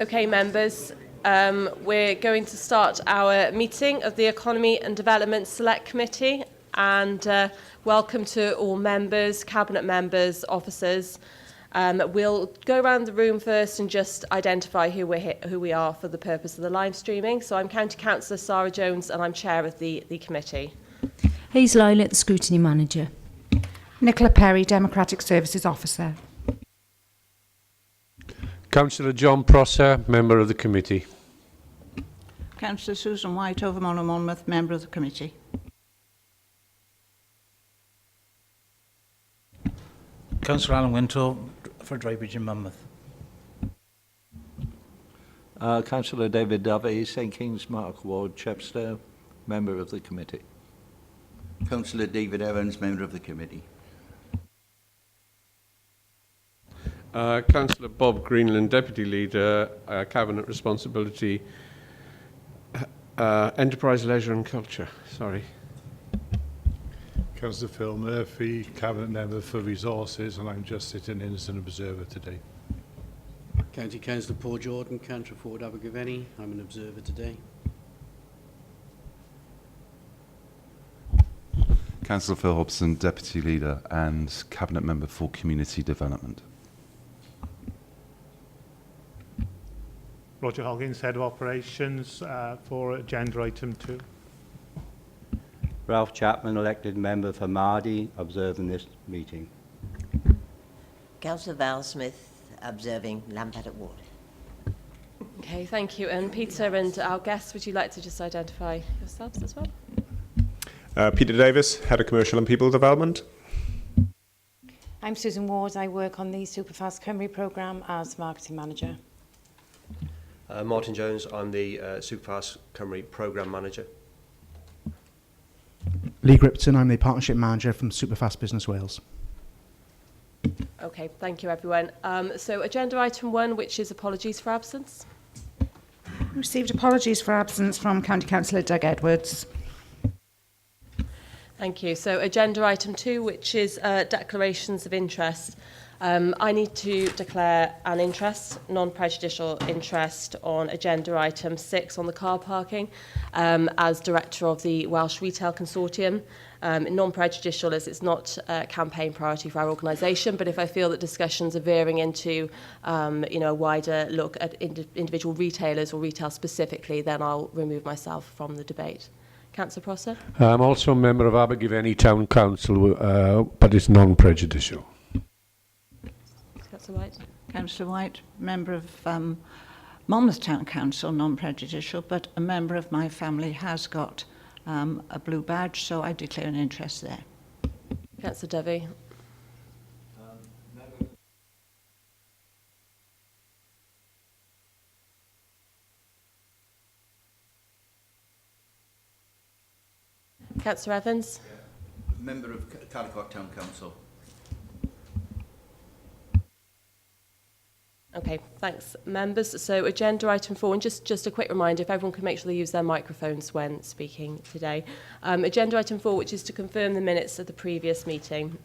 Okay, members, we're going to start our meeting of the Economy and Development Select Committee, and welcome to all members, cabinet members, officers. We'll go around the room first and just identify who we are for the purpose of the live streaming. So I'm County Councillor Sarah Jones, and I'm chair of the committee. Hazel Eilert, the Scrutiny Manager. Nicola Perry, Democratic Services Officer. Councillor John Prosser, member of the committee. Councillor Susan White, Overmore and Monmouth, member of the committee. Councillor Alan Wintour for Drybridge and Monmouth. Councillor David Dovey, St King's Mark Ward, Chepstow, member of the committee. Councillor David Evans, member of the committee. Councillor Bob Greenland, Deputy Leader, Cabinet Responsibility, Enterprise, Leisure and Culture. Sorry. Councillor Phil Murphy, Cabinet Member for Resources, and I'm just sitting in as an observer today. County Councillor Paul Jordan, Country Ford Abergavenny. I'm an observer today. Councillor Phil Hobson, Deputy Leader and Cabinet Member for Community Development. Roger Hoggins, Head of Operations for Agenda Item 2. Ralph Chapman, elected member for Mardy, observing this meeting. Councillor Val Smith, observing Lampeter Ward. Okay, thank you. And Peter and our guests, would you like to just identify yourselves as well? Peter Davis, Head of Commercial and People Development. I'm Susan Ward. I work on the Superfast Cymru programme as Marketing Manager. Martin Jones, I'm the Superfast Cymru Programme Manager. Lee Gripton, I'm the Partnership Manager from Superfast Business Wales. Okay, thank you everyone. So agenda item 1, which is apologies for absence. Received apologies for absence from County Councillor Doug Edwards. Thank you. So agenda item 2, which is declarations of interest. I need to declare an interest, non-prejudicial interest, on agenda item 6 on the car parking as director of the Welsh Retail Consortium. Non-prejudicial as it's not a campaign priority for our organisation, but if I feel that discussions are veering into a wider look at individual retailers or retail specifically, then I'll remove myself from the debate. Councillor Prosser? I'm also a member of Abergavenny Town Council, but it's non-prejudicial. Councillor White? Councillor White, member of Monmouth Town Council, non-prejudicial, but a member of my family has got a blue badge, so I declare an interest there. Councillor Dovey? Councillor Evans? Member of Caldicot Town Council. Okay, thanks, members. So agenda item 4, and just a quick reminder, if everyone can make sure they use their microphones when speaking today. Agenda item 4, which is to confirm the minutes of the previous meeting.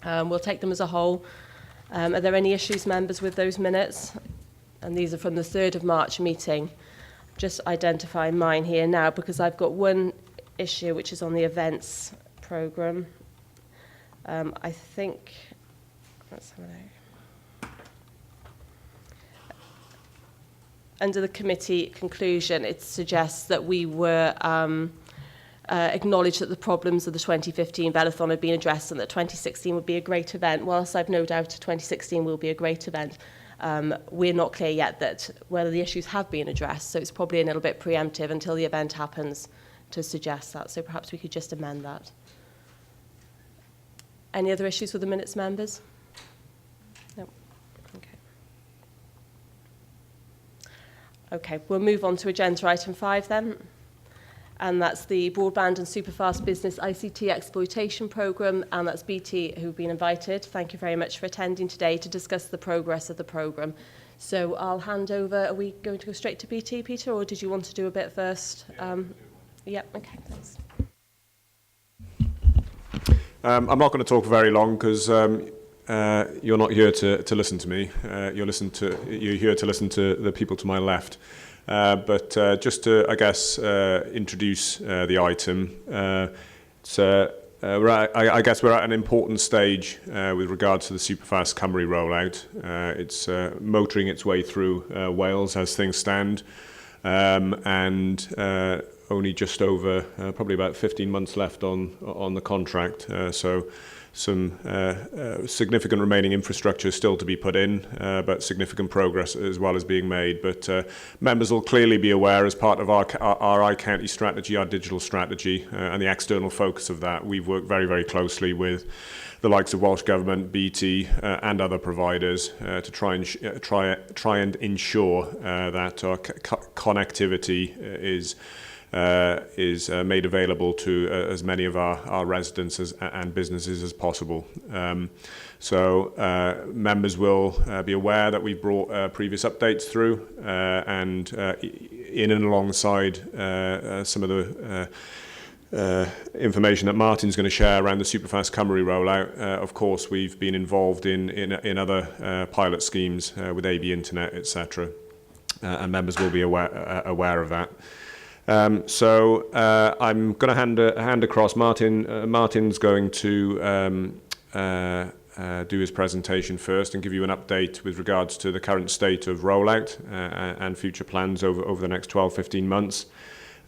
We'll take them as a whole. Are there any issues, members, with those minutes? And these are from the 3rd of March meeting. Just identifying mine here now, because I've got one issue, which is on the events programme. I think, let's have a look. Under the committee conclusion, it suggests that we were acknowledged that the problems of the 2015 Velothon had been addressed and that 2016 would be a great event. Whilst I've no doubt 2016 will be a great event, we're not clear yet that whether the issues have been addressed, so it's probably a little bit preemptive until the event happens to suggest that. So perhaps we could just amend that. Any other issues with the minutes, members? No. Okay, we'll move on to agenda item 5 then, and that's the Broadband and Superfast Business ICT Exploitation Programme, and that's BT who've been invited. Thank you very much for attending today to discuss the progress of the programme. So I'll hand over. Are we going to go straight to BT, Peter, or did you want to do a bit first? Yeah, okay, thanks. I'm not going to talk very long because you're not here to listen to me. You're here to listen to the people to my left. But just to, I guess, introduce the item, I guess we're at an important stage with regards to the Superfast Cymru rollout. It's motoring its way through Wales as things stand, and only just over, probably about 15 months left on the contract. So some significant remaining infrastructure still to be put in, but significant progress as well as being made. But members will clearly be aware, as part of our iCounty strategy, our digital strategy, and the external focus of that, we've worked very, very closely with the likes of Welsh Government, BT, and other providers to try and ensure that our connectivity is made available to as many of our residents and businesses as possible. So members will be aware that we've brought previous updates through, and in and alongside some of the information that Martin's going to share around the Superfast Cymru rollout. Of course, we've been involved in other pilot schemes with AB Internet, etc., and members will be aware of that. So I'm going to hand across Martin. Martin's going to do his presentation first and give you an update with regards to the current state of rollout and future plans over the next 12-15 months.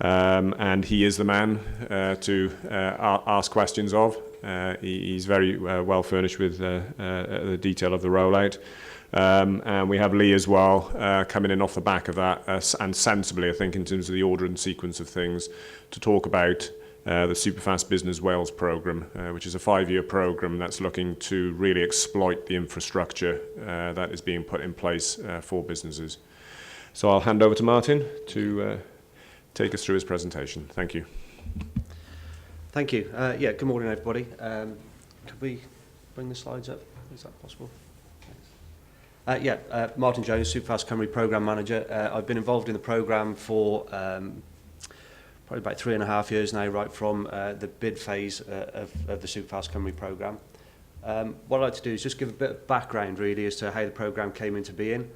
And he is the man to ask questions of. He's very well furnished with the detail of the rollout. And we have Lee as well coming in off the back of that, and sensibly, I think, in terms of the order and sequence of things, to talk about the Superfast Business Wales programme, which is a 5-year programme that's looking to really exploit the infrastructure that is being put in place for businesses. So I'll hand over to Martin to take us through his presentation. Thank you. Thank you. Yeah, good morning, everybody. Could we bring the slides up? Is that possible? Martin Jones, Superfast Cymru Programme Manager. I've been involved in the programme for probably about 3.5 years now, right from the bid phase of the Superfast Cymru Programme. What I'd like to do is just give a bit of background, really, as to how the programme came into being.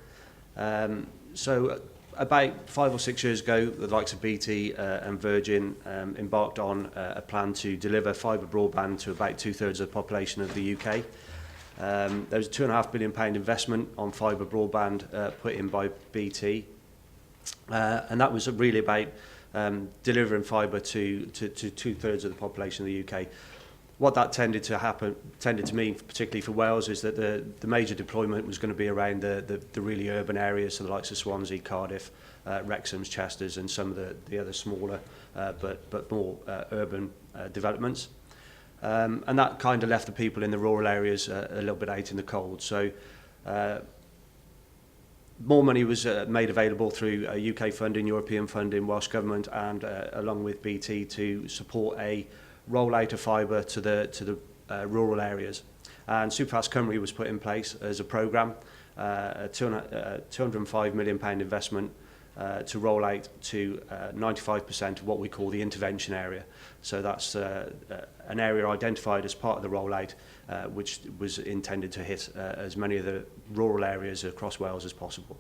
So about 5 or 6 years ago, the likes of BT and Virgin embarked on a plan to deliver fibre broadband to about 2/3 of the population of the UK. There was a £2.5 billion investment on fibre broadband put in by BT, and that was really about delivering fibre to 2/3 of the population of the UK. What that tended to mean, particularly for Wales, is that the major deployment was going to be around the really urban areas, so the likes of Swansea, Cardiff, Wrexham, Chesters, and some of the other smaller but more urban developments. And that kind of left the people in the rural areas a little bit out in the cold. So more money was made available through UK funding, European funding, Welsh Government, and along with BT to support a rollout of fibre to the rural areas. And Superfast Cymru was put in place as a programme, a £205 million investment to roll out to 95% of what we call the intervention area. So that's an area identified as part of the rollout, which was intended to hit as many of the rural areas across Wales as possible.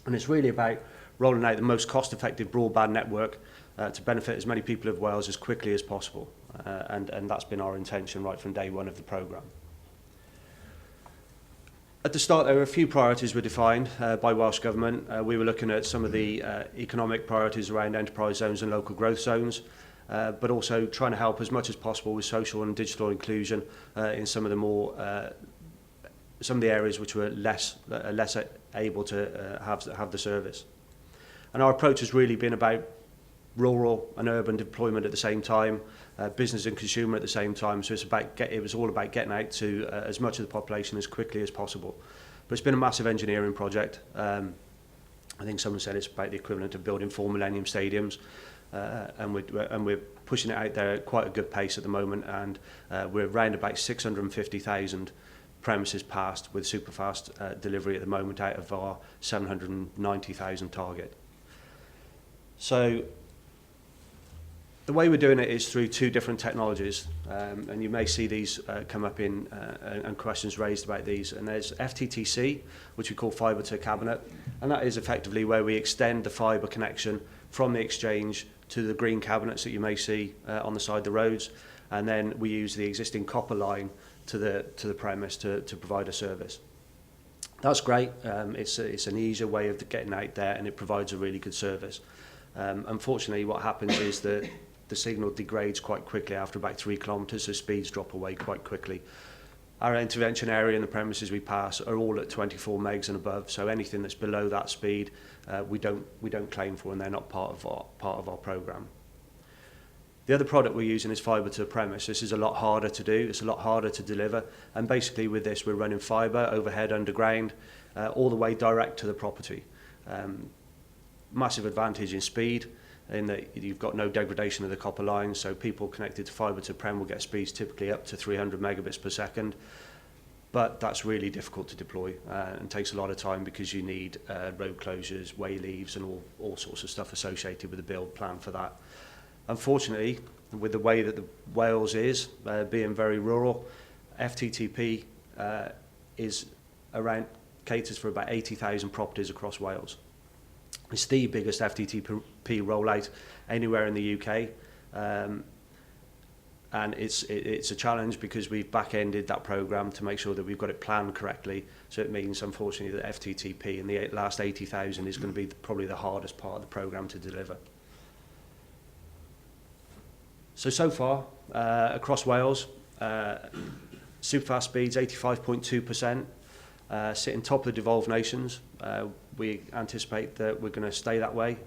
And it's really about rolling out the most cost-effective broadband network to benefit as many people of Wales as quickly as possible. And that's been our intention right from day one of the programme. At the start, there were a few priorities were defined by Welsh Government. We were looking at some of the economic priorities around enterprise zones and local growth zones, but also trying to help as much as possible with social and digital inclusion in some of the more some of the areas which were less able to have the service. And our approach has really been about rural and urban deployment at the same time, business and consumer at the same time. So it was all about getting out to as much of the population as quickly as possible. But it's been a massive engineering project. I think someone said it's about the equivalent of building 4 Millennium Stadiums, and we're pushing it out there at quite a good pace at the moment, and we're around about 650,000 premises passed with Superfast delivery at the moment out of our 790,000 target. So The way we're doing it is through two different technologies, and you may see these come up in and questions raised about these. And there's FTTC, which we call fibre to cabinet, and that is effectively where we extend the fibre connection from the exchange to the green cabinets that you may see on the side of the roads, and then we use the existing copper line to the premise to provide a service. That's great. It's an easier way of getting out there, and it provides a really good service. Unfortunately, what happens is that the signal degrades quite quickly after about 3 kilometres, so speeds drop away quite quickly. Our intervention area and the premises we pass are all at 24 megs and above, so anything that's below that speed we don't claim for, and they're not part of our programme. The other product we're using is fibre to the premise. This is a lot harder to do, it's a lot harder to deliver, and basically with this we're running fibre overhead, underground, all the way direct to the property. Massive advantage in speed, in that you've got no degradation of the copper lines, so people connected to fibre to prem will get speeds typically up to 300 megabits per second, but that's really difficult to deploy and takes a lot of time because you need road closures, way leaves and all sorts of stuff associated with the build plan for that. Unfortunately, with the way that the Wales is, being very rural, FTTP caters for about 80,000 properties across Wales. It's the biggest FTTP rollout anywhere in the UK, and it's a challenge because we've back-ended that programme to make sure that we've got it planned correctly. So it means, unfortunately, that FTTP in the last 80,000 is going to be probably the hardest part of the programme to deliver. So far, across Wales, superfast speeds 85.2%, sitting top of the devolved nations. We anticipate that we're going to stay that way.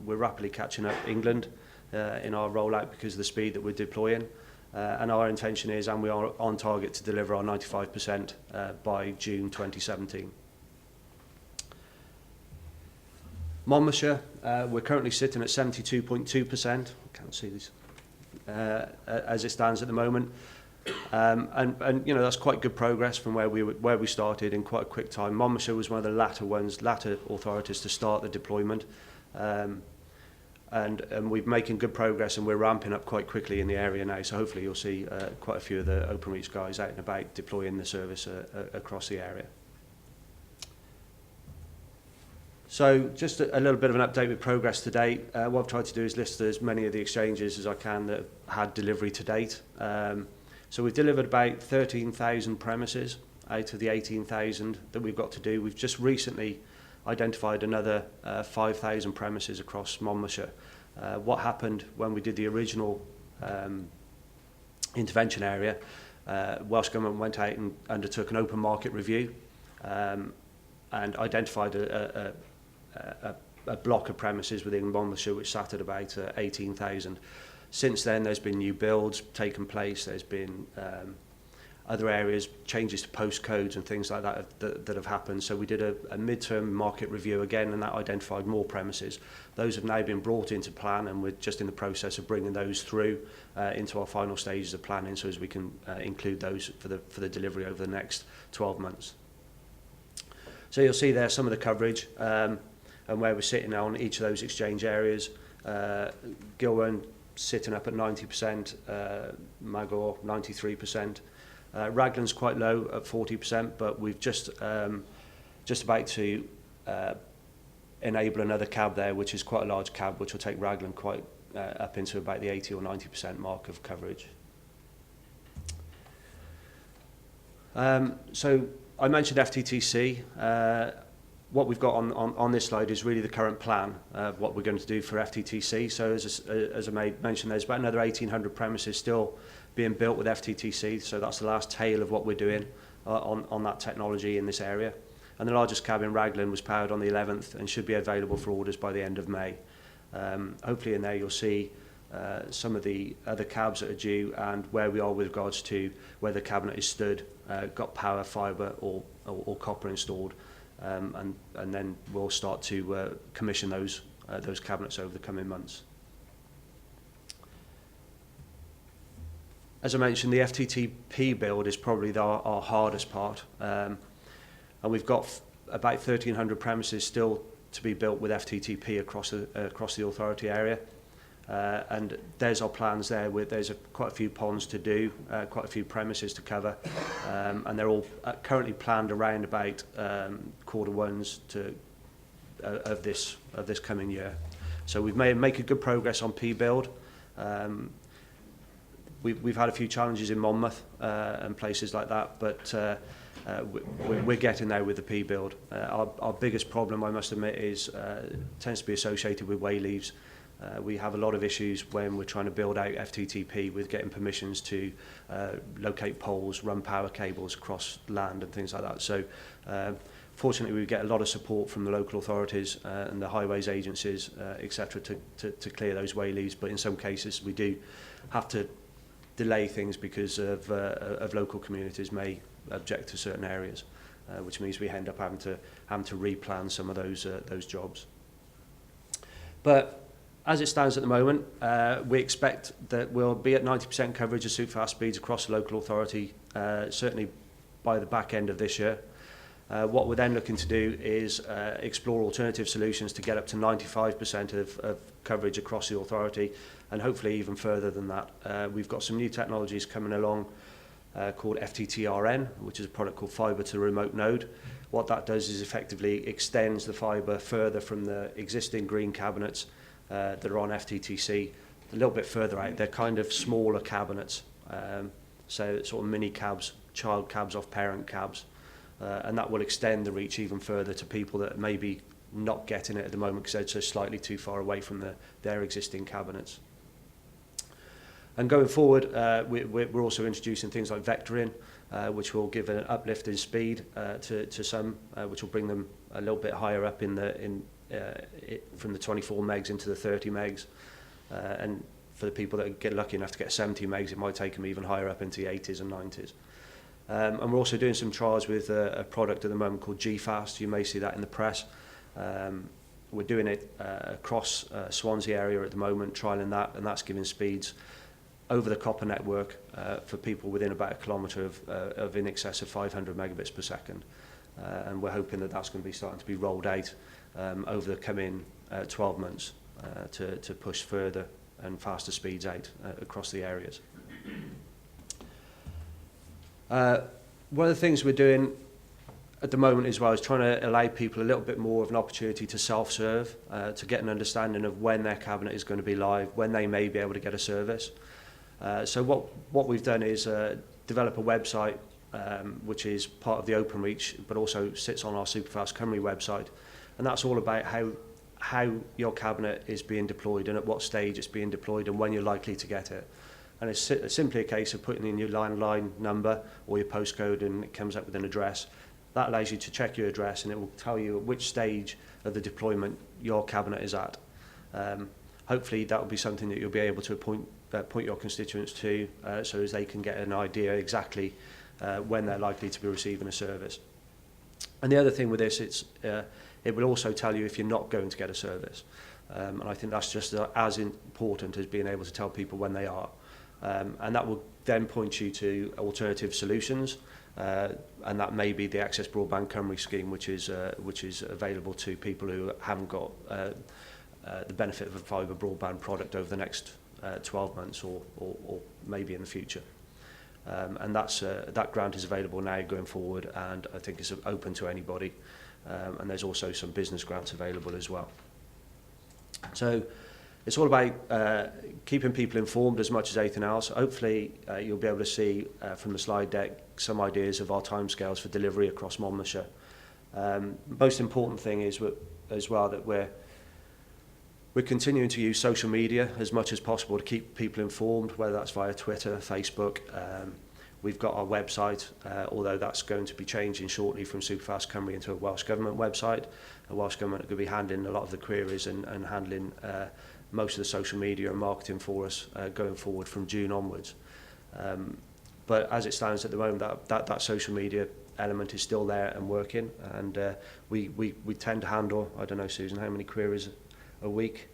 We're rapidly catching up England in our rollout because of the speed that we're deploying. And our intention is, and we are on target to deliver our 95% by June 2017. Monmouthshire, we're currently sitting at 72.2%. Can't see this as it stands at the moment. And you know, that's quite good progress from where we started in quite a quick time. Monmouthshire was one of the latter authorities to start the deployment, and we're making good progress, and we're ramping up quite quickly in the area now. So hopefully you'll see quite a few of the Openreach guys out and about deploying the service across the area. So just a little bit of an update with progress to date. What I've tried to do is list as many of the exchanges as I can that have had delivery to date. So we've delivered about 13,000 premises out of the 18,000 that we've got to do. We've just recently identified another 5,000 premises across Monmouthshire. What happened when we did the original intervention area, Welsh Government went out and undertook an open market review and identified a block of premises within Monmouthshire which sat at about 18,000. Since then, there's been new builds taken place. There's been other areas, changes to postcodes and things like that have happened. So we did a mid-term market review again, and that identified more premises. Those have now been brought into plan, and we're just in the process of bringing those through into our final stages of planning, so as we can include those for the delivery over the next 12 months. So you'll see there some of the coverage and where we're sitting on each of those exchange areas. Gilwern sitting up at 90%, Magor 93%. Raglan's quite low at 40%, but we've just about to enable another cab there, which is quite a large cab, which will take Raglan quite up into about the 80 or 90% mark of coverage. So I mentioned FTTC. What we've got on this slide is really the current plan of what we're going to do for FTTC. So as I mentioned, there's about another 1,800 premises still being built with FTTC. So that's the last tail of what we're doing on that technology in this area. And the largest cab in Raglan was powered on the 11th and should be available for orders by the end of May. Hopefully in there you'll see some of the other cabs that are due and where we are with regards to where the cabinet is stood, got power, fibre or copper installed. And then we'll start to commission those cabinets over the coming months. As I mentioned, the FTTP build is probably our hardest part, and we've got about 1,300 premises still to be built with FTTP across the authority area. And there's our plans there. There's quite a few ponds to do, quite a few premises to cover, and they're all currently planned around about Q1 of this coming year. So we've made a good progress on P-build. We've had a few challenges in Monmouth and places like that, but we're getting there with the P-build. Our biggest problem, I must admit, tends to be associated with way leaves. We have a lot of issues when we're trying to build out FTTP with getting permissions to locate poles, run power cables across land and things like that. So fortunately, we get a lot of support from the local authorities and the highways agencies, etc., to clear those way leaves. But in some cases, we do have to delay things because of local communities may object to certain areas, which means we end up having to replan some of those jobs. But as it stands at the moment, we expect that we'll be at 90% coverage of superfast speeds across the local authority, certainly by the back end of this year. What we're then looking to do is explore alternative solutions to get up to 95% of coverage across the authority, and hopefully even further than that. We've got some new technologies coming along called FTTRN, which is a product called Fibre to Remote Node. What that does is effectively extends the fibre further from the existing green cabinets that are on FTTC a little bit further out. They're kind of smaller cabinets, so sort of mini cabs, child cabs off parent cabs. And that will extend the reach even further to people that may be not getting it at the moment because they're just slightly too far away from their existing cabinets. And going forward, we're also introducing things like vectoring, which will give an uplift in speed to some, which will bring them a little bit higher up from the 24 megs into the 30 megs. And for the people that get lucky enough to get 70 megs, it might take them even higher up into the 80s and 90s. And we're also doing some trials with a product at the moment called GFast. You may see that in the press. We're doing it across Swansea area at the moment, trialling that, and that's giving speeds over the copper network for people within about a kilometre of in excess of 500 megabits per second. And we're hoping that that's going to be starting to be rolled out over the coming 12 months to push further and faster speeds out across the areas. One of the things we're doing at the moment as well is trying to allow people a little bit more of an opportunity to self-serve, to get an understanding of when their cabinet is going to be live, when they may be able to get a service. So what we've done is develop a website which is part of the OpenReach, but also sits on our Superfast Cymru website. And that's all about how your cabinet is being deployed and at what stage it's being deployed and when you're likely to get it. And it's simply a case of putting in your landline number or your postcode and it comes up with an address. That allows you to check your address and it will tell you at which stage of the deployment your cabinet is at. Hopefully that will be something that you'll be able to point your constituents to so as they can get an idea exactly when they're likely to be receiving a service. And the other thing with this, it will also tell you if you're not going to get a service. And I think that's just as important as being able to tell people when they are. And that will then point you to alternative solutions, and that may be the Access Broadband Cymru scheme, which is available to people who haven't got the benefit of a fibre broadband product over the next 12 months or maybe in the future. And that grant is available now going forward, and I think it's open to anybody. And there's also some business grants available as well. So it's all about keeping people informed as much as anything else. Hopefully you'll be able to see from the slide deck some ideas of our timescales for delivery across Monmouthshire. Most important thing is as well that we're continuing to use social media as much as possible to keep people informed, whether that's via Twitter, Facebook. We've got our website, although that's going to be changing shortly from Superfast Cymru into a Welsh Government website. The Welsh Government are going to be handling a lot of the queries and handling most of the social media and marketing for us going forward from June onwards. But as it stands at the moment, that social media element is still there and working, and we tend to handle, I don't know, Susan, how many queries a week?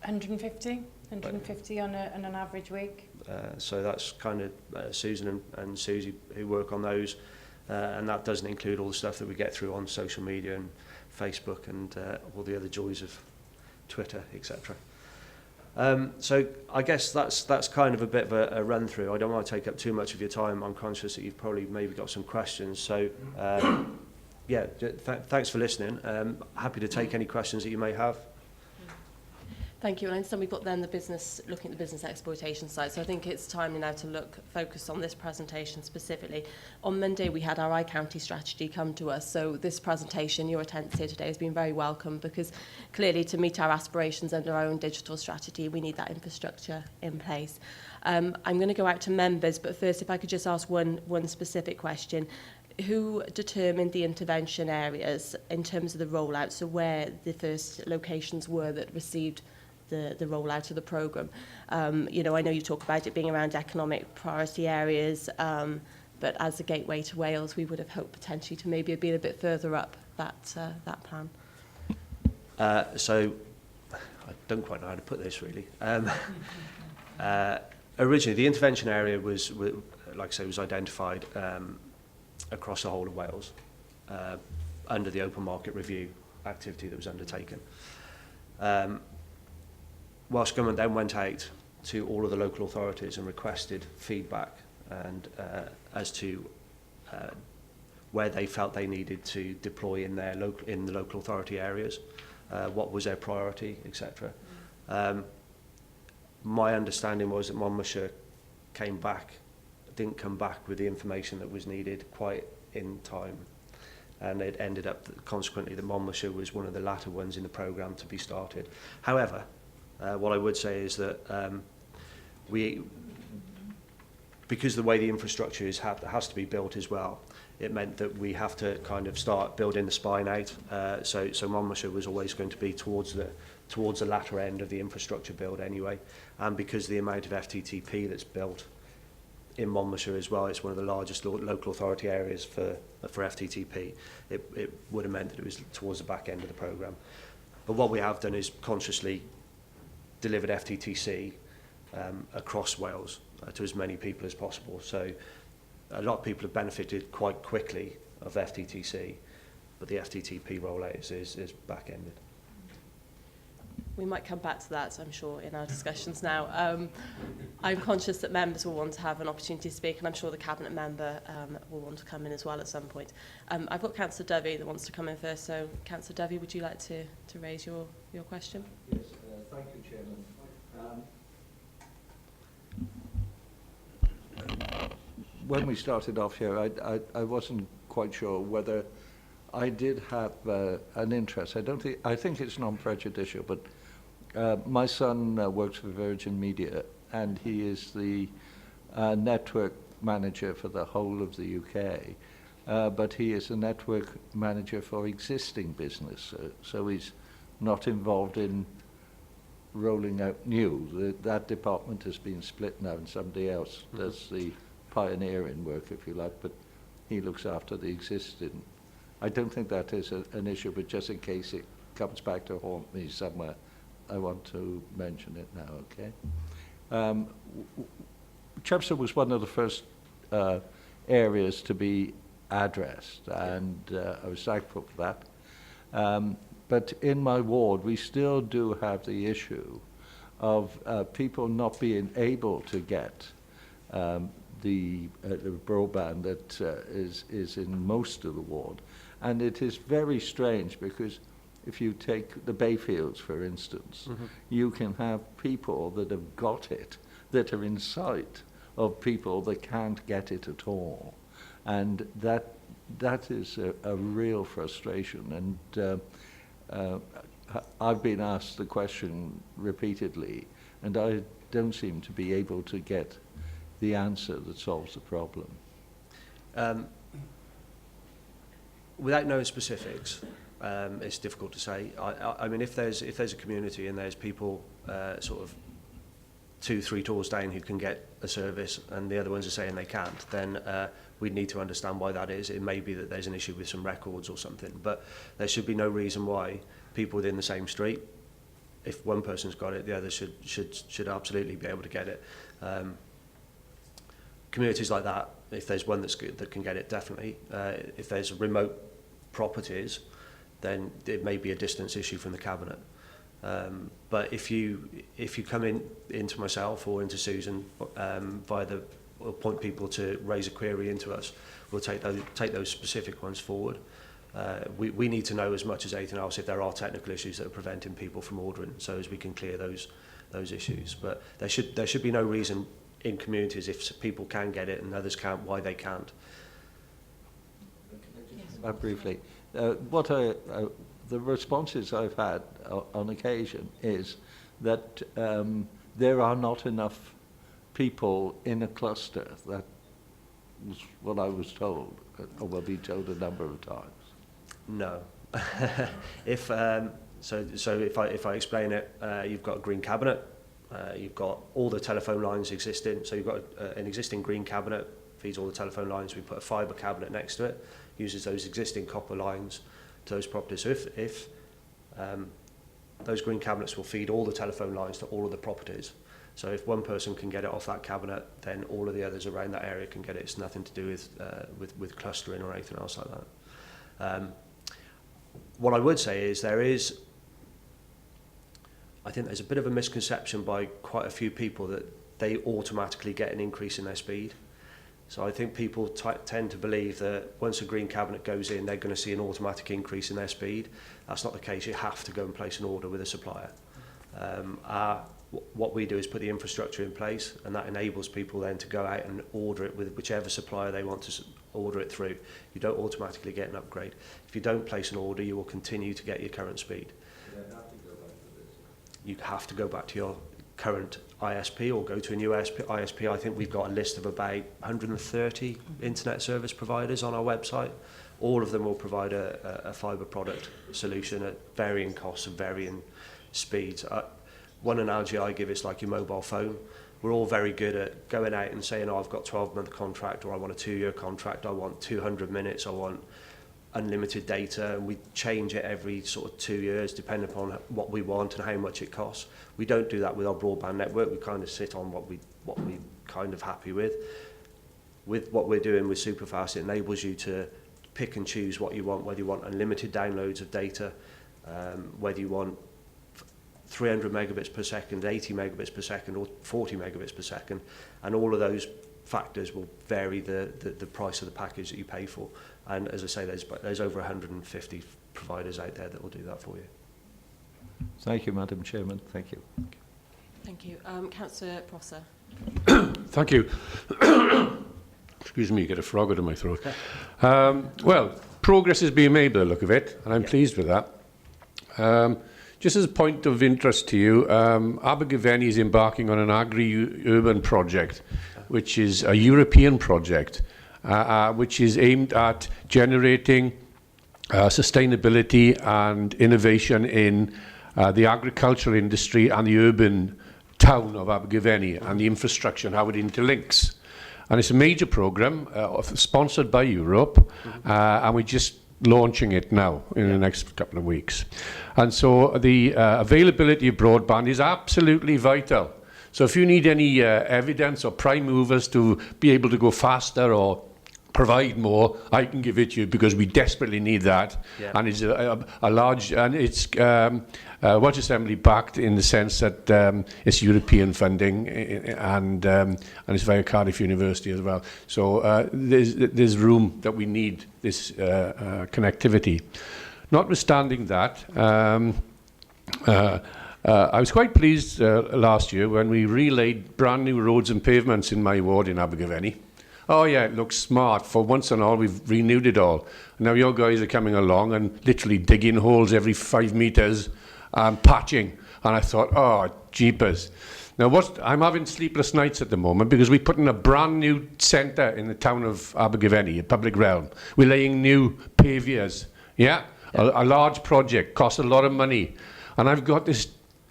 150 on an average week. So that's kind of Susan and Susie who work on those, and that doesn't include all the stuff that we get through on social media and Facebook and all the other joys of Twitter, etc. So I guess that's kind of a bit of a run through. I don't want to take up too much of your time. I'm conscious that you've probably maybe got some questions. So yeah, thanks for listening. Happy to take any questions that you may have. Thank you. And I understand we've got then looking at the business exploitation side. So I think it's time now to focus on this presentation specifically. On Monday, we had our iCounty strategy come to us. So this presentation, your attendance here today has been very welcome, because clearly to meet our aspirations under our own digital strategy, we need that infrastructure in place. I'm going to go out to members, but first, if I could just ask one specific question. Who determined the intervention areas in terms of the rollout? So where the first locations were that received the rollout of the programme. You know, I know you talk about it being around economic priority areas, but as a gateway to Wales, we would have hoped potentially to maybe have been a bit further up that plan. So I don't quite know how to put this really. Originally, the intervention area was, like I say, was identified across the whole of Wales under the open market review activity that was undertaken. Welsh Government then went out to all of the local authorities and requested feedback and as to where they felt they needed to deploy in the local authority areas, what was their priority, etc. My understanding was that Monmouthshire didn't come back with the information that was needed quite in time, and it ended up that consequently that Monmouthshire was one of the latter ones in the programme to be started. However, what I would say is that because the way the infrastructure has to be built as well, it meant that we have to kind of start building the spine out. So Monmouthshire was always going to be towards the latter end of the infrastructure build anyway, and because the amount of FTTP that's built in Monmouthshire as well, it's one of the largest local authority areas for FTTP. It would have meant that it was towards the back end of the programme. But what we have done is consciously delivered FTTC across Wales to as many people as possible. So a lot of people have benefited quite quickly of FTTC, but the FTTP rollout is back-ended. We might come back to that, I'm sure, in our discussions now. I'm conscious that members will want to have an opportunity to speak, and I'm sure the Cabinet member will want to come in as well at some point. I've got Councillor Dovey that wants to come in first, so Councillor Dovey, would you like to raise your question? Yes, thank you, Chairman. When we started off here, I wasn't quite sure whether I did have an interest. I think it's non-prejudicial, but my son works for Virgin Media, and he is the network manager for the whole of the UK. But he is a network manager for existing business, so he's not involved in rolling out new. That department has been split now, and somebody else does the pioneering work, if you like, but he looks after the existing. I don't think that is an issue, but just in case it comes back to haunt me somewhere, I want to mention it now, okay? Chepstow was one of the first areas to be addressed, and I was thankful for that. But in my ward, we still do have the issue of people not being able to get the broadband that is in most of the ward. And it is very strange because if you take the Bayfields, for instance, you can have people that have got it that are in sight of people that can't get it at all. And that is a real frustration. And I've been asked the question repeatedly, and I don't seem to be able to get the answer that solves the problem. Without knowing specifics, it's difficult to say. I mean, if there's a community and there's people sort of 2-3 doors down who can get a service and the other ones are saying they can't, then we'd need to understand why that is. It may be that there's an issue with some records or something, but there should be no reason why people within the same street, if one person's got it, the other should absolutely be able to get it. Communities like that, if there's one that's good, that can get it, definitely. If there's remote properties, then it may be a distance issue from the Cabinet. But if you come into myself or into Susan or point people to raise a query into us, we'll take those specific ones forward. We need to know as much as anything else if there are technical issues that are preventing people from ordering, so as we can clear those issues. But there should be no reason in communities if people can get it and others can't, why they can't. Briefly, the responses I've had on occasion is that there are not enough people in a cluster. That was what I was told, or will be told a number of times. No. If I explain it, you've got a green cabinet, you've got all the telephone lines existing. So you've got an existing green cabinet, feeds all the telephone lines. We put a fibre cabinet next to it, uses those existing copper lines to those properties. So if those green cabinets will feed all the telephone lines to all of the properties. So if one person can get it off that cabinet, then all of the others around that area can get it. It's nothing to do with clustering or anything else like that. What I would say is I think there's a bit of a misconception by quite a few people that they automatically get an increase in their speed. So I think people tend to believe that once a green cabinet goes in, they're going to see an automatic increase in their speed. That's not the case. You have to go and place an order with a supplier. What we do is put the infrastructure in place, and that enables people then to go out and order it with whichever supplier they want to order it through. You don't automatically get an upgrade. If you don't place an order, you will continue to get your current speed. You have to go back to your current ISP or go to a new ISP. I think we've got a list of about 130 internet service providers on our website. All of them will provide a fibre product solution at varying costs and varying speeds. One analogy I give is like your mobile phone. We're all very good at going out and saying, oh, I've got a 12-month contract, or I want a 2-year contract, I want 200 minutes, I want unlimited data, and we change it every sort of 2 years depending upon what we want and how much it costs. We don't do that with our broadband network. We kind of sit on what we kind of happy with. With what we're doing with Superfast, it enables you to pick and choose what you want, whether you want unlimited downloads of data, whether you want 300 megabits per second, 80 megabits per second, or 40 megabits per second, and all of those factors will vary the price of the package that you pay for. And as I say, there's over 150 providers out there that will do that for you. Thank you, Madam Chairman. Thank you. Thank you. Councillor Prosser. Thank you. Excuse me, get a frog out of my throat. Well, progress is being made by the look of it, and I'm pleased with that. Just as a point of interest to you, Abergavenny is embarking on an agri-urban project, which is a European project, which is aimed at generating sustainability and innovation in the agricultural industry and the urban town of Abergavenny and the infrastructure and how it interlinks. And it's a major programme sponsored by Europe, and we're just launching it now in the next couple of weeks. And so the availability of broadband is absolutely vital. So if you need any evidence or prime movers to be able to go faster or provide more, I can give it to you, because we desperately need that. Yeah. And it's a large, and it's Welsh Assembly backed in the sense that it's European funding, and it's via Cardiff University as well. So there's room that we need this connectivity. Notwithstanding that, I was quite pleased last year when we relayed brand new roads and pavements in my ward in Abergavenny. Oh yeah, it looks smart. For once and all, we've renewed it all. Now your guys are coming along and literally digging holes every 5 metres and patching. And I thought, oh, jeepers. Now I'm having sleepless nights at the moment because we put in a brand new centre in the town of Abergavenny, a public realm. We're laying new paviers. Yeah? A large project, costs a lot of money. And I've got this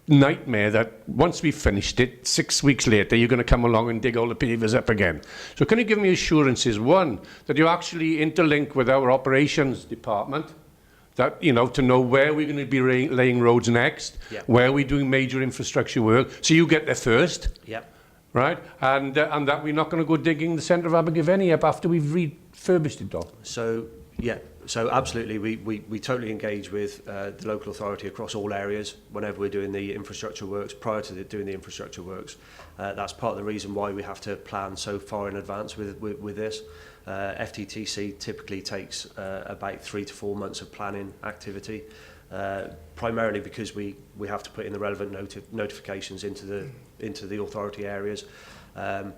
nightmare that once we've finished it, 6 weeks later, you're going to come along and dig all the pavers up again. So can you give me assurances, one, that you actually interlink with our operations department, that, you know, to know where we're going to be laying roads next, where we're doing major infrastructure work, so you get there first, right? And that we're not going to go digging the centre of Abergavenny up after we've refurbished it all. So Yeah, so absolutely, we totally engage with the local authority across all areas whenever we're doing the infrastructure works, prior to doing the infrastructure works. That's part of the reason why we have to plan so far in advance with this. FTTC typically takes about 3 to 4 months of planning activity, primarily because we have to put in the relevant notifications into the authority areas. And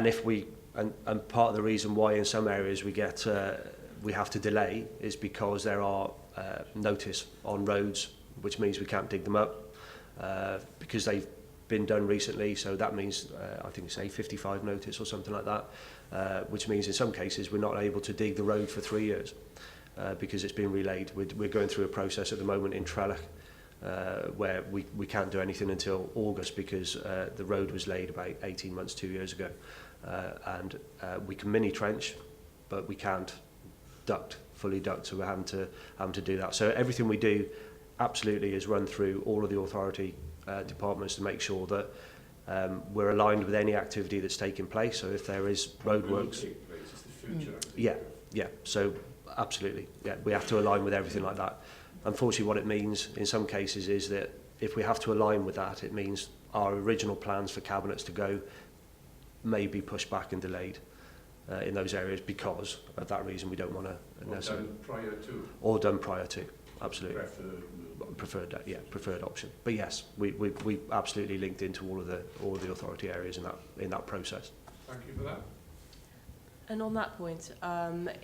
if we and part of the reason why in some areas we have to delay is because there are notice on roads, which means we can't dig them up because they've been done recently. So that means I think it's a 55 notice or something like that, which means in some cases we're not able to dig the road for 3 years because it's been relayed. We're going through a process at the moment in Trelech where we can't do anything until August because the road was laid about 18 months, 2 years ago. And we can mini trench, but we can't fully duct, so we're having to do that. So everything we do absolutely is run through all of the authority departments to make sure that we're aligned with any activity that's taking place. So if there is roadworks, yeah, so absolutely, yeah, we have to align with everything like that. Unfortunately, what it means in some cases is that if we have to align with that, it means our original plans for cabinets to go may be pushed back and delayed in those areas because of that reason. We don't want to necessarily done prior to, absolutely preferred option. But yes, we absolutely linked into all of the authority areas in that process. Thank you for that. And on that point,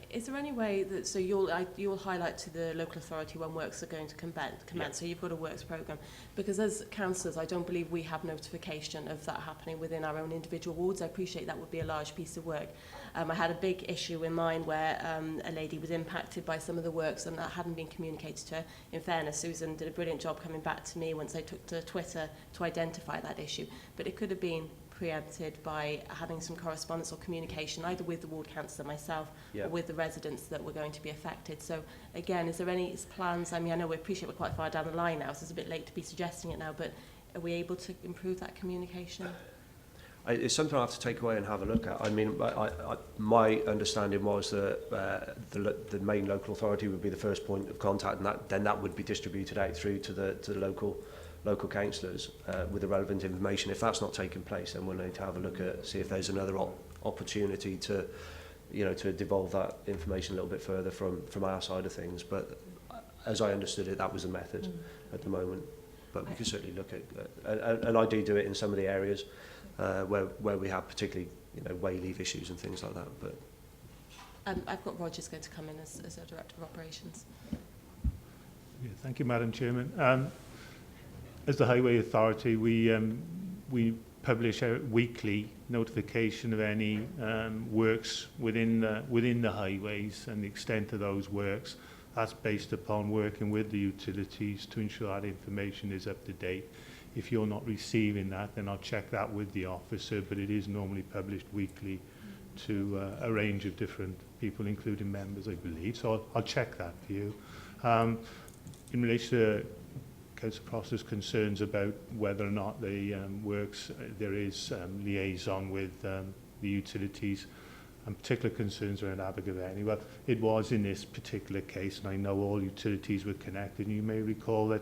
is there any way that, so you'll highlight to the local authority when works are going to commence, yeah. So you've got a works programme, because as councillors I don't believe we have notification of that happening within our own individual wards. I appreciate that would be a large piece of work. I had a big issue in mind where a lady was impacted by some of the works and that hadn't been communicated to her. In fairness, Susan did a brilliant job coming back to me once I took to Twitter to identify that issue, but it could have been preempted by having some correspondence or communication either with the ward councillor myself or with the residents that were going to be affected. So again, is there any plans? I mean, I know we appreciate we're quite far down the line now, so it's a bit late to be suggesting it now, but are we able to improve that communication? It's something I have to take away and have a look at. I mean, my understanding was that the main local authority would be the first point of contact, and then that would be distributed out through to the local councillors with the relevant information. If that's not taking place, then we'll need to have a look at, see if there's another opportunity to, to devolve that information a little bit further from our side of things. But as I understood it, that was a method at the moment. But we can certainly look at, and I do it in some of the areas where we have particularly, way leave issues and things like that. But I've got Roger's going to come in as a Director of Operations. Yeah, thank you, Madam Chairman. As the Highway Authority, we publish a weekly notification of any works within the highways and the extent of those works. That's based upon working with the utilities to ensure that information is up to date. If you're not receiving that, then I'll check that with the officer, but it is normally published weekly to a range of different people, including members, I believe. So I'll check that for you. In relation to Councillor Prosser's concerns about whether or not the works, there is liaison with the utilities and particular concerns around Abergavenny. Well, it was in this particular case, and I know all utilities were connected. And you may recall that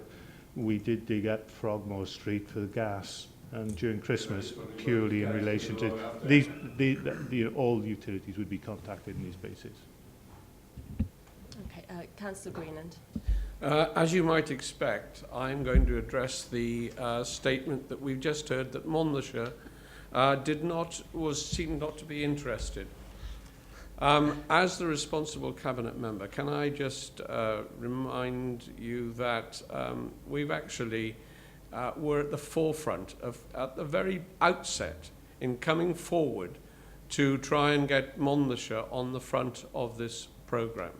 we did dig up Frogmore Street for the gas and during Christmas, purely in relation to all utilities would be contacted in these bases. Okay, Councillor Greenland. As you might expect, I'm going to address the statement that we've just heard that Monmouthshire seemed not to be interested. As the responsible cabinet member, can I just remind you that we've actually were at the forefront at the very outset in coming forward to try and get Monmouthshire on the front of this programme.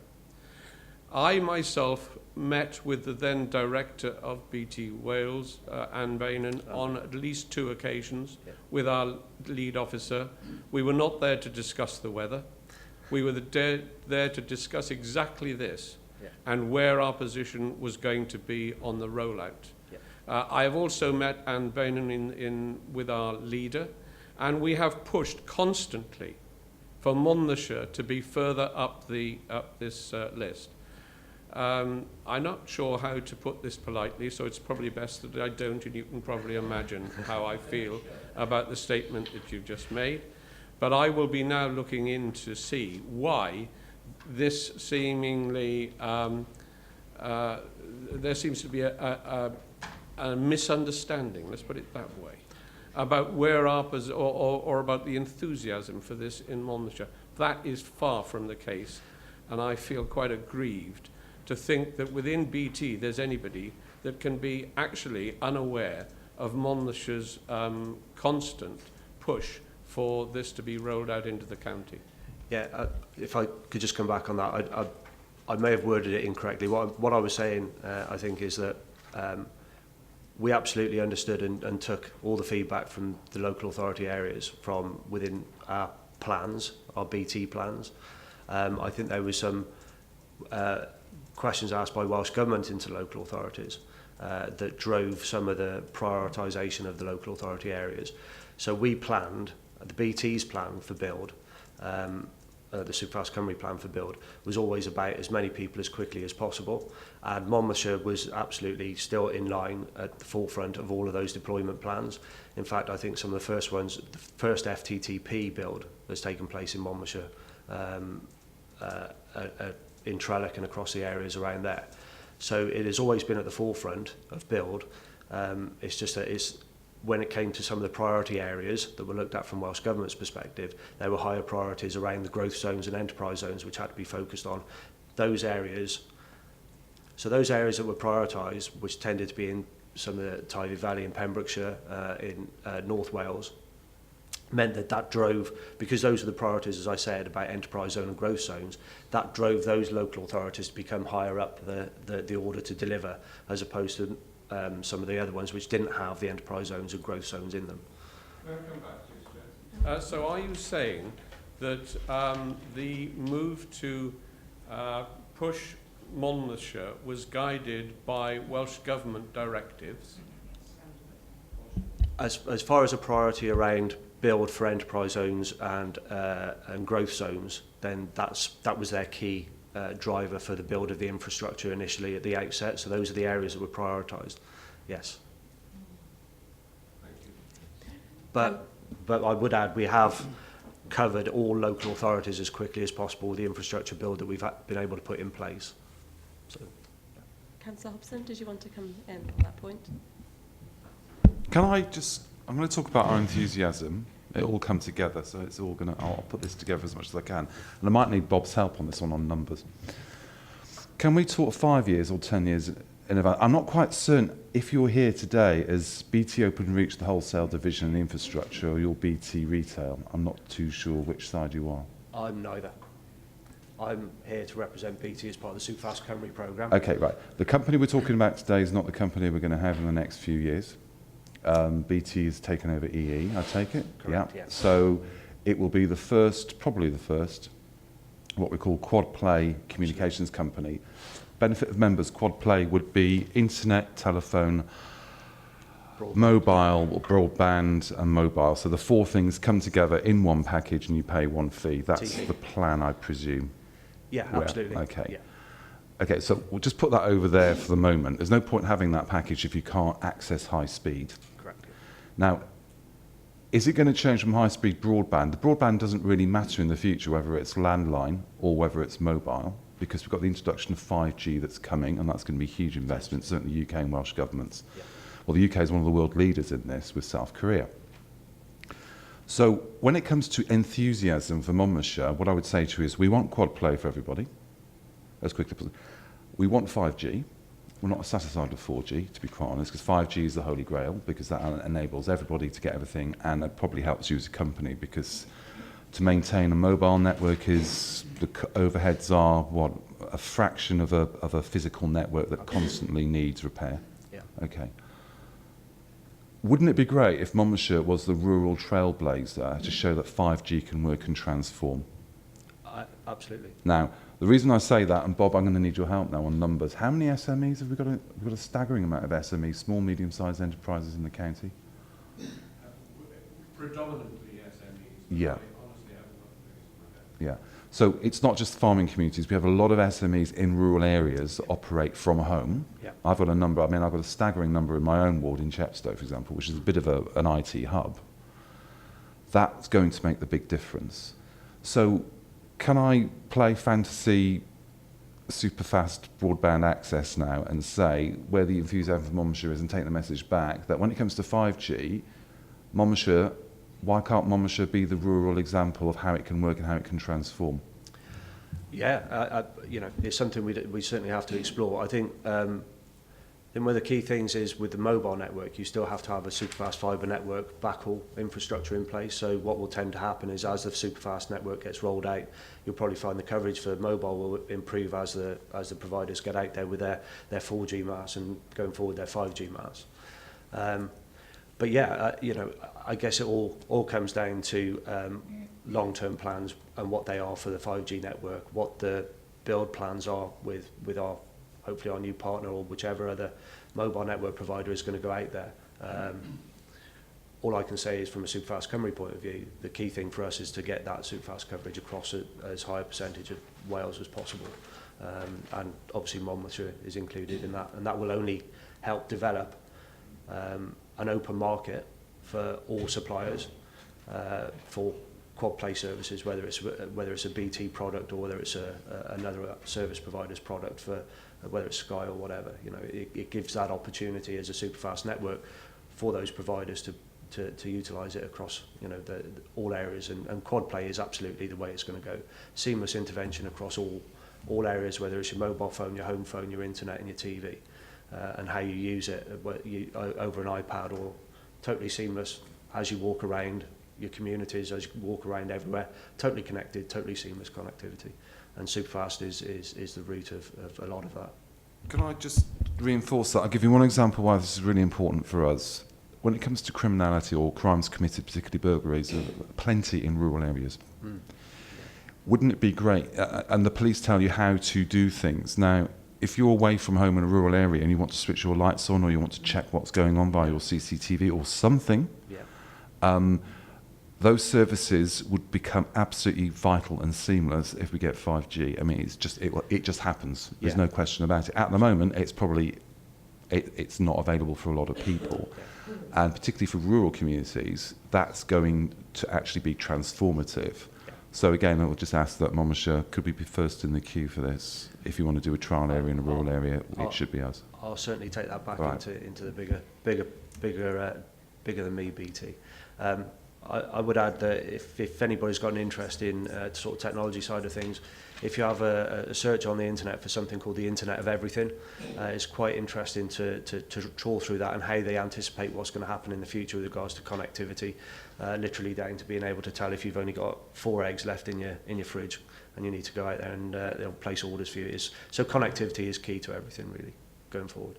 I myself met with the then director of BT Wales, Anne Bainan, on at least 2 occasions with our lead officer. We were not there to discuss the weather. We were there to discuss exactly this and where our position was going to be on the rollout. I have also met Anne Bainan with our leader, and we have pushed constantly for Monmouthshire to be further up this list. I'm not sure how to put this politely, so it's probably best that I don't, and you can probably imagine how I feel about the statement that you've just made. But I will be now looking in to see why this seemingly, there seems to be a misunderstanding, let's put it that way, about where or about the enthusiasm for this in Monmouthshire. That is far from the case, and I feel quite aggrieved to think that within BT there's anybody that can be actually unaware of Monmouthshire's constant push for this to be rolled out into the county. Yeah, if I could just come back on that, I may have worded it incorrectly. What I was saying, I think, is that we absolutely understood and took all the feedback from the local authority areas from within our plans, our BT plans. I think there was some questions asked by Welsh Government into local authorities that drove some of the prioritisation of the local authority areas. So we planned, the BT's plan for build, the Superfast Cymru plan for build, was always about as many people as quickly as possible, and Monmouthshire was absolutely still in line at the forefront of all of those deployment plans. In fact, I think some of the first ones, the first FTTP build that's taken place in Monmouthshire, in Trellick and across the areas around there. So it has always been at the forefront of build. It's just that when it came to some of the priority areas that were looked at from Welsh Government's perspective, there were higher priorities around the growth zones and enterprise zones which had to be focused on. Those areas, so those areas that were prioritised, which tended to be in some of the Tyne Valley in Pembrokeshire, in North Wales, meant that drove, because those are the priorities, as I said, about enterprise zone and growth zones, that drove those local authorities to become higher up the order to deliver, as opposed to some of the other ones which didn't have the enterprise zones and growth zones in them. May I come back, please, Chair? So are you saying that the move to push Monmouthshire was guided by Welsh Government directives? As far as a priority around build for enterprise zones and growth zones, then that was their key driver for the build of the infrastructure initially at the outset. So those are the areas that were prioritised. Yes. Thank you. But I would add we have covered all local authorities as quickly as possible with the infrastructure build that we've been able to put in place. So. Councillor Hobson, did you want to come in on that point? Can I just, I'm going to talk about our enthusiasm. It all come together, so it's all going to, I'll put this together as much as I can. And I might need Bob's help on this one on numbers. Can we talk 5 years or 10 years in advance? I'm not quite certain if you're here today as BT Openreach, the wholesale division and infrastructure, or you're BT retail. I'm not too sure which side you are. I'm neither. I'm here to represent BT as part of the Superfast Cymru programme. Okay, right. The company we're talking about today is not the company we're going to have in the next few years. BT has taken over EE, I take it? Correct, yeah. So it will be the first, probably the first, what we call quad play communications company. Benefit of members, quad play would be internet, telephone, mobile, broadband and mobile. So the four things come together in one package and you pay one fee. That's the plan, I presume. Yeah, absolutely. Okay. Yeah. Okay, so we'll just put that over there for the moment. There's no point having that package if you can't access high speed. Correct. Now, is it going to change from high-speed broadband? The broadband doesn't really matter in the future, whether it's landline or whether it's mobile, because we've got the introduction of 5G that's coming, and that's going to be a huge investment, certainly the UK and Welsh governments. Yeah. Well, the UK is one of the world leaders in this with South Korea. So when it comes to enthusiasm for Monmouthshire, what I would say to you is we want quad play for everybody, as quickly as possible. We want 5G. We're not satisfied with 4G, to be quite honest, because 5G is the holy grail, because that enables everybody to get everything, and it probably helps you as a company, because to maintain a mobile network is, the overheads are, what, a fraction of a physical network that constantly needs repair. Yeah. Okay. Wouldn't it be great if Monmouthshire was the rural trailblazer to show that 5G can work and transform? Absolutely. Now, the reason I say that, and Bob, I'm going to need your help now on numbers. How many SMEs have we got? We've got a staggering amount of SMEs, small, medium-sized enterprises in the county. Predominantly SMEs. Yeah. Yeah. So it's not just farming communities. We have a lot of SMEs in rural areas that operate from home. Yeah. I've got a number, I mean, I've got a staggering number in my own ward in Chepstow, for example, which is a bit of an IT hub. That's going to make the big difference. So can I play fantasy super fast broadband access now and say where the enthusiasm for Monmouthshire is and take the message back that when it comes to 5G, Monmouthshire, why can't Monmouthshire be the rural example of how it can work and how it can transform? Yeah, you know, it's something we certainly have to explore. I think then one of the key things is with the mobile network, you still have to have a superfast fibre network backhaul infrastructure in place. So what will tend to happen is as the superfast network gets rolled out, you'll probably find the coverage for mobile will improve as the providers get out there with their 4G masts and going forward their 5G masts. But yeah, you know, I guess it all comes down to long-term plans and what they are for the 5G network, what the build plans are with our hopefully our new partner or whichever other mobile network provider is going to go out there. All I can say is from a Superfast Cymru point of view, the key thing for us is to get that Superfast coverage across as high a percentage of Wales as possible. And obviously Monmouthshire is included in that, and that will only help develop an open market for all suppliers for quad play services, whether it's a BT product or whether it's another service provider's product for whether it's Sky or whatever. You know, it gives that opportunity as a superfast network for those providers to utilise it across, you know, all areas, and quad play is absolutely the way it's going to go. Seamless intervention across all areas, whether it's your mobile phone, your home phone, your internet and your TV, and how you use it over an iPad, or totally seamless as you walk around your communities, as you walk around everywhere, totally connected, totally seamless connectivity. And Superfast is the root of a lot of that. Can I just reinforce that? I'll give you one example why this is really important for us. When it comes to criminality or crimes committed, particularly burglaries, there are plenty in rural areas. Wouldn't it be great? And the police tell you how to do things. Now, if you're away from home in a rural area and you want to switch your lights on, or you want to check what's going on by your CCTV or something, those services would become absolutely vital and seamless if we get 5G. I mean, it just happens. There's no question about it. At the moment, it's not available for a lot of people. And particularly for rural communities, that's going to actually be transformative. So again, I would just ask that Monmouthshire, could we be first in the queue for this? If you want to do a trial area in a rural area, it should be us. I'll certainly take that back into the bigger than me BT. I would add that if anybody's got an interest in sort of technology side of things, if you have a search on the internet for something called the Internet of Everything, it's quite interesting to trawl through that and how they anticipate what's going to happen in the future with regards to connectivity, literally down to being able to tell if you've only got 4 eggs left in your fridge and you need to go out there and they'll place orders for you. So connectivity is key to everything really going forward.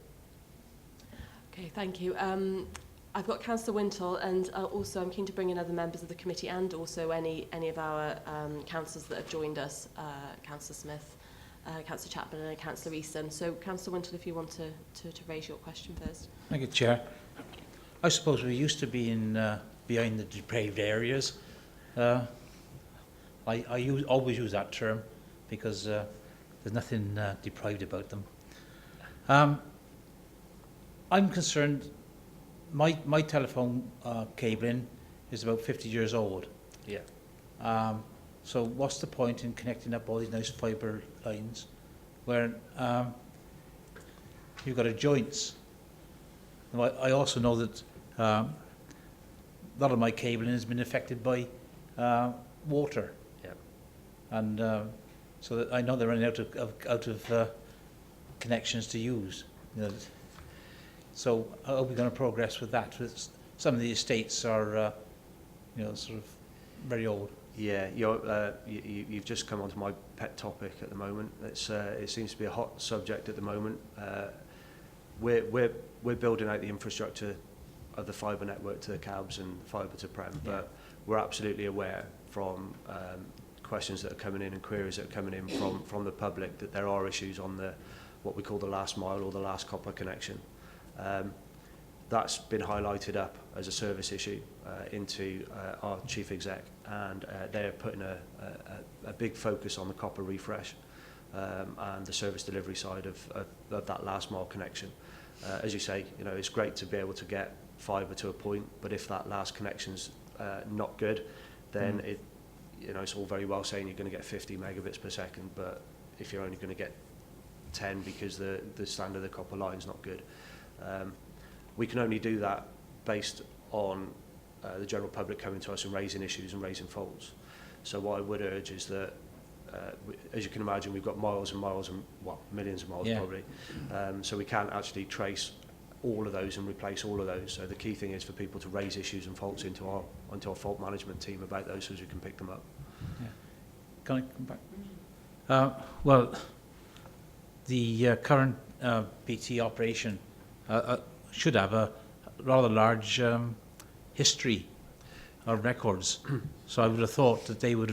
Okay, thank you. I've got Councillor Wintle, and also I'm keen to bring in other members of the committee and also any of our councillors that have joined us, Councillor Smith, Councillor Chapman and Councillor Easton. So Councillor Wintle, if you want to raise your question first. Thank you, Chair. I suppose we used to be in behind the depraved areas. I always use that term because there's nothing deprived about them. I'm concerned. My telephone cabling is about 50 years old. Yeah. So what's the point in connecting up all these nice fibre lines where you've got a joints? I also know that a lot of my cabling has been affected by water. Yeah. And so that I know they're running out of connections to use. You know, so how are we going to progress with that? Some of the estates are, sort of very old. Yeah, you've just come onto my pet topic at the moment. It seems to be a hot subject at the moment. We're building out the infrastructure of the fibre network to the cabs and fibre to Prem, but we're absolutely aware from questions that are coming in and queries that are coming in from the public that there are issues on what we call the last mile or the last copper connection. that's been highlighted up as a service issue into our chief exec, and they're putting a big focus on the copper refresh and the service delivery side of that last mile connection. As you say, you know, it's great to be able to get fibre to a point, but if that last connection's not good, then it's all very well saying you're going to get 50 megabits per second, but if you're only going to get 10 because the standard of the copper line is not good. We can only do that based on the general public coming to us and raising issues and raising faults. So what I would urge is that, as you can imagine, we've got miles and miles and, well, millions of miles probably. So we can't actually trace all of those and replace all of those. So the key thing is for people to raise issues and faults into our fault management team about those so as we can pick them up. Yeah. Can I come back? Well, the current BT operation should have a rather large history of records. So I would have thought that they would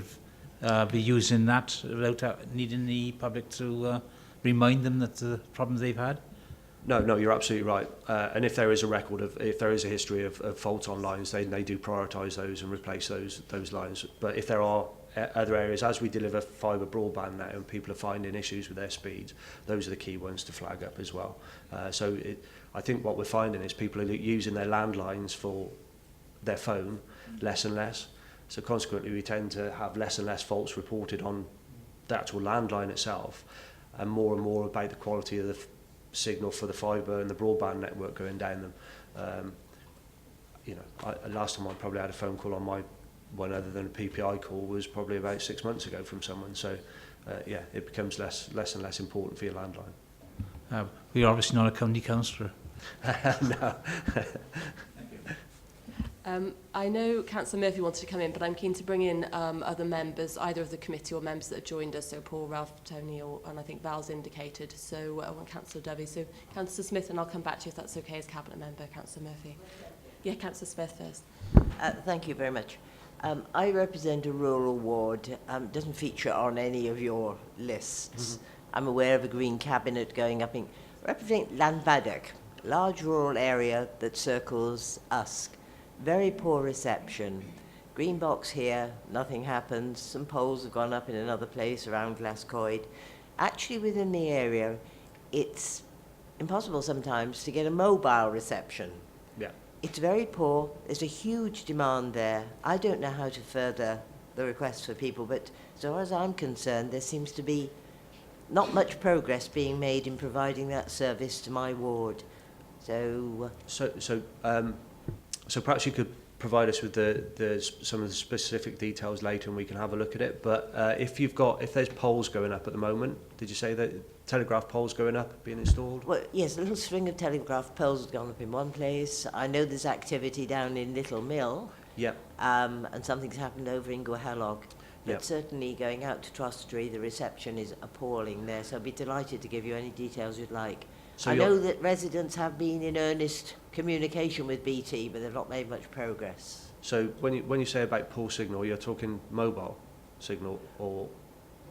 have be using that without needing the public to remind them that the problems they've had. No, you're absolutely right. And if there is a record if there is a history of faults on lines, they do prioritise those and replace those lines. But if there are other areas, as we deliver fibre broadband now and people are finding issues with their speeds, those are the key ones to flag up as well. I think what we're finding is people are using their landlines for their phone less and less. So consequently, we tend to have less and less faults reported on the actual landline itself, and more about the quality of the signal for the fibre and the broadband network going down them. Last time I probably had a phone call on my one other than a PPI call was probably about 6 months ago from someone. So, it becomes less and less important for your landline. We're obviously not a county councillor. No. I know Councillor Murphy wanted to come in, but I'm keen to bring in other members, either of the committee or members that have joined us, so Paul, Ralph, Tony, and I think Val's indicated, so Councillor Dovey. So Councillor Smith, and I'll come back to you if that's okay as Cabinet Member, Councillor Murphy. Yeah, Councillor Smith first. Thank you very much. I represent a rural ward. Doesn't feature on any of your lists. I'm aware of a Green Cabinet going up in... Represent Llanbadach, large rural area that circles Usk. Very poor reception. Green box here, nothing happens. Some poles have gone up in another place around Glascoed. Actually, within the area, it's impossible sometimes to get a mobile reception. Yeah. It's very poor. There's a huge demand there. I don't know how to further the request for people, but as far as I'm concerned, there seems to be not much progress being made in providing that service to my ward. So perhaps you could provide us with some of the specific details later, and we can have a look at it. But if there's poles going up at the moment, did you say that telegraph poles going up being installed? Well, yes, a little string of telegraph poles has gone up in one place. I know there's activity down in Little Mill. Yeah. And something's happened over in Gwahelog. But Yep. certainly going out to Trostry, the reception is appalling there, so I'd be delighted to give you any details you'd like. So I know that residents have been in earnest communication with BT, but they've not made much progress. So when you say about pole signal, you're talking mobile signal or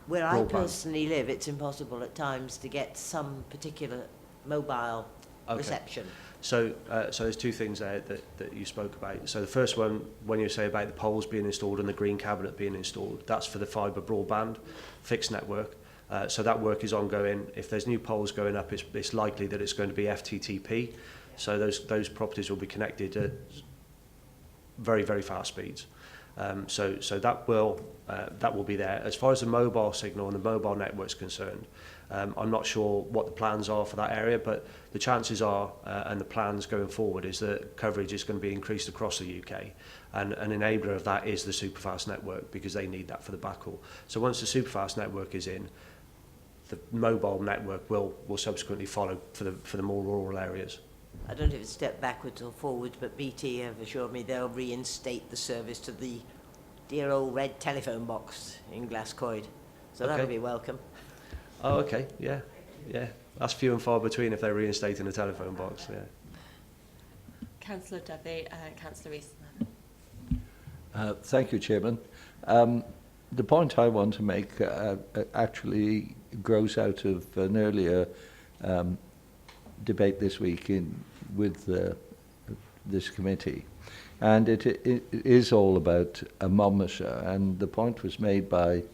Where broadband? I personally live, it's impossible at times to get some particular mobile reception. So there's two things there that you spoke about. So the first one, when you say about the poles being installed and the Green Cabinet being installed, that's for the fibre broadband fixed network. So that work is ongoing. If there's new poles going up, it's likely that it's going to be FTTP. So those properties will be connected at very, very fast speeds. So that will be there. As far as the mobile signal and the mobile network is concerned, I'm not sure what the plans are for that area, but the chances are, and the plans going forward, is that coverage is going to be increased across the UK. And an enabler of that is the superfast network, because they need that for the backhaul. So once the superfast network is in, the mobile network will subsequently follow for the more rural areas. I don't know if it's a step backwards or forwards, but BT have assured me they'll reinstate the service to the dear old red telephone box in Glascoed. So that'll be welcome. Oh, okay, yeah. That's few and far between if they're reinstating a telephone box, yeah. Councillor Dovey, Councillor Rees. Thank you, Chairman. The point I want to make actually grows out of an earlier debate this week with this committee. And it is all about Monmouthshire, and the point was made by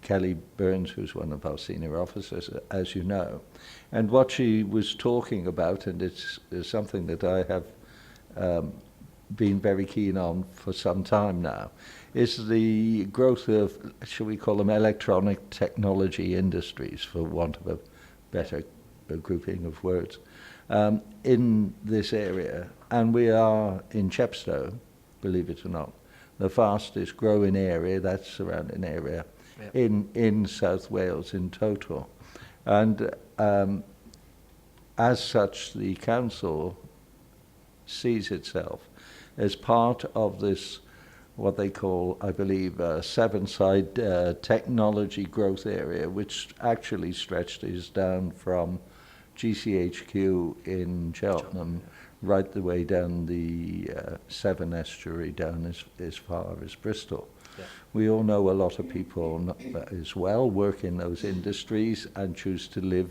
Kelly Burns, who's one of our senior officers, as you know. And what she was talking about, and it's something that I have been very keen on for some time now, is the growth of, shall we call them, electronic technology industries, for want of a better grouping of words, in this area. And we are in Chepstow, believe it or not, the fastest growing area, that surrounding area, in South Wales in total. And as such, the council sees itself as part of this, what they call, I believe, seven-side technology growth area, which actually stretches down from GCHQ in Cheltenham right the way down the Severn estuary down as far as Bristol. Yeah. We all know a lot of people as well work in those industries and choose to live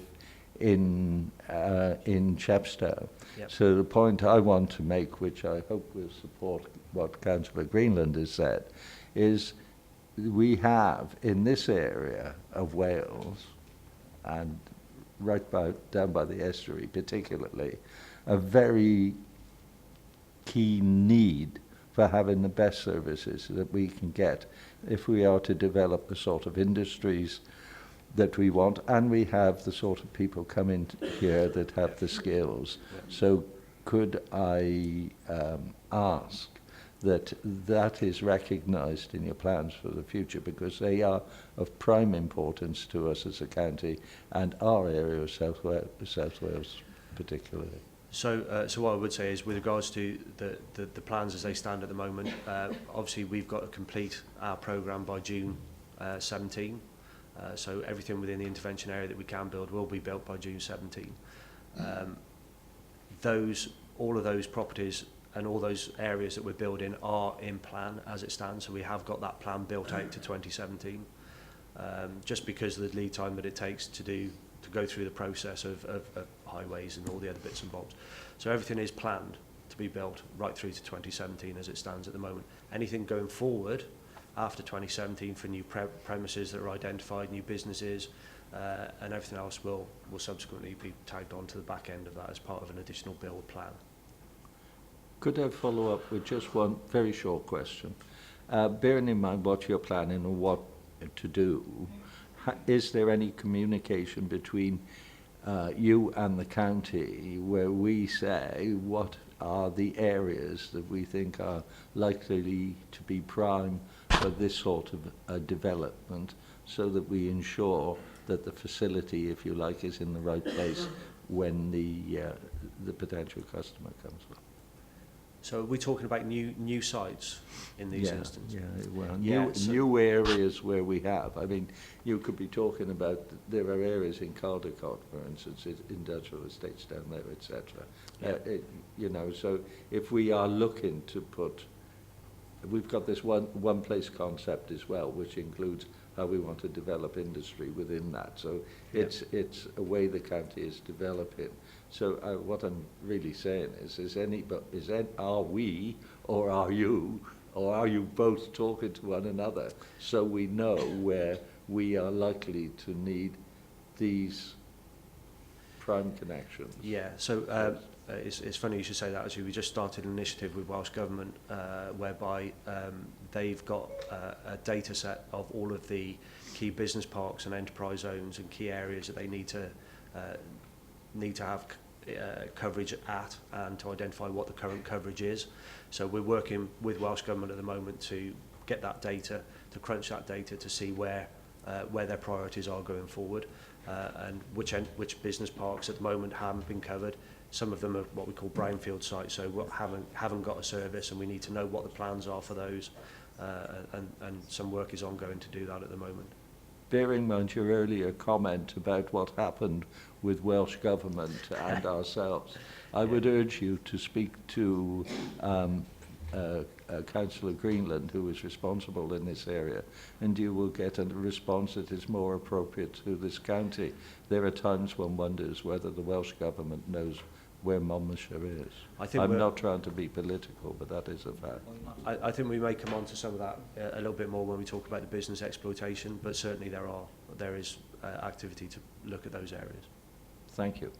in Chepstow. Yep. So the point I want to make, which I hope will support what Councillor Greenland has said, is we have in this area of Wales, and down by the estuary particularly, a very keen need for having the best services that we can get if we are to develop the sort of industries that we want, and we have the sort of people come in here that have the skills. So could I ask that is recognised in your plans for the future, because they are of prime importance to us as a county and our area of South Wales particularly. So what I would say is, with regards to the plans as they stand at the moment, obviously we've got to complete our programme by June 17. So everything within the intervention area that we can build will be built by June 17. All of those properties and all those areas that we're building are in plan as it stands. So we have got that plan built out to 2017. Just because of the lead time that it takes to go through the process of highways and all the other bits and bobs. So everything is planned to be built right through to 2017 as it stands at the moment. Anything going forward after 2017 for new premises that are identified, new businesses, and everything else will subsequently be tagged on to the back end of that as part of an additional build plan. Could I follow up with just one very short question? Bearing in mind what you're planning and what to do, is there any communication between you and the county where we say what are the areas that we think are likely to be prime for this sort of development, so that we ensure that the facility, if you like, is in the right place when the potential customer comes along? So are we talking about new sites in these instances? New areas where we have. I mean, you could be talking about, there are areas in Caldecott, for instance, industrial estates down there, etc. You know, so if we are looking to put, we've got this one place concept as well, which includes how we want to develop industry within that. So it's a way the county is developing. So what I'm really saying are we, or are you, or are you both talking to one another, so we know where we are likely to need these prime connections? Yeah, so it's funny you should say that. Actually, we just started an initiative with Welsh Government whereby they've got a data set of all of the key business parks and enterprise zones and key areas that they need to have coverage at, and to identify what the current coverage is. So we're working with Welsh Government at the moment to get that data, to crunch that data to see where their priorities are going forward, and which business parks at the moment haven't been covered. Some of them are what we call brownfield sites, so haven't got a service, and we need to know what the plans are for those, and some work is ongoing to do that at the moment. Bearing in mind your earlier comment about what happened with Welsh Government and ourselves, I would urge you to speak to Councillor Greenland, who is responsible in this area, and you will get a response that is more appropriate to this county. There are times one wonders whether the Welsh Government knows where Monmouthshire is? I think I'm we're- not trying to be political, but that is a fact. I think we may come on to some of that a little bit more when we talk about the business exploitation, but certainly there is activity to look at those areas. Thank you.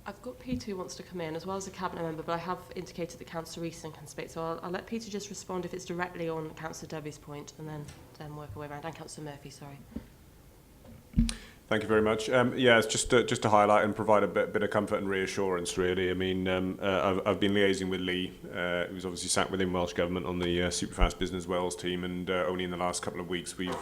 I've got Peter who wants to come in, as well as a cabinet member, but I have indicated that Councillor Easton can speak, so I'll let Peter just respond if it's directly on Councillor Debbie's point, and then work our way around. And Councillor Murphy, sorry. Thank you very much. Yeah, it's just to highlight and provide a bit of comfort and reassurance, really. I mean, I've been liaising with Lee, who's obviously sat within Welsh Government on the Superfast Business Wales team, and only in the last couple of weeks we've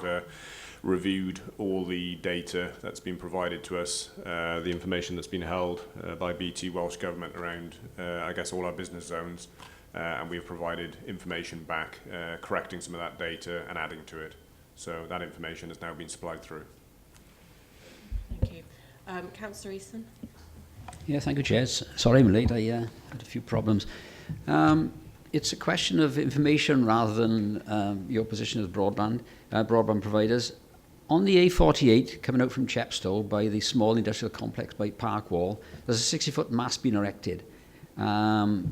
reviewed all the data that's been provided to us, the information that's been held by BT Welsh Government around, I guess, all our business zones, and we've provided information back, correcting some of that data and adding to it. So that information has now been supplied through. Thank you. Councillor Easton? Yeah, thank you, Chair. Sorry I'm late. I had a few problems. It's a question of information rather than your position as broadband providers. On the A48 coming out from Chepstow by the small industrial complex by Park Wall, there's a 60-foot mast being erected. I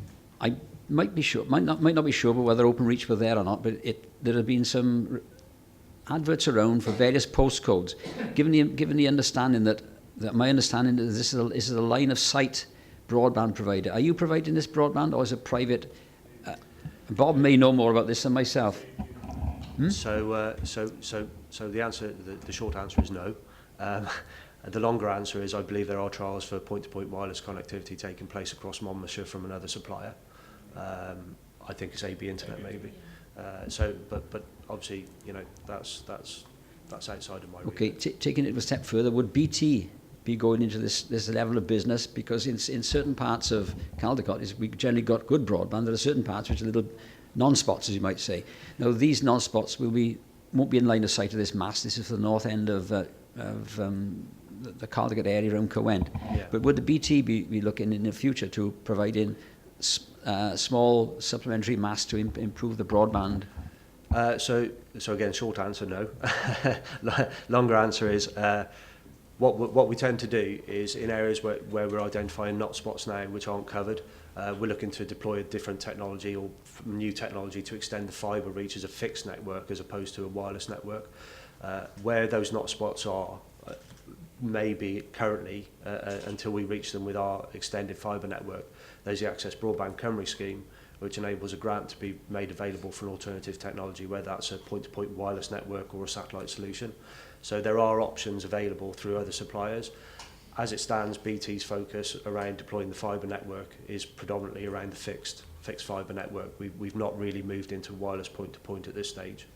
might not be sure about whether Openreach were there or not, but there have been some adverts around for various postcodes, given the understanding that my understanding is this is a line of sight broadband provider. Are you providing this broadband, or is it private? Bob may know more about this than myself. So the answer, the short answer is no. The longer answer is I believe there are trials for point-to-point wireless connectivity taking place across Monmouthshire from another supplier. I think it's AB Internet maybe. But obviously, you know, that's outside of my remit. Okay, taking it a step further, would BT be going into this level of business? Because in certain parts of Caldecott, we've generally got good broadband. There are certain parts which are little non-spots, as you might say. Now, these non-spots won't be in line of sight of this mast. This is the north end of the Caldecott area around Cowent. Yeah. But would the BT be looking in the future to provide in small supplementary masts to improve the broadband? So again, short answer, no. Longer answer is what we tend to do is in areas where we're identifying not spots now which aren't covered, we're looking to deploy a different technology or new technology to extend the fibre reach as a fixed network as opposed to a wireless network. Where those not spots are, maybe currently, until we reach them with our extended fibre network, there's the Access Broadband Cymru scheme, which enables a grant to be made available for an alternative technology, whether that's a point-to-point wireless network or a satellite solution. So there are options available through other suppliers. As it stands, BT's focus around deploying the fibre network is predominantly around the fixed fibre network. We've not really moved into wireless point-to-point at this stage.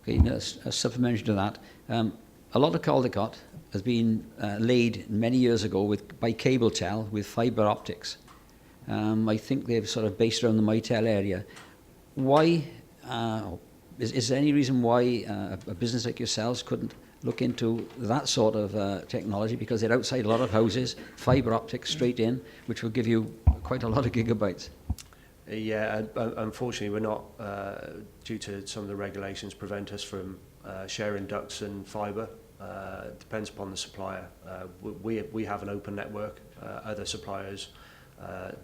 Okay, a supplementary to that. A lot of Caldecott has been laid many years ago by Cabletel with fibre optics. I think they've sort of based around the Mytel area. Why, is there any reason why a business like yourselves couldn't look into that sort of technology, because they're outside a lot of houses, fibre optics straight in, which will give you quite a lot of gigabytes? Yeah, unfortunately we're not, due to some of the regulations prevent us from sharing ducts and fibre. Depends upon the supplier. We have an open network. Other suppliers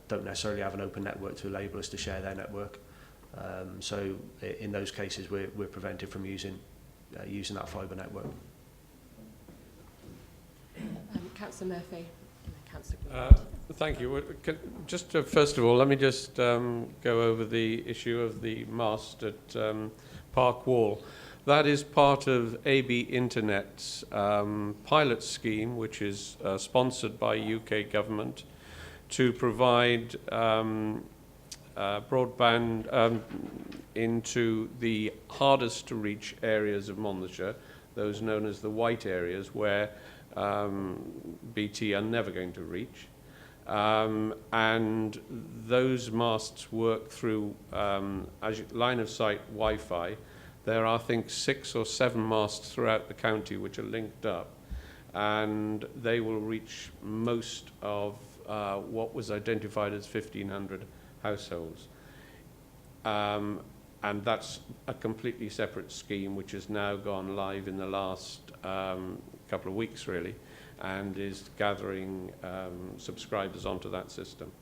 don't necessarily have an open network to enable us to share their network. So in those cases we're prevented from using that fibre network. Councillor Murphy. Thank you. Just first of all, let me just go over the issue of the mast at Park Wall. That is part of AB Internet's pilot scheme, which is sponsored by UK government to provide broadband into the hardest to reach areas of Monmouthshire, those known as the white areas where BT are never going to reach. And those masts work through line of sight Wi-Fi. There are, I think, 6 or 7 masts throughout the county which are linked up, and they will reach most of what was identified as 1,500 households. And that's a completely separate scheme which has now gone live in the last couple of weeks, really, and is gathering subscribers onto that system.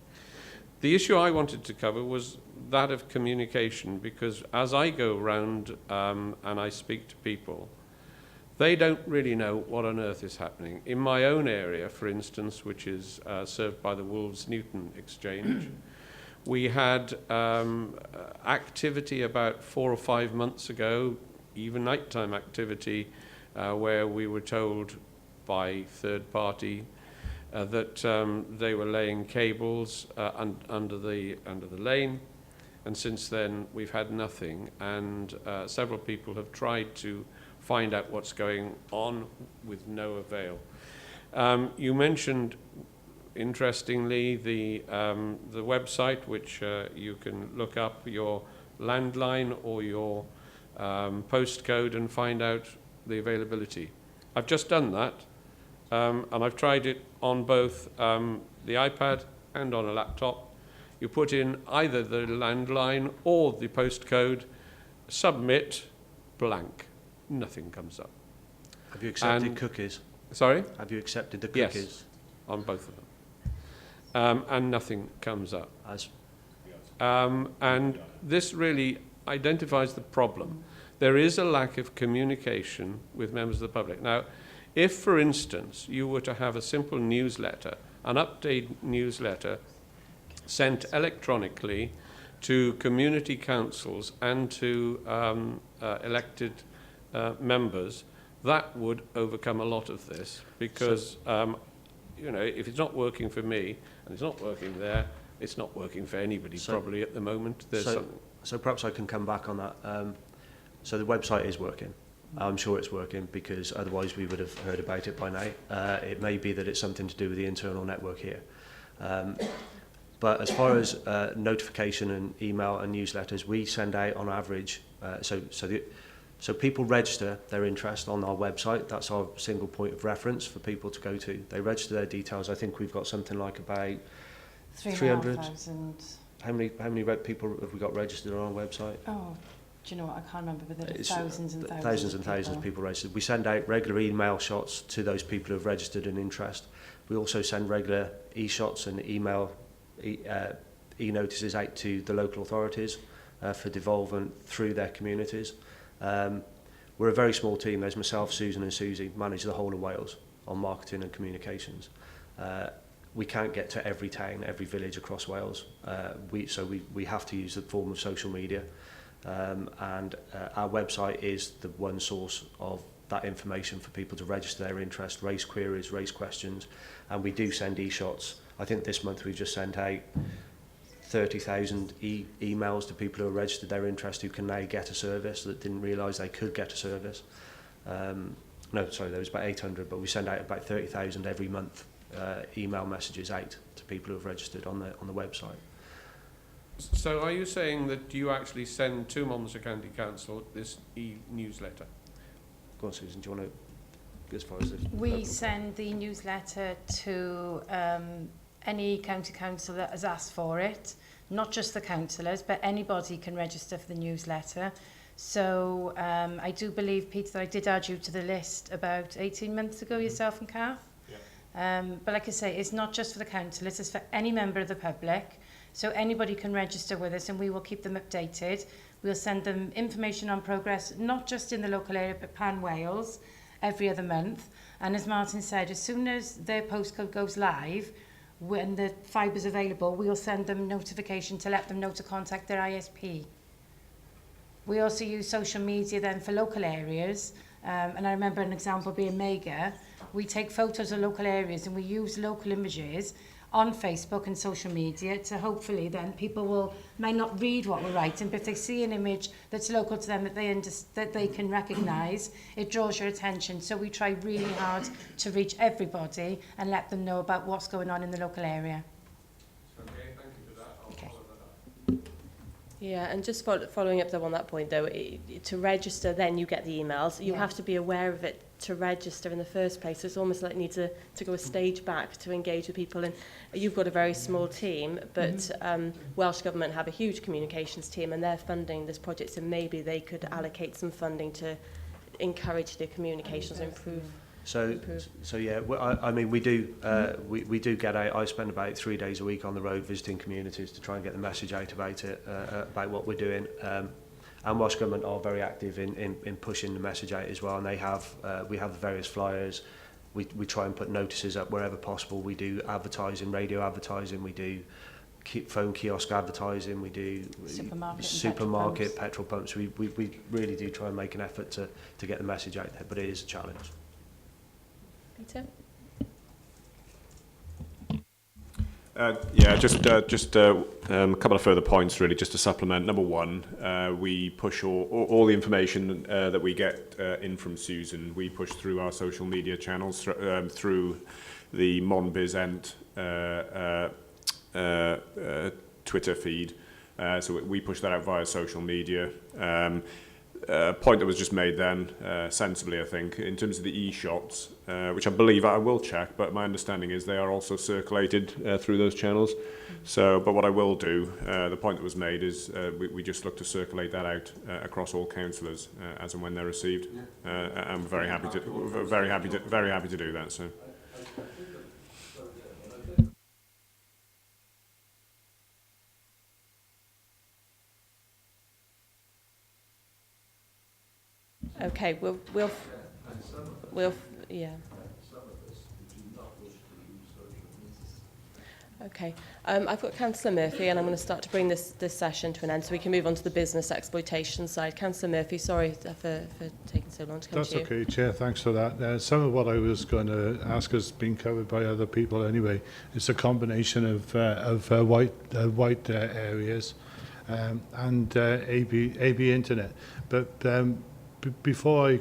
The issue I wanted to cover was that of communication, because as I go around and I speak to people, they don't really know what on earth is happening. In my own area, for instance, which is served by the Wolves Newton Exchange, we had activity about 4 or 5 months ago, even nighttime activity, where we were told by third party that they were laying cables under the lane, and since then we've had nothing, and several people have tried to find out what's going on with no avail. You mentioned, interestingly, the website, which you can look up your landline or your postcode and find out the availability. I've just done that, and I've tried it on both the iPad and on a laptop. You put in either the landline or the postcode, submit, blank. Nothing comes up. Have you accepted cookies? Sorry? Have you accepted the cookies? Yes, on both of them. And nothing comes up. And this really identifies the problem. There is a lack of communication with members of the public. Now, if, for instance, you were to have a simple newsletter, an update newsletter sent electronically to community councils and to elected members, that would overcome a lot of this, because you know, if it's not working for me and it's not working there, it's not working for anybody probably at the moment. So perhaps I can come back on that. So the website is working. I'm sure it's working, because otherwise we would have heard about it by now. It may be that it's something to do with the internal network here. But as far as notification and email and newsletters, we send out on average, so people register their interest on our website. That's our single point of reference for people to go to. They register their details. I think we've got something like about 300. How many people have we got registered on our website? Oh, do you know what? I can't remember, but there are thousands and thousands. Thousands and thousands of people registered. We send out regular email shots to those people who have registered an interest. We also send regular e-shots and email e-notices out to the local authorities for devolvement through their communities. We're a very small team. There's myself, Susan and Susie manage the whole of Wales on marketing and communications. We can't get to every town, every village across Wales. So we have to use the form of social media. And our website is the one source of that information for people to register their interest, raise queries, raise questions. And we do send e-shots. I think this month we've just sent out 30,000 emails to people who have registered their interest who can now get a service that didn't realise they could get a service. No, sorry, there was about 800, but we send out about 30,000 every month email messages out to people who have registered on the website. So are you saying that you actually send to Monmouthshire County Council this e-newsletter? Go on, Susan, do you want to, as far as this? We send the newsletter to any county council that has asked for it, not just the councillors, but anybody can register for the newsletter. So I do believe, Peter, that I did add you to the list about 18 months ago, yourself and Kath. Yeah. But like I say, it's not just for the councillors, it's for any member of the public. So anybody can register with us and we will keep them updated. We'll send them information on progress, not just in the local area, but Pan Wales, every other month. And as Martin said, as soon as their postcode goes live, when the fibre is available, we'll send them notification to let them know to contact their ISP. We also use social media then for local areas. And I remember an example being Mega. We take photos of local areas and we use local images on Facebook and social media to hopefully then people might not read what we're writing, but if they see an image that's local to them that they can recognise, it draws your attention. So we try really hard to reach everybody and let them know about what's going on in the local area. Okay, thank you for that. I'll follow that up. Yeah, and just following up on that point though, to register then you get the emails. You have to be aware of it to register in the first place. So it's almost like you need to go a stage back to engage with people. And you've got a very small team, but Welsh Government have a huge communications team and they're funding this project, so maybe they could allocate some funding to encourage the communications and improve So yeah, I mean, we do we do get out. I spend about 3 days a week on the road visiting communities to try and get the message out about it, about what we're doing. And Welsh Government are very active in pushing the message out as well. And they have we have the various flyers. We try and put notices up wherever possible. We do advertising, radio advertising. We do phone kiosk advertising. We do supermarket, petrol pumps. We really do try and make an effort to get the message out there, but it is a challenge. Peter? Yeah, just a couple of further points really, just to supplement. Number one, we push all the information that we get in from Susan. We push through our social media channels, through the MonBizEnt Twitter feed. So we push that out via social media. Point that was just made then, sensibly I think, in terms of the e-shots, which I believe I will check, but my understanding is they are also circulated through those channels. So, but what I will do, the point that was made is we just look to circulate that out across all councillors as and when they're received. I'm very happy to do that. So. Okay, yeah. Okay, I've got Councillor Murphy, and I'm going to start to bring this session to an end, so we can move on to the business exploitation side. Councillor Murphy, sorry for taking so long to come to you. That's okay, Chair. Thanks for that. Some of what I was going to ask has been covered by other people anyway. It's a combination of white areas and AB Internet, but. Before I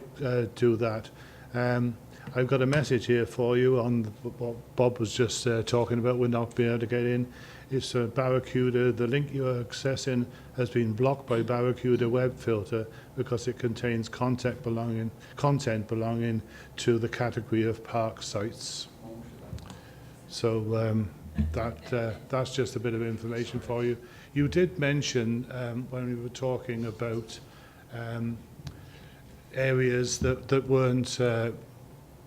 do that, I've got a message here for you on what Bob was just talking about. We're not being able to get in. It's Barracuda. The link you're accessing has been blocked by Barracuda Web Filter because it contains content belonging to the category of park sites. So that's just a bit of information for you. You did mention when we were talking about areas that weren't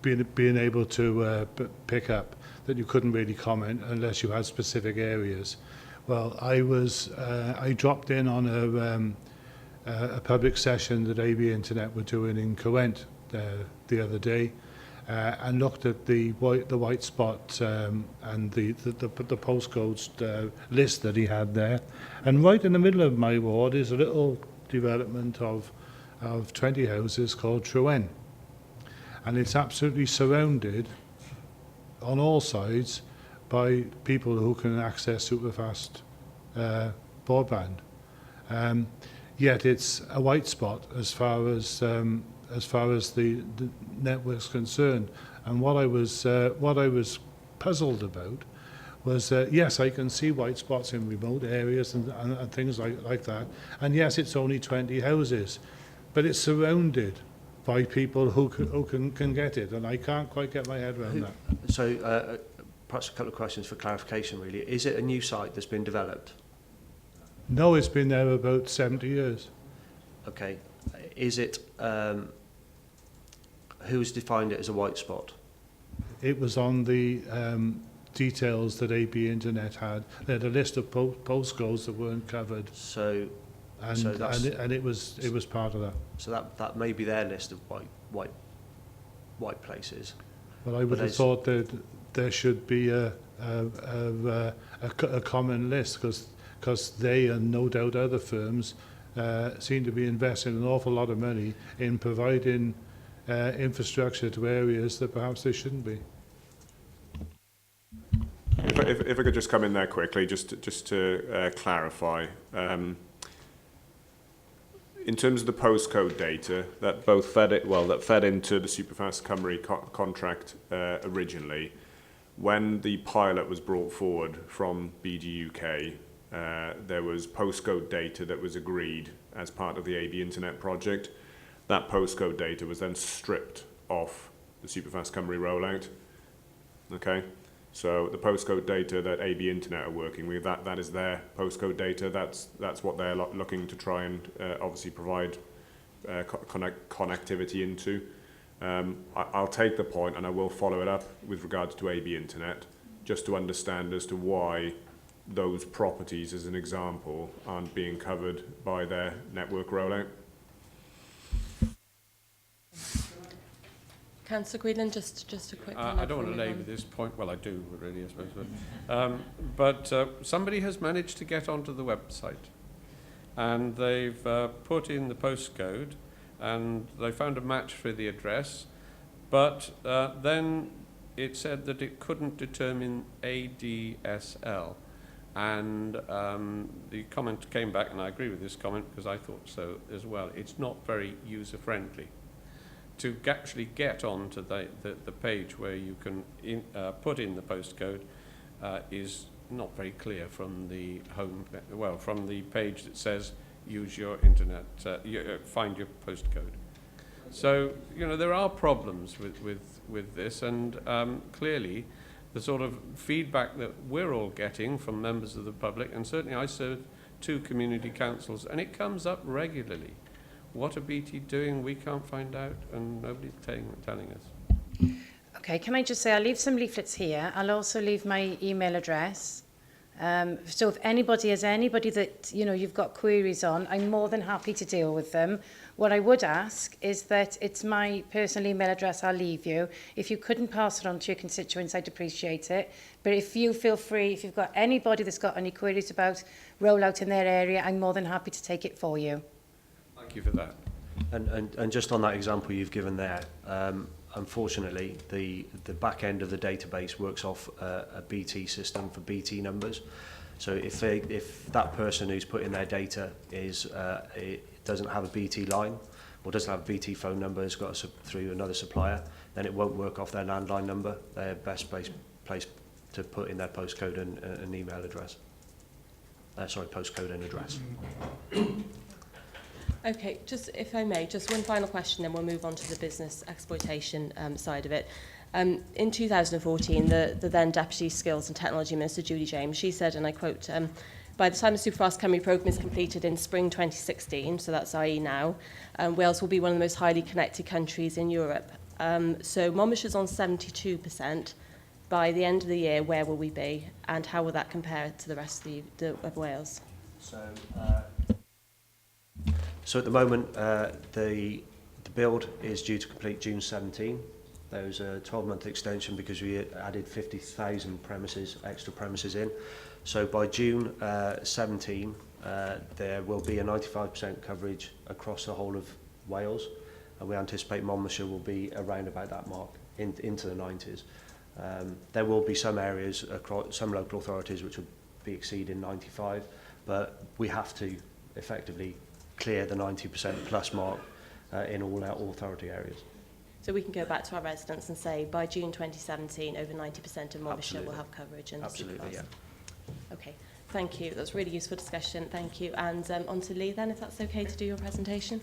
being able to pick up, that you couldn't really comment unless you had specific areas. Well, I dropped in on a public session that AB Internet were doing in Caerwent the other day, and looked at the white spot and the postcodes list that he had there. And right in the middle of my ward is a little development of 20 houses called Trewhen. And it's absolutely surrounded on all sides by people who can access superfast broadband. Yet it's a white spot as far as the network's concerned. And what I was puzzled about was yes, I can see white spots in remote areas and things like that. And yes, it's only 20 houses. But it's surrounded by people who can get it, and I can't quite get my head around that. So perhaps a couple of questions for clarification, really. Is it a new site that's been developed? No, it's been there about 70 years. Okay. Is it, who's defined it as a white spot? It was on the details that AB Internet had. They had a list of postcodes that weren't covered. And it was part of that. So that may be their list of white places. Well, I would have thought that there should be a common list because they and no doubt other firms seem to be investing an awful lot of money in providing infrastructure to areas that perhaps they shouldn't be. If I could just come in there quickly, just to clarify. In terms of the postcode data that fed into the Superfast Cymru contract originally, when the pilot was brought forward from BDUK, there was postcode data that was agreed as part of the AB Internet project. That postcode data was then stripped off the Superfast Cymru rollout. Okay. So the postcode data that AB Internet are working with, that is their postcode data. That's what they're looking to try and obviously provide connectivity into. I'll take the point and I will follow it up with regards to AB Internet, just to understand as to why those properties, as an example, aren't being covered by their network rollout. Councillor Greenland, just a quick I don't want to labour this point. Well, I do, really, I suppose. But somebody has managed to get onto the website, and they've put in the postcode, and they found a match for the address, but then it said that it couldn't determine ADSL. And the comment came back, and I agree with this comment because I thought so as well. It's not very user-friendly. To actually get onto the page where you can put in the postcode is not very clear from the from the page that says use your internet, find your postcode. So, you know, there are problems with this, and clearly the sort of feedback that we're all getting from members of the public, and certainly I serve 2 community councils, and it comes up regularly. What are BT doing? We can't find out, and nobody's telling us. Okay, can I just say I'll leave some leaflets here. I'll also leave my email address. So if anybody has anybody that, you know, you've got queries on, I'm more than happy to deal with them. What I would ask is that it's my personal email address I'll leave you. If you couldn't pass it on to your constituents, I'd appreciate it. But if you feel free, if you've got anybody that's got any queries about rollout in their area, I'm more than happy to take it for you. Thank you for that. And just on that example you've given there, unfortunately, the back end of the database works off a BT system for BT numbers. So if that person who's put in their data doesn't have a BT line or doesn't have a BT phone number, has got through another supplier, then it won't work off their landline number. They're best place to put in their postcode and email address. Postcode and address. Okay, just if I may, just one final question, then we'll move on to the business exploitation side of it. In 2014, the then Deputy Skills and Technology Minister, Judy James, she said, and I quote, by the time the Superfast Cymru programme is completed in spring 2016, so that's i.e. now, Wales will be one of the most highly connected countries in Europe. So Monmouthshire's on 72%. By the end of the year, where will we be? And how will that compare to the rest of Wales? So at the moment, the build is due to complete June 17. There was a 12-month extension because we added 50,000 extra premises in. So by June 17, there will be a 95% coverage across the whole of Wales, and we anticipate Monmouthshire will be around about that mark into the 90s. There will be some areas across some local authorities which will be exceeding 95, but we have to effectively clear the 90% plus mark in all our authority areas. So we can go back to our residents and say by June 2017, over 90% of Monmouthshire will have coverage in the Absolutely, yeah. Okay, thank you. That's really useful discussion. Thank you. And on to Lee then, if that's okay to do your presentation.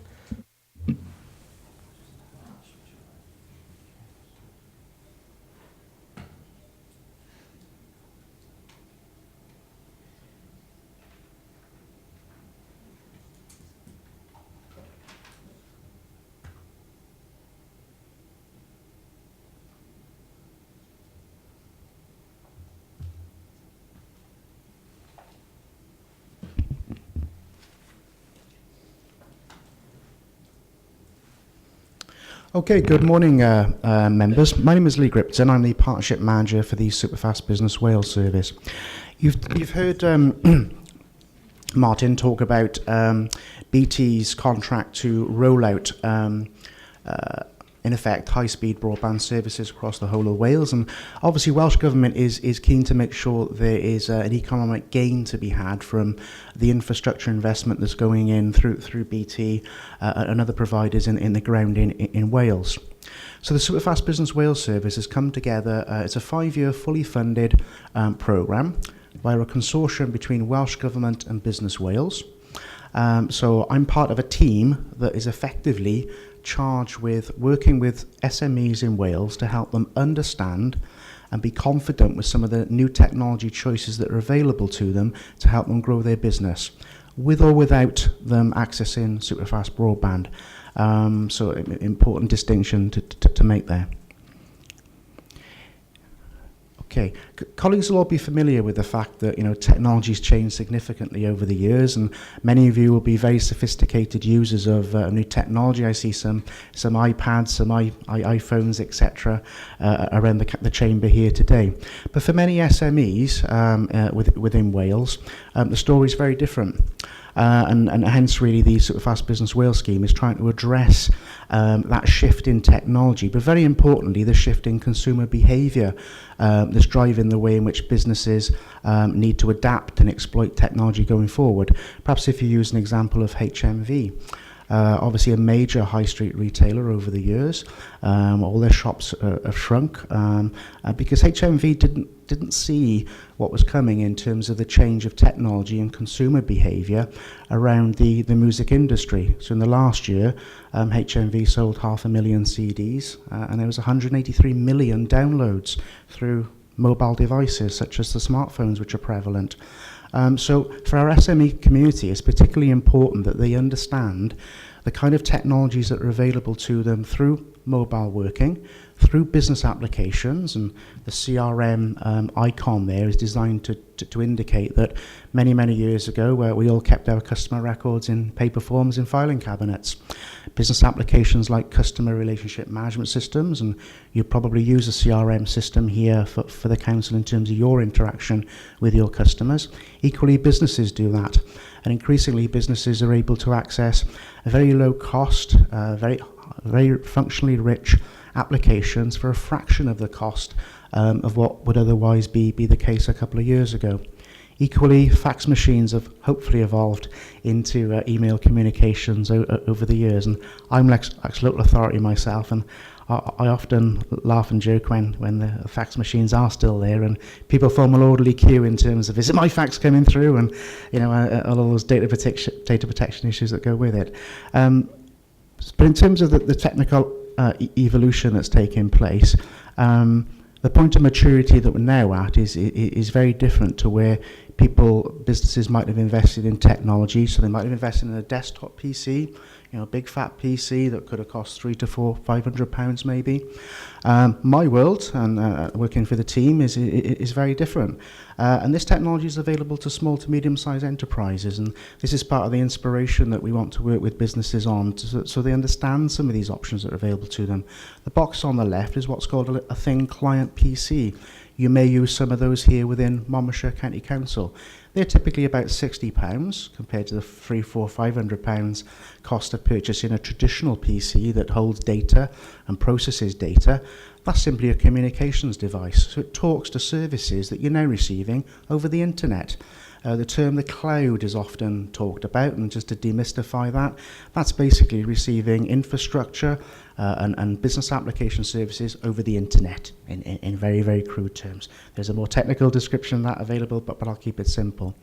Okay, good morning, members. My name is Lee Gripton. I'm the Partnership Manager for the Superfast Business Wales Service. You've heard Martin talk about BT's contract to roll out, in effect, high-speed broadband services across the whole of Wales. And obviously, Welsh Government is keen to make sure there is an economic gain to be had from the infrastructure investment that's going in through BT and other providers in the ground in Wales. So the Superfast Business Wales Service has come together. It's a 5-year fully funded programme via a consortium between Welsh Government and Business Wales. So I'm part of a team that is effectively charged with working with SMEs in Wales to help them understand and be confident with some of the new technology choices that are available to them to help them grow their business, with or without them accessing superfast broadband. So important distinction to make there. Okay, colleagues will all be familiar with the fact that technology's changed significantly over the years, and many of you will be very sophisticated users of new technology. I see some iPads, some iPhones, etc. Around the chamber here today. But for many SMEs within Wales, the story is very different. And hence really the sort of Fast Business Wales scheme is trying to address that shift in technology, but very importantly the shift in consumer behaviour that's driving the way in which businesses need to adapt and exploit technology going forward. Perhaps if you use an example of HMV. Obviously a major high street retailer over the years, all their shops have shrunk because HMV didn't see what was coming in terms of the change of technology and consumer behaviour around the music industry. So in the last year, HMV sold 500,000 CDs and there was 183 million downloads through mobile devices such as the smartphones which are prevalent. So for our SME community, it's particularly important that they understand the kind of technologies that are available to them through mobile working, through business applications, and the CRM icon there is designed to indicate that many years ago we all kept our customer records in paper forms in filing cabinets. Business applications like customer relationship management systems, and you probably use a CRM system here for the council in terms of your interaction with your customers. Equally, businesses do that, and increasingly businesses are able to access a very low cost, very functionally rich applications for a fraction of the cost of what would otherwise be the case a couple of years ago. Equally, fax machines have hopefully evolved into email communications over the years, and I'm ex-local authority myself, and I often laugh and joke when the fax machines are still there and people form an orderly queue in terms of, is it my fax coming through, and all of those data protection issues that go with it. But in terms of the technical evolution that's taking place, the point of maturity that we're now at is very different to where businesses might have invested in technology. So they might have invested in a desktop PC, a big fat PC that could have cost £300 to £500 maybe. My world, and working for the team, is very different. And this technology is available to small to medium-sized enterprises, and this is part of the inspiration that we want to work with businesses on, so they understand some of these options that are available to them. The box on the left is what's called a thin client PC. You may use some of those here within Monmouthshire County Council. They're typically about £60 compared to the £300, £400, £500 cost of purchasing a traditional PC that holds data and processes data. That's simply a communications device, so it talks to services that you're now receiving over the internet. The term the cloud is often talked about, and just to demystify that, that's basically receiving infrastructure and business application services over the internet in very crude terms. There's a more technical description of that available, but I'll keep it simple.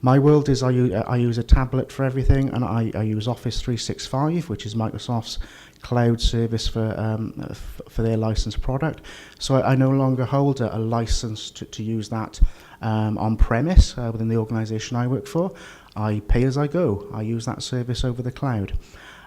My world is I use a tablet for everything, and I use Office 365, which is Microsoft's cloud service for their licensed product. So I no longer hold a license to use that on premise within the organisation I work for. I pay as I go. I use that service over the cloud.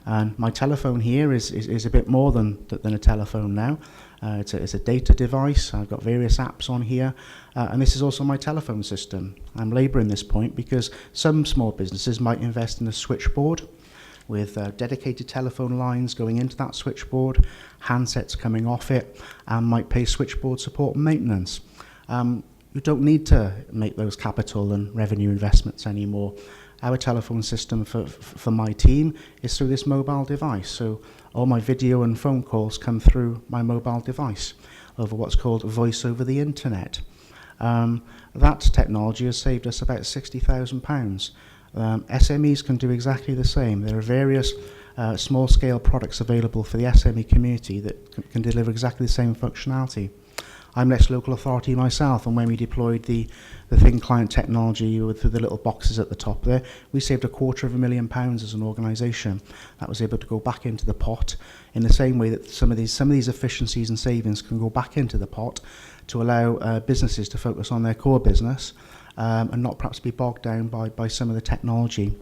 And my telephone here is a bit more than a telephone now. It's a data device. I've got various apps on here, and this is also my telephone system. I'm labouring this point because some small businesses might invest in a switchboard with dedicated telephone lines going into that switchboard, handsets coming off it, and might pay switchboard support and maintenance. You don't need to make those capital and revenue investments anymore. Our telephone system for my team is through this mobile device. So all my video and phone calls come through my mobile device over what's called voice over the internet. That technology has saved us about £60,000. SMEs can do exactly the same. There are various small-scale products available for the SME community that can deliver exactly the same functionality. I'm ex-local authority myself, and when we deployed the thin client technology with the little boxes at the top there, we saved £250,000 as an organisation. That was able to go back into the pot in the same way that some of these efficiencies and savings can go back into the pot to allow businesses to focus on their core business and not perhaps be bogged down by some of the technology.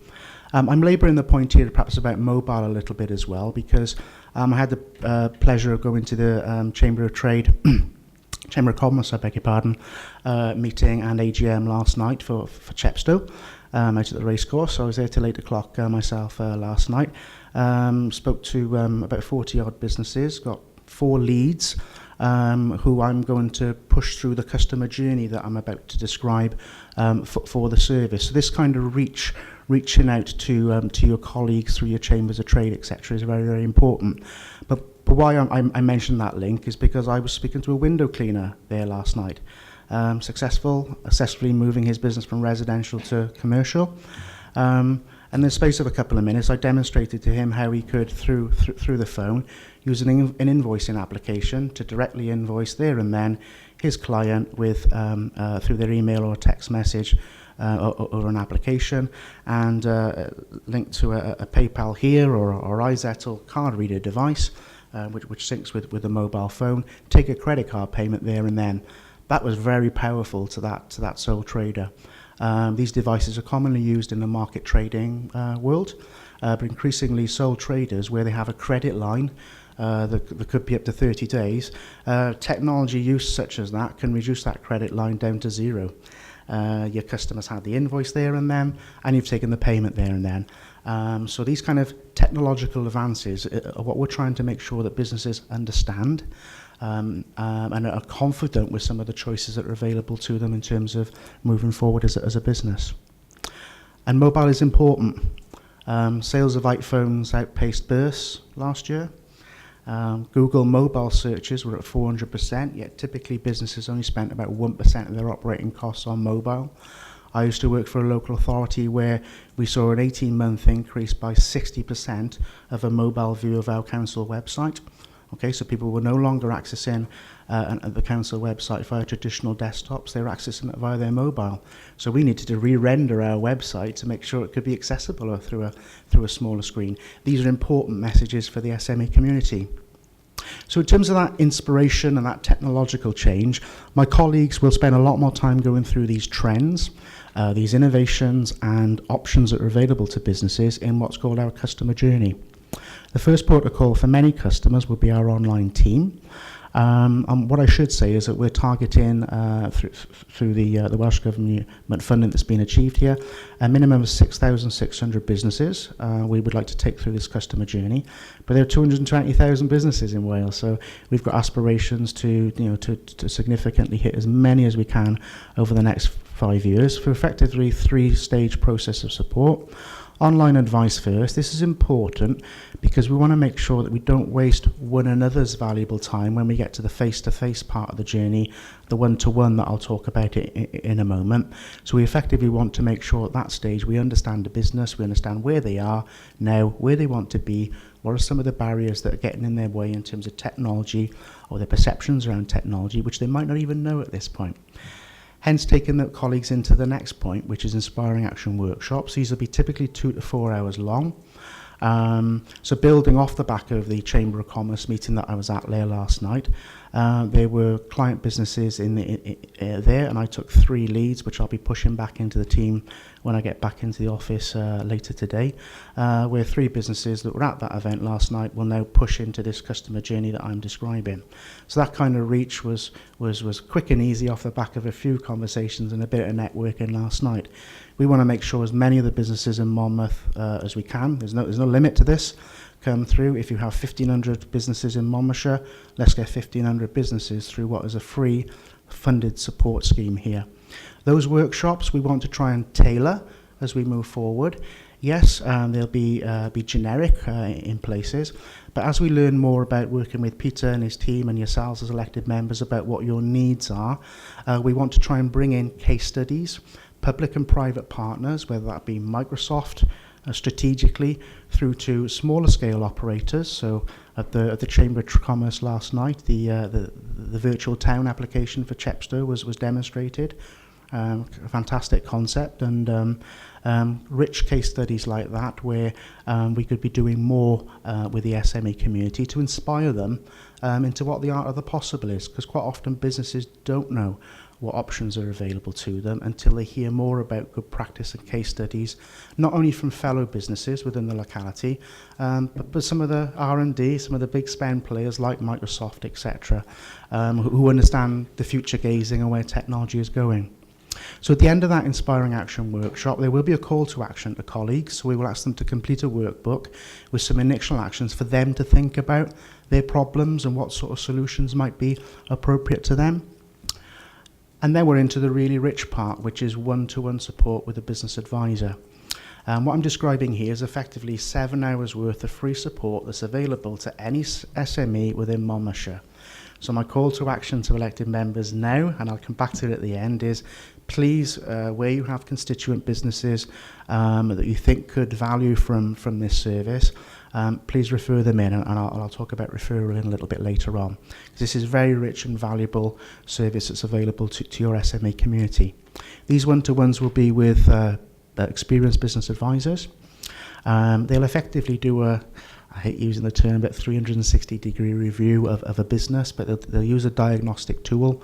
I'm labouring the point here perhaps about mobile a little bit as well, because I had the pleasure of going to the Chamber of Trade, Chamber of Commerce, I beg your pardon, meeting and AGM last night for Chepstow, out at the racecourse. So I was there till 8 o'clock myself last night. Spoke to about 40 odd businesses, got 4 leads who I'm going to push through the customer journey that I'm about to describe for the service. So this kind of reaching out to your colleagues through your chambers of trade, etc., is very, very important. But why I mentioned that link is because I was speaking to a window cleaner there last night, successfully moving his business from residential to commercial. And in the space of a couple of minutes, I demonstrated to him how he could, through the phone, use an invoicing application to directly invoice there and then his client with through their email or text message or an application, and linked to a PayPal here or iZettle card reader device, which syncs with a mobile phone. Take a credit card payment there and then. That was very powerful to that sole trader. These devices are commonly used in the market trading world, but increasingly sole traders where they have a credit line that could be up to 30 days. Technology use such as that can reduce that credit line down to 0. Your customers had the invoice there and then, and you've taken the payment there and then. So these kind of technological advances are what we're trying to make sure that businesses understand and are confident with some of the choices that are available to them in terms of moving forward as a business. And mobile is important. Sales of iPhones outpaced births last year. Google mobile searches were at 400%, yet typically businesses only spent about 1% of their operating costs on mobile. I used to work for a local authority where we saw an 18-month increase by 60% of a mobile view of our council website. Okay, so people were no longer accessing the council website via traditional desktops, they were accessing it via their mobile. So we needed to re-render our website to make sure it could be accessible through a smaller screen. These are important messages for the SME community. So in terms of that inspiration and that technological change, my colleagues will spend a lot more time going through these trends, these innovations and options that are available to businesses in what's called our customer journey. The first protocol for many customers will be our online team. And what I should say is that we're targeting through the Welsh Government funding that's been achieved here, a minimum of 6,600 businesses we would like to take through this customer journey. But there are 220,000 businesses in Wales, so we've got aspirations to significantly hit as many as we can over the next 5 years for effectively 3-stage process of support. Online advice first. This is important because we want to make sure that we don't waste one another's valuable time when we get to the face-to-face part of the journey, the one-to-one that I'll talk about in a moment. So we effectively want to make sure at that stage we understand the business, we understand where they are now, where they want to be, what are some of the barriers that are getting in their way in terms of technology or their perceptions around technology, which they might not even know at this point. Hence taking the colleagues into the next point, which is inspiring action workshops. These will be typically 2 to 4 hours long. So building off the back of the Chamber of Commerce meeting that I was at there last night, there were client businesses there, and I took 3 leads, which I'll be pushing back into the team when I get back into the office later today, where 3 businesses that were at that event last night will now push into this customer journey that I'm describing. So that kind of reach was quick and easy off the back of a few conversations and a bit of networking last night. We want to make sure as many of the businesses in Monmouth as we can. There's no limit to this. Come through. If you have 1,500 businesses in Monmouthshire, let's get 1,500 businesses through what is a free funded support scheme here. Those workshops we want to try and tailor as we move forward. Yes, they'll be generic in places, but as we learn more about working with Peter and his team and yourselves as elected members about what your needs are, we want to try and bring in case studies, public and private partners, whether that be Microsoft, strategically through to smaller scale operators. So at the Chamber of Commerce last night, the virtual town application for Chepstow was demonstrated. A fantastic concept, and rich case studies like that where we could be doing more with the SME community to inspire them into what the art of the possible is, because quite often businesses don't know what options are available to them until they hear more about good practice and case studies, not only from fellow businesses within the locality, but some of the R&D, some of the big spend players like Microsoft, etc., who understand the future gazing and where technology is going. So at the end of that Inspiring Action workshop, there will be a call to action to colleagues. So we will ask them to complete a workbook with some initial actions for them to think about their problems and what sort of solutions might be appropriate to them. And then we're into the really rich part, which is one-to-one support with a business advisor. What I'm describing here is effectively 7 hours worth of free support that's available to any SME within Monmouthshire. So my call to action to elected members now, and I'll come back to it at the end, is please, where you have constituent businesses that you think could value from this service, please refer them in, and I'll talk about referral in a little bit later on. This is very rich and valuable service that's available to your SME community. These one-to-ones will be with experienced business advisors. They'll effectively do I hate using the term, but 360-degree review of a business, but they'll use a diagnostic tool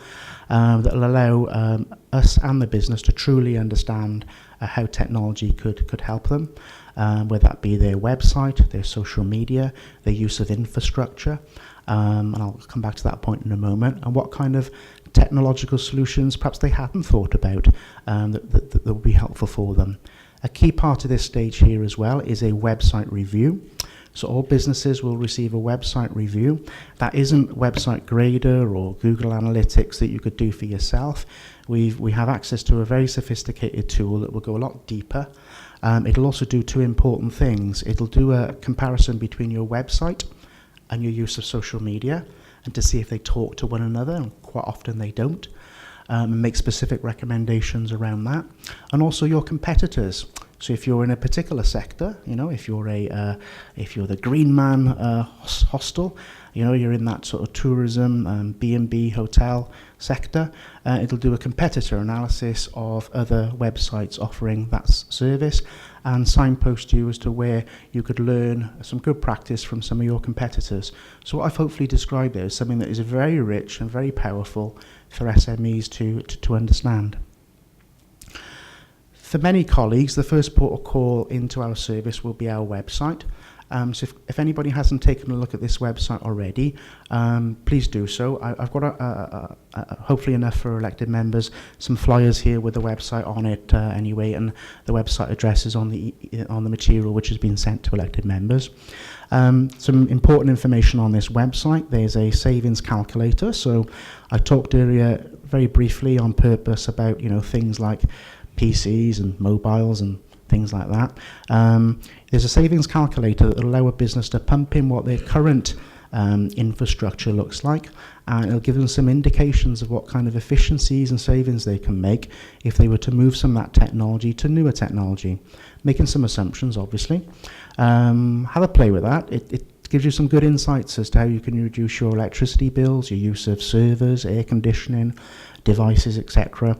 that will allow us and the business to truly understand how technology could help them, whether that be their website, their social media, their use of infrastructure, and I'll come back to that point in a moment, and what kind of technological solutions perhaps they hadn't thought about that would be helpful for them. A key part of this stage here as well is a website review. So all businesses will receive a website review. That isn't Website Grader or Google Analytics that you could do for yourself. We have access to a very sophisticated tool that will go a lot deeper. It'll also do two important things. It'll do a comparison between your website and your use of social media, and to see if they talk to one another, and quite often they don't, and make specific recommendations around that. And also your competitors. So if you're in a particular sector, you know, if you're the Green Man hostel, you know, you're in that sort of tourism, B&B hotel sector, it'll do a competitor analysis of other websites offering that service and signpost you as to where you could learn some good practice from some of your competitors. So what I've hopefully described there is something that is very rich and very powerful for SMEs to understand. For many colleagues, the first port of call into our service will be our website. So if anybody hasn't taken a look at this website already, please do so. I've got hopefully enough for elected members, some flyers here with the website on it anyway, and the website address is on the material which has been sent to elected members. Some important information on this website. There's a savings calculator. So I talked earlier very briefly on purpose about, you know, things like PCs and mobiles and things like that. There's a savings calculator that will allow a business to pump in what their current infrastructure looks like, and it'll give them some indications of what kind of efficiencies and savings they can make if they were to move some of that technology to newer technology, making some assumptions obviously. Have a play with that. It gives you some good insights as to how you can reduce your electricity bills, your use of servers, air conditioning, devices, etc.,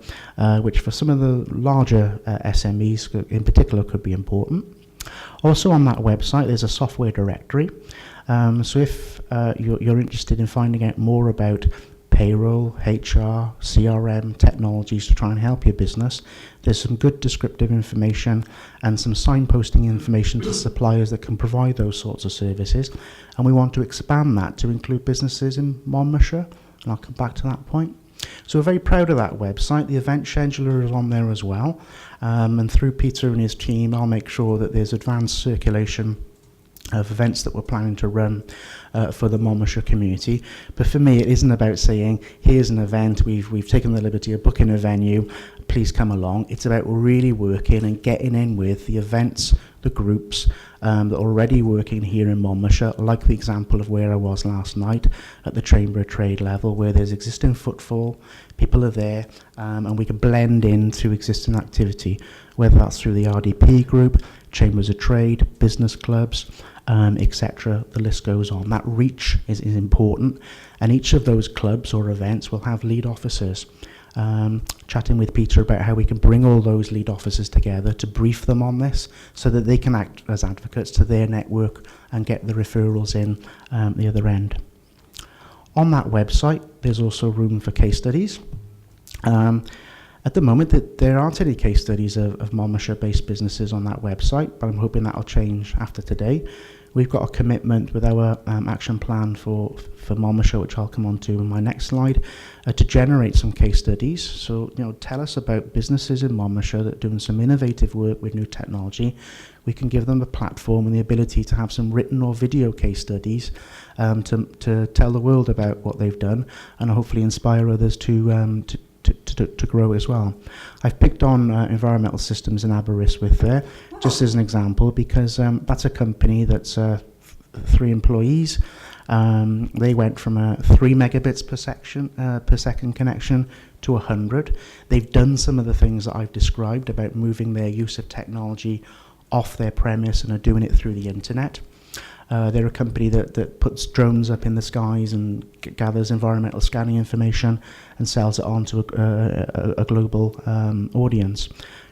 which for some of the larger SMEs in particular could be important. Also on that website there's a software directory. So if you're interested in finding out more about payroll, HR, CRM technologies to try and help your business, there's some good descriptive information and some signposting information to suppliers that can provide those sorts of services. And we want to expand that to include businesses in Monmouthshire, and I'll come back to that point. So we're very proud of that website. The event scheduler is on there as well. And through Peter and his team, I'll make sure that there's advanced circulation of events that we're planning to run for the Monmouthshire community. But for me, it isn't about saying, here's an event, we've taken the liberty of booking a venue, please come along. It's about really working and getting in with the events, the groups that are already working here in Monmouthshire, like the example of where I was last night at the Chamber of Trade level, where there's existing footfall, people are there, and we can blend into existing activity, whether that's through the RDP group, Chambers of Trade, business clubs, etc. The list goes on. That reach is important, and each of those clubs or events will have lead officers. Chatting with Peter about how we can bring all those lead officers together to brief them on this so that they can act as advocates to their network and get the referrals in the other end. On that website, there's also room for case studies. At the moment, there aren't any case studies of Monmouthshire-based businesses on that website, but I'm hoping that will change after today. We've got a commitment with our action plan for Monmouthshire, which I'll come on to in my next slide, to generate some case studies. So, tell us about businesses in Monmouthshire that are doing some innovative work with new technology. We can give them a platform and the ability to have some written or video case studies to tell the world about what they've done and hopefully inspire others to grow as well. I've picked on Environmental Systems in Aberystwyth there, just as an example, because that's a company that's 3 employees. They went from a 3 megabits per second connection to 100. They've done some of the things that I've described about moving their use of technology off their premise and are doing it through the internet. They're a company that puts drones up in the skies and gathers environmental scanning information and sells it on to a global audience.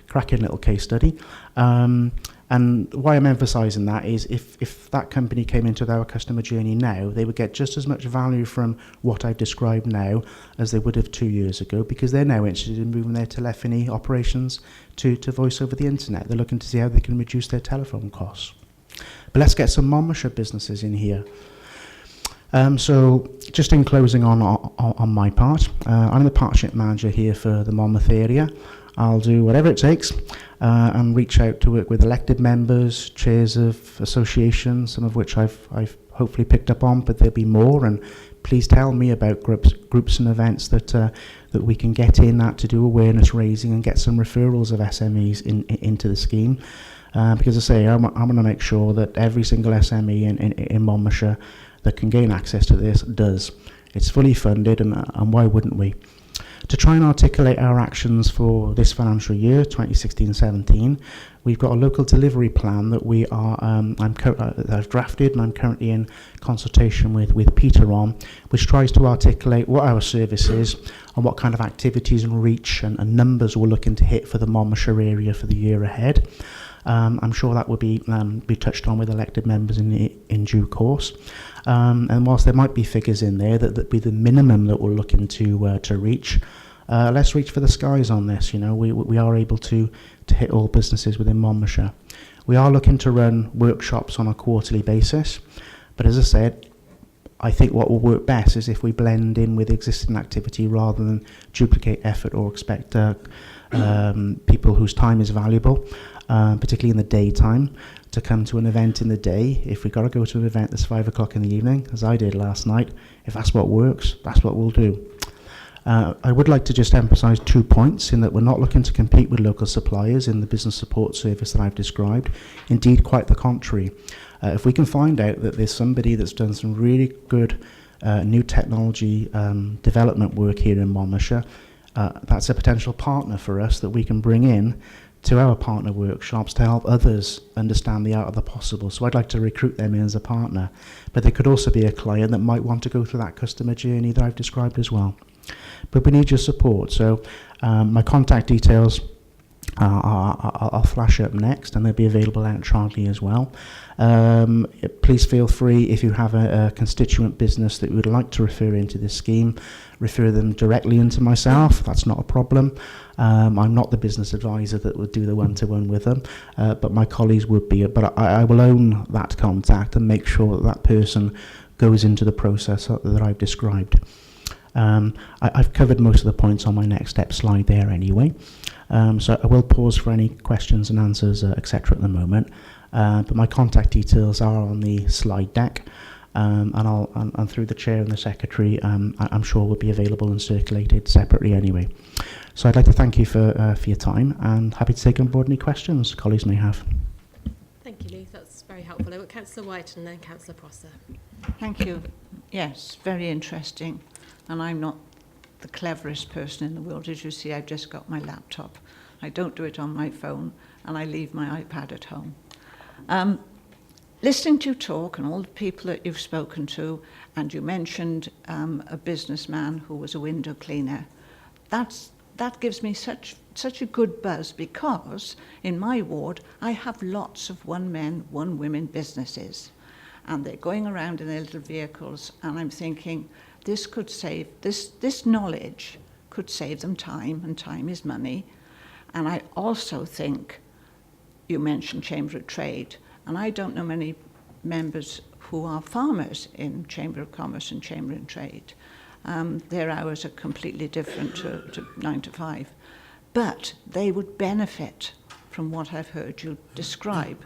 Cracking little case study. And why I'm emphasising that is if that company came into our customer journey now, they would get just as much value from what I've described now as they would have 2 years ago, because they're now interested in moving their telephony operations to voice over the internet. They're looking to see how they can reduce their telephone costs. But let's get some Monmouthshire businesses in here. So just in closing on my part, I'm the partnership manager here for the Monmouth area. I'll do whatever it takes and reach out to work with elected members, chairs of associations, some of which I've hopefully picked up on, but there'll be more. And please tell me about groups and events that we can get in that to do awareness raising and get some referrals of SMEs into the scheme. Because I say, I'm going to make sure that every single SME in Monmouthshire that can gain access to this does. It's fully funded, and why wouldn't we? To try and articulate our actions for this financial year, 2016-17, we've got a local delivery plan that we are I've drafted, and I'm currently in consultation with Peter on, which tries to articulate what our service is and what kind of activities and reach and numbers we're looking to hit for the Monmouthshire area for the year ahead. I'm sure that will be touched on with elected members in due course. And whilst there might be figures in there that be the minimum that we're looking to reach, let's reach for the skies on this. We are able to hit all businesses within Monmouthshire. We are looking to run workshops on a quarterly basis, but as I said, I think what will work best is if we blend in with existing activity rather than duplicate effort or expect people whose time is valuable, particularly in the daytime, to come to an event in the day. If we've got to go to an event that's 5 o'clock in the evening, as I did last night, if that's what works, that's what we'll do. I would like to just emphasise 2 points in that we're not looking to compete with local suppliers in the business support service that I've described. Indeed, quite the contrary. If we can find out that there's somebody that's done some really good new technology development work here in Monmouthshire, that's a potential partner for us that we can bring in to our partner workshops to help others understand the art of the possible. So I'd like to recruit them in as a partner. But they could also be a client that might want to go through that customer journey that I've described as well. But we need your support. So my contact details I'll flash up next, and they'll be available electronically as well. Please feel free, if you have a constituent business that you would like to refer into this scheme, refer them directly into myself. That's not a problem. I'm not the business advisor that would do the one-to-one with them, but my colleagues would be. But I will own that contact and make sure that that person goes into the process that I've described. I've covered most of the points on my next step slide there anyway. So I will pause for any questions and answers, etc. at the moment. But my contact details are on the slide deck, and through the chair and the secretary, I'm sure will be available and circulated separately anyway. So I'd like to thank you for your time, and happy to take on board any questions colleagues may have. Thank you, Lee. That's very helpful. I've got Councillor White and then Councillor Prosser. Thank you. Yes, very interesting. And I'm not the cleverest person in the world. As you see, I've just got my laptop. I don't do it on my phone, and I leave my iPad at home. Listening to you talk and all the people that you've spoken to, and you mentioned a businessman who was a window cleaner, that gives me such a good buzz, because in my ward I have lots of one-men, one-women businesses, and they're going around in their little vehicles, and I'm thinking, this could save, this knowledge could save them time, and time is money. And I also think, you mentioned Chamber of Trade, and I don't know many members who are farmers in Chamber of Commerce and Chamber of Trade. Their hours are completely different to 9 to 5. But they would benefit from what I've heard you describe.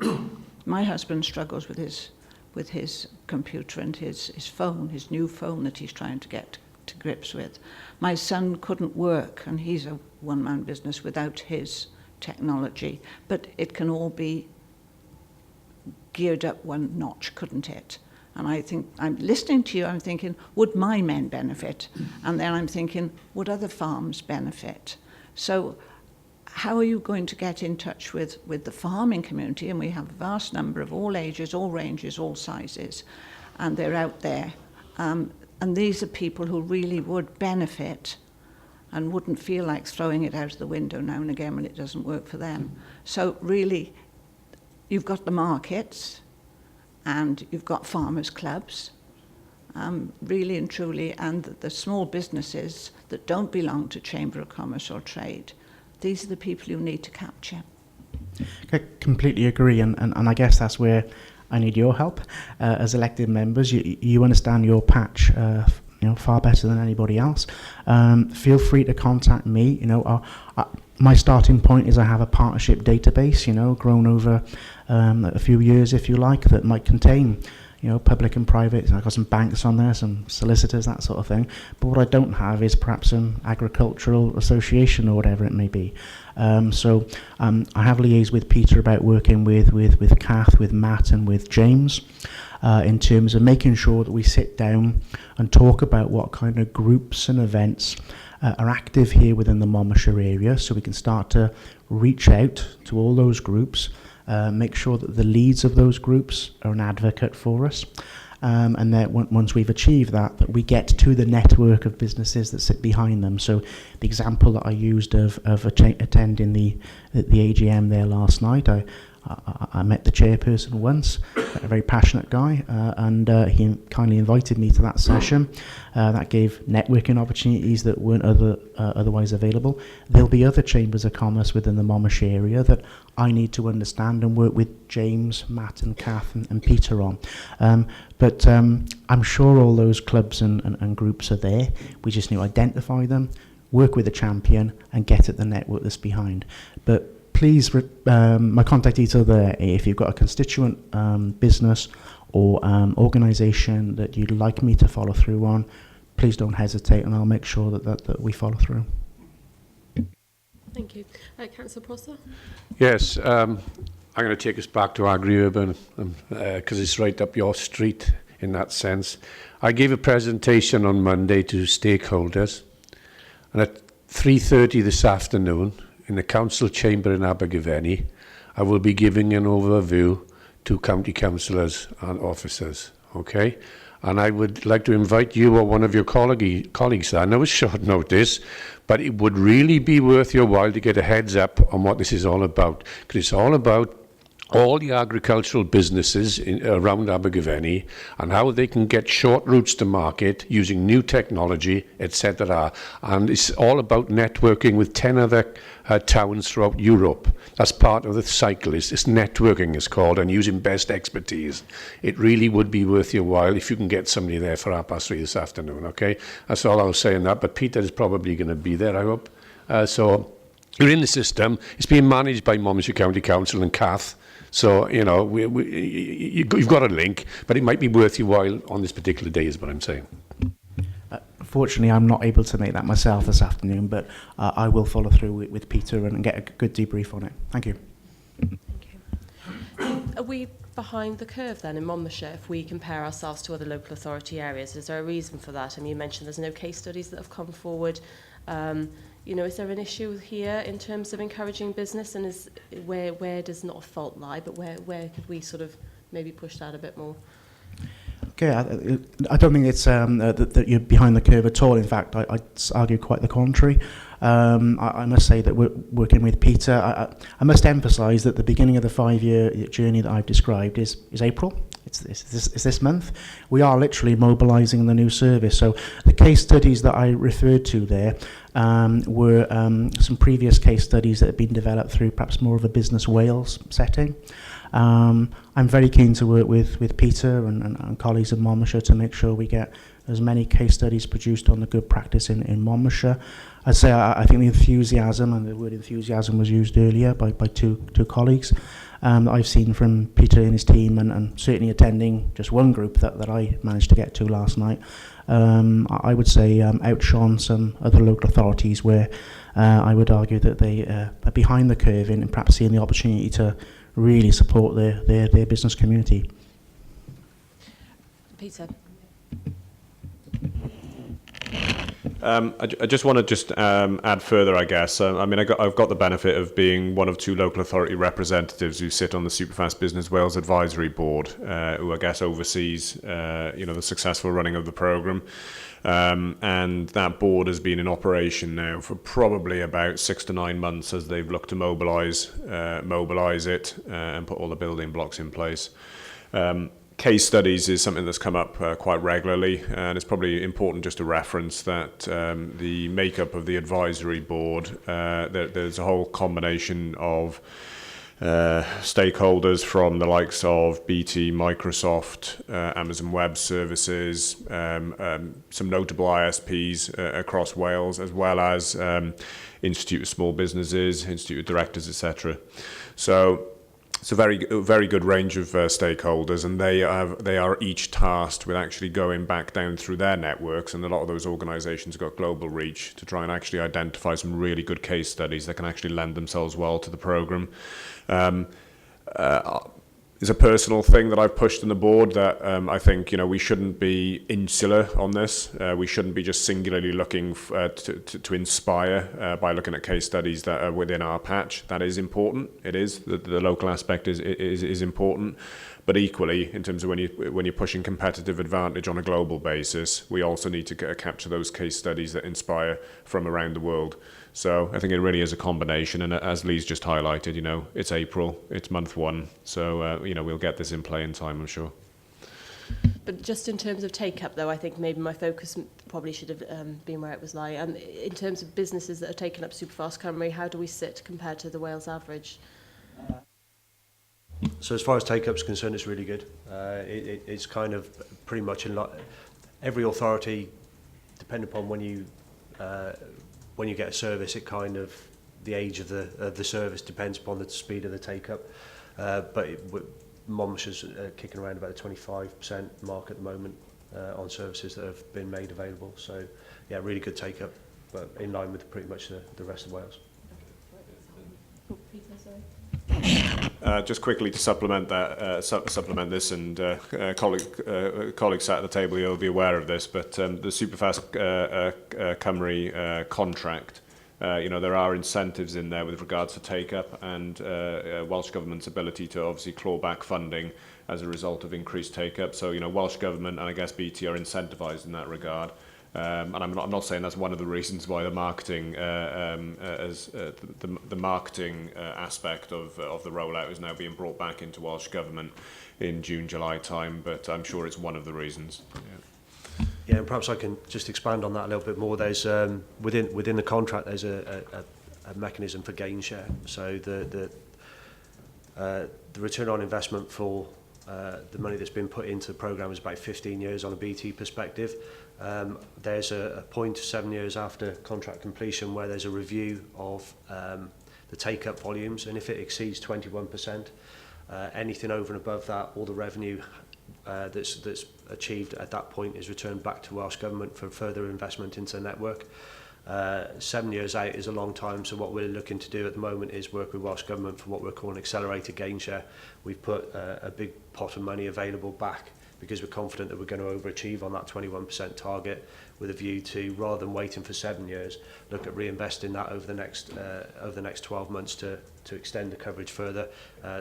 My husband struggles with his computer and his phone, his new phone that he's trying to get to grips with. My son couldn't work, and he's a one-man business without his technology, but it can all be geared up one notch, couldn't it? And I think, I'm listening to you, I'm thinking, would my men benefit? And then I'm thinking, would other farms benefit? So how are you going to get in touch with the farming community? And we have a vast number of all ages, all ranges, all sizes, and they're out there. And these are people who really would benefit and wouldn't feel like throwing it out of the window now and again when it doesn't work for them. So really, you've got the markets and you've got farmers' clubs, really and truly, and the small businesses that don't belong to Chamber of Commerce or Trade. These are the people you need to capture. I completely agree, and I guess that's where I need your help as elected members. You understand your patch far better than anybody else. Feel free to contact me. My starting point is I have a partnership database, grown over a few years, if you like, that might contain public and private. I've got some banks on there, some solicitors, that sort of thing. But what I don't have is perhaps an agricultural association or whatever it may be. So I have liaised with Peter about working with Kath, with Matt and with James in terms of making sure that we sit down and talk about what kind of groups and events are active here within the Monmouthshire area, so we can start to reach out to all those groups, make sure that the leads of those groups are an advocate for us, and then once we've achieved that we get to the network of businesses that sit behind them. So the example that I used of attending the AGM there last night, I met the chairperson once, a very passionate guy, and he kindly invited me to that session. That gave networking opportunities that weren't otherwise available. There'll be other chambers of commerce within the Monmouthshire area that I need to understand and work with James, Matt and Kath and Peter on. But I'm sure all those clubs and groups are there. We just need to identify them, work with a champion and get at the network that's behind. But please, my contact detail there, if you've got a constituent business or organisation that you'd like me to follow through on, please don't hesitate and I'll make sure that we follow through. Thank you. Councillor Prosser? Yes, I'm going to take us back to agri-urban because it's right up your street in that sense. I gave a presentation on Monday to stakeholders, and at 3:30 this afternoon, in the council chamber in Abergavenny, I will be giving an overview to county councillors and officers, okay? And I would like to invite you or one of your colleagues there. I know it's short notice, but it would really be worth your while to get a heads up on what this is all about, because it's all about all the agricultural businesses around Abergavenny and how they can get short routes to market using new technology, etc. And it's all about networking with 10 other towns throughout Europe. That's part of the cycle. It's networking, it's called, and using best expertise. It really would be worth your while if you can get somebody there for 3:30 this afternoon, okay? That's all I'll say on that, but Peter is probably going to be there, I hope. So you're in the system. It's being managed by Monmouthshire County Council and Kath. So, you've got a link, but it might be worth your while on this particular day is what I'm saying. Fortunately, I'm not able to make that myself this afternoon, but I will follow through with Peter and get a good debrief on it. Thank you. Are we behind the curve then in Monmouthshire if we compare ourselves to other local authority areas? Is there a reason for that? I mean, you mentioned there's no case studies that have come forward. Is there an issue here in terms of encouraging business, and where does not a fault lie, but where could we sort of maybe push that a bit more? Okay, I don't think it's that you're behind the curve at all. In fact, I'd argue quite the contrary. I must say that we're working with Peter. I must emphasise that the beginning of the 5-year journey that I've described is April. it's this month. We are literally mobilising the new service. So the case studies that I referred to there were some previous case studies that have been developed through perhaps more of a Business Wales setting. I'm very keen to work with Peter and colleagues in Monmouthshire to make sure we get as many case studies produced on the good practice in Monmouthshire. I'd say I think the enthusiasm, and the word enthusiasm was used earlier by two colleagues, that I've seen from Peter and his team, and certainly attending just one group that I managed to get to last night, I would say outshone some other local authorities where I would argue that they are behind the curve in perhaps seeing the opportunity to really support their business community. Peter. I just want to add further, I guess. I mean, I've got the benefit of being one of two local authority representatives who sit on the Superfast Business Wales Advisory Board, who I guess oversees, the successful running of the programme. And that board has been in operation now for probably about 6 to 9 months as they've looked to mobilise it and put all the building blocks in place. Case studies is something that's come up quite regularly, and it's probably important just to reference that the makeup of the advisory board, there's a whole combination of stakeholders from the likes of BT, Microsoft, Amazon Web Services, some notable ISPs across Wales, as well as Institute of Small Businesses, Institute of Directors, etc. So it's a very good range of stakeholders, and they are each tasked with actually going back down through their networks, and a lot of those organisations have got global reach to try and actually identify some really good case studies that can actually lend themselves well to the programme. It's a personal thing that I've pushed on the board that I think we shouldn't be insular on this. We shouldn't be just singularly looking to inspire by looking at case studies that are within our patch. That is important. It is the local aspect is important, but equally in terms of when you're pushing competitive advantage on a global basis, we also need to capture those case studies that inspire from around the world. So I think it really is a combination, and as Lee's just highlighted, it's April, it's month 1, so we'll get this in play in time, I'm sure. But just in terms of take-up, though, I think maybe my focus probably should have been where it was lying. In terms of businesses that have taken up Superfast Cymru, how do we sit compared to the Wales average? So as far as take-up is concerned, it's really good. It's kind of pretty much in every authority, depending upon when you get a service, it kind of the age of the service depends upon the speed of the take-up. But Monmouthshire's kicking around about the 25% mark at the moment on services that have been made available. So yeah, really good take-up, but in line with pretty much the rest of Wales. Just quickly to supplement this, and colleagues sat at the table here will be aware of this, but the Superfast Cymru contract, there are incentives in there with regards to take-up and Welsh Government's ability to obviously claw back funding as a result of increased take-up. So, Welsh Government and I guess BT are incentivised in that regard. And I'm not saying that's one of the reasons why the marketing the marketing aspect of the rollout is now being brought back into Welsh Government in June, July time, but I'm sure it's one of the reasons. Yeah, and perhaps I can just expand on that a little bit more. There's within the contract there's a mechanism for gain share. So the return on investment for the money that's been put into the programme is about 15 years on a BT perspective. There's a point 7 years after contract completion where there's a review of the take-up volumes, and if it exceeds 21%, anything over and above that, all the revenue that's achieved at that point is returned back to Welsh Government for further investment into the network. 7 years out is a long time, so what we're looking to do at the moment is work with Welsh Government for what we're calling accelerated gain share. We've put a big pot of money available back because we're confident that we're going to overachieve on that 21% target, with a view to, rather than waiting for 7 years, look at reinvesting that over the next 12 months to extend the coverage further,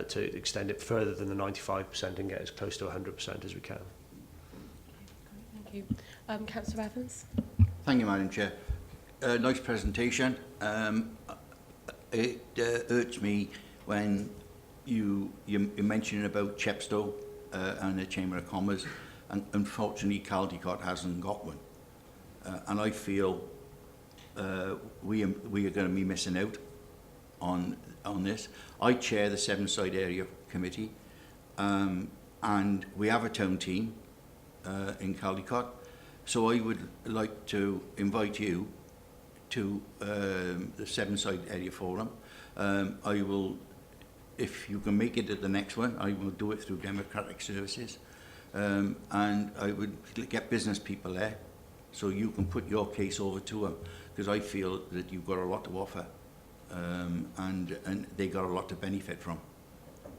to extend it further than the 95% and get as close to 100% as we can. Thank you. Councillor Evans. Thank you, Madam Chair. Nice presentation. It hurts me when you're mentioning about Chepstow and the Chamber of Commerce, and unfortunately Caldicot hasn't got one. And I feel we are going to be missing out on this. I chair the Sevenside Area Committee, and we have a town team in Caldicot. So I would like to invite you to the Sevenside Area Forum. I will, if you can make it at the next one, I will do it through Democratic Services. And I would get business people there so you can put your case over to them, because I feel that you've got a lot to offer and they got a lot to benefit from.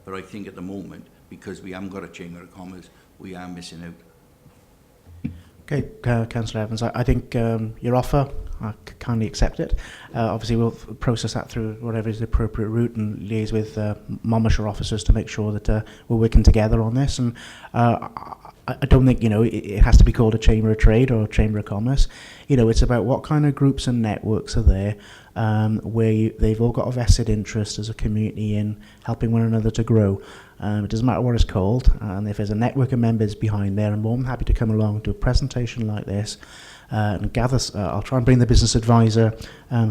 But I think at the moment, because we haven't got a Chamber of Commerce, we are missing out. Okay, Councillor Evans, I think your offer, I kindly accept it. Obviously, we'll process that through whatever is the appropriate route and liaise with Monmouthshire officers to make sure that we're working together on this. And I don't think, it has to be called a Chamber of Trade or a Chamber of Commerce. It's about what kind of groups and networks are there where they've all got a vested interest as a community in helping one another to grow. It doesn't matter what it's called, and if there's a network of members behind there, I'm more than happy to come along, do a presentation like this, and gather. I'll try and bring the business advisor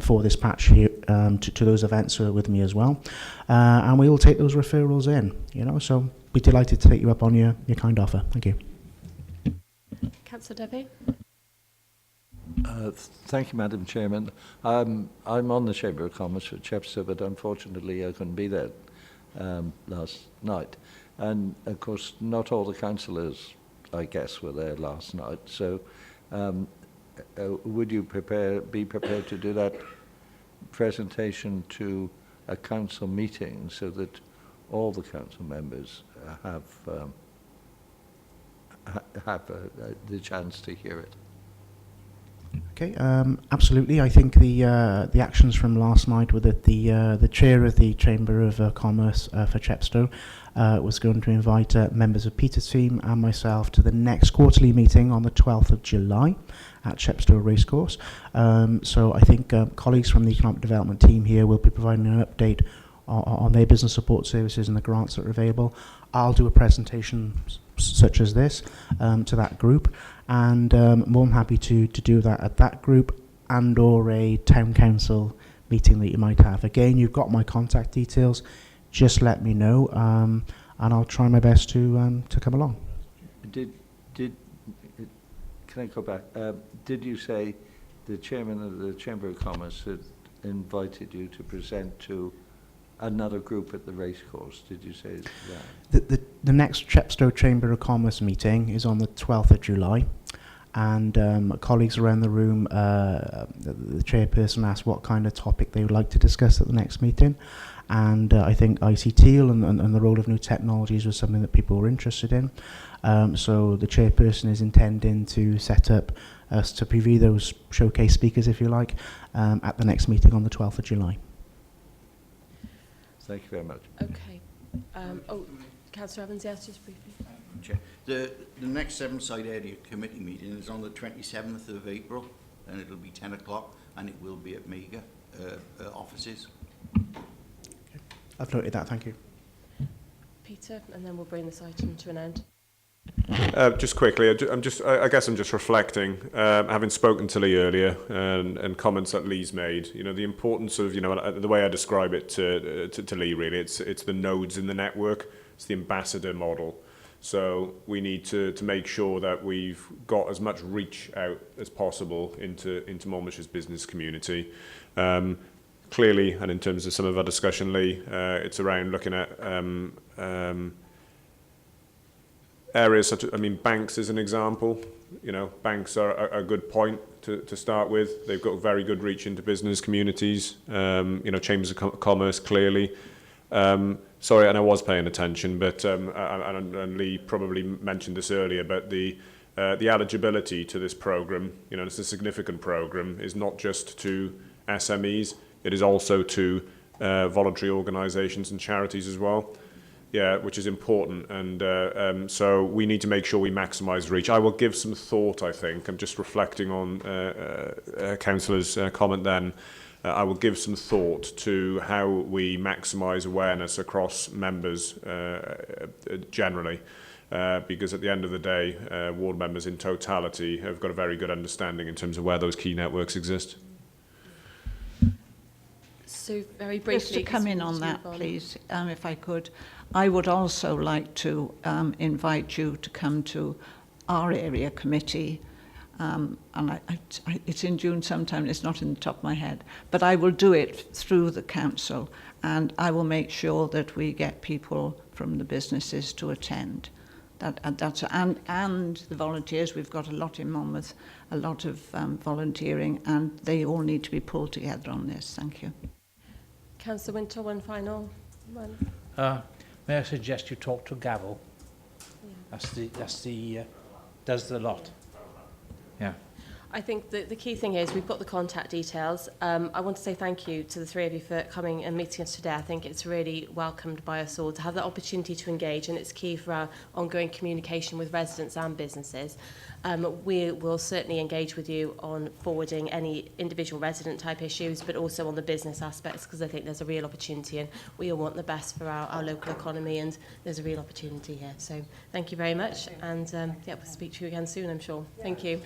for this patch here to those events with me as well, and we will take those referrals in. So be delighted to take you up on your kind offer. Thank you. Councillor Debbie. Thank you, Madam Chairman. I'm on the Chamber of Commerce for Chepstow, but unfortunately I couldn't be there last night. And of course, not all the councillors, I guess, were there last night. So would you be prepared to do that presentation to a council meeting so that all the council members have the chance to hear it? Okay, absolutely. I think the actions from last night were that the chair of the Chamber of Commerce for Chepstow was going to invite members of Peter's team and myself to the next quarterly meeting on the 12th of July at Chepstow Racecourse. So I think colleagues from the economic development team here will be providing an update on their business support services and the grants that are available. I'll do a presentation such as this to that group, and more than happy to do that at that group and or a town council meeting that you might have. Again, you've got my contact details. Just let me know, and I'll try my best to come along. Can I go back? Did you say the chairman of the Chamber of Commerce had invited you to present to another group at the racecourse? Did you say that? The next Chepstow Chamber of Commerce meeting is on the 12th of July, and colleagues around the room, the chairperson asked what kind of topic they would like to discuss at the next meeting, and I think ICT and the role of new technologies was something that people were interested in. So the chairperson is intending to set up us to preview those showcase speakers, if you like, at the next meeting on the 12th of July. Thank you very much. Okay. Councillor Evans, yes, just briefly. Chair. The next Sevenside Area Committee meeting is on the 27th of April, and it'll be 10 o'clock, and it will be at Mega offices. I've noted that, thank you. Peter, and then we'll bring this item to an end. Just quickly, I guess I'm just reflecting, having spoken to Lee earlier and comments that Lee's made. The importance of, the way I describe it to Lee, really, it's the nodes in the network. It's the ambassador model. So we need to make sure that we've got as much reach out as possible into Monmouthshire's business community. Clearly, and in terms of some of our discussion, Lee, it's around looking at areas such as, banks is an example. Banks are a good point to start with. They've got very good reach into business communities. Chambers of Commerce, clearly. Sorry, and I was paying attention, but and Lee probably mentioned this earlier, but the eligibility to this programme, it's a significant programme, is not just to SMEs, it is also to voluntary organisations and charities as well. Yeah, which is important, and so we need to make sure we maximise reach. I will give some thought, I think. I'm just reflecting on Councillor's comment then. I will give some thought to how we maximise awareness across members generally. because at the end of the day, ward members in totality have got a very good understanding in terms of where those key networks exist. So very briefly, Just to come in on that, please, if I could. I would also like to invite you to come to our area committee, and it's in June sometime, it's not in the top of my head, but I will do it through the council, and I will make sure that we get people from the businesses to attend. And the volunteers, we've got a lot in Monmouth, a lot of volunteering, and they all need to be pulled together on this. Thank you. Councillor Winter, one final one. May I suggest you talk to Gavel? Yeah. Does the lot. Yeah. I think the key thing is we've got the contact details. I want to say thank you to the three of you for coming and meeting us today. I think it's really welcomed by us all to have the opportunity to engage, and it's key for our ongoing communication with residents and businesses. We will certainly engage with you on forwarding any individual resident type issues, but also on the business aspects, because I think there's a real opportunity and we all want the best for our local economy, and there's a real opportunity here. So thank you very much, and yeah, we'll speak to you again soon, I'm sure. Thank you.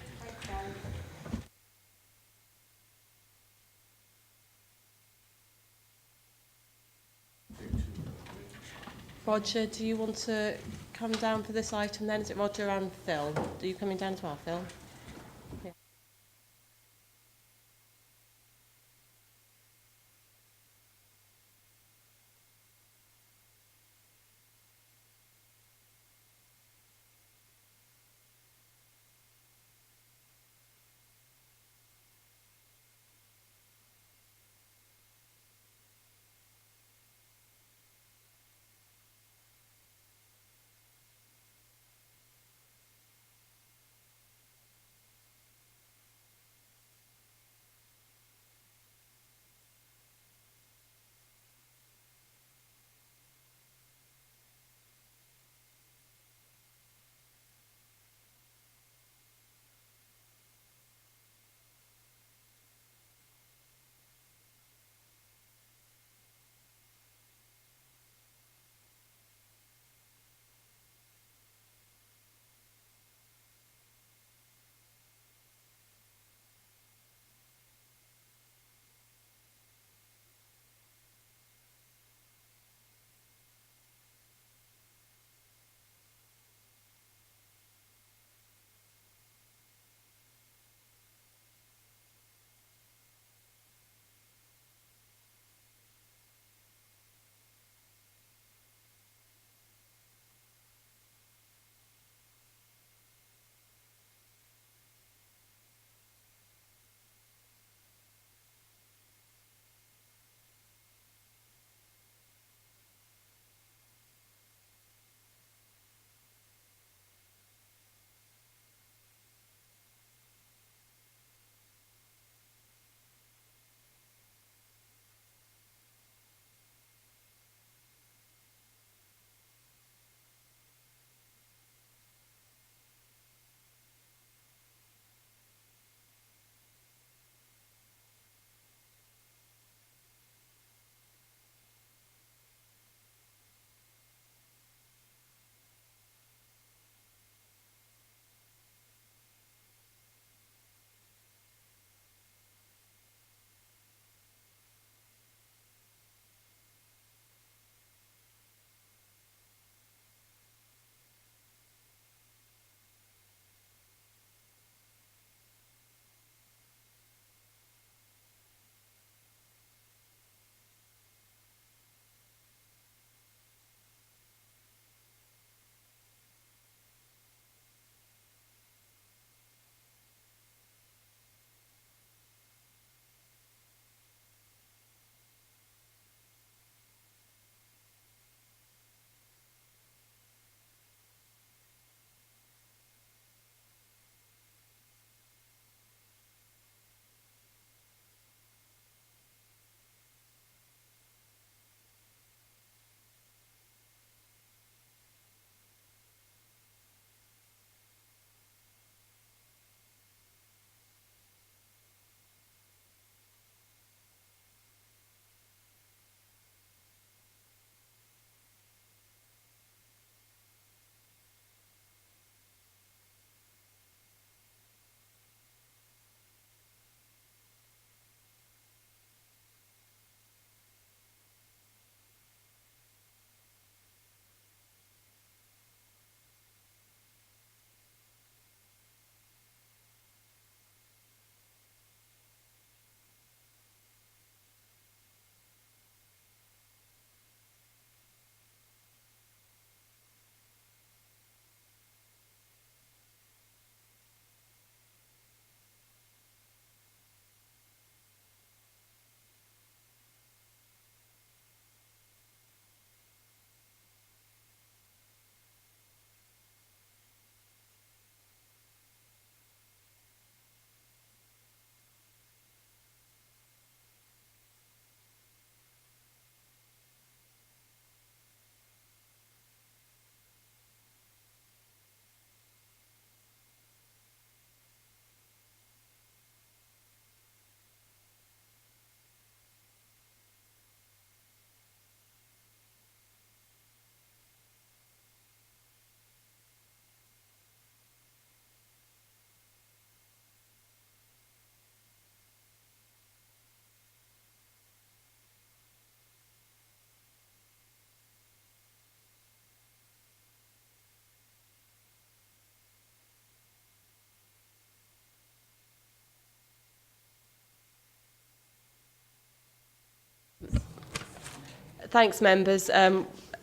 Roger, do you want to come down for this item then? Is it Roger and Phil? Are you coming down as well, Phil? Yeah. Thanks, members.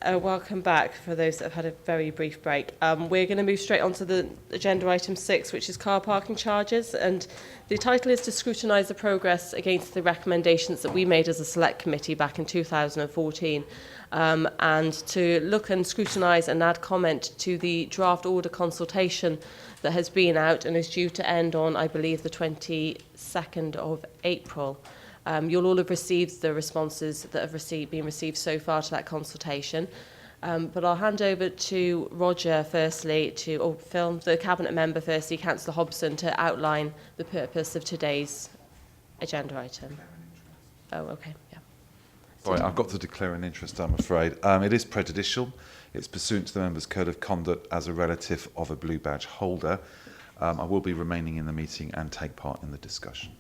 Welcome back for those that have had a very brief break. We're going to move straight on to the agenda item 6, which is car parking charges. And the title is to scrutinise the progress against the recommendations that we made as a select committee back in 2014, and to look and scrutinise and add comment to the draft order consultation that has been out and is due to end on, I believe, the 22nd of April. You'll all have received the responses that have been received so far to that consultation. But I'll hand over to Roger firstly, or Phil, the Cabinet member firstly, Councillor Hobson, to outline the purpose of today's agenda item. Oh, okay, yeah. Sorry, I've got to declare an interest, I'm afraid. It is prejudicial. It's pursuant to the Members' Code of Conduct as a relative of a blue badge holder. I will be remaining in the meeting and take part in the discussion.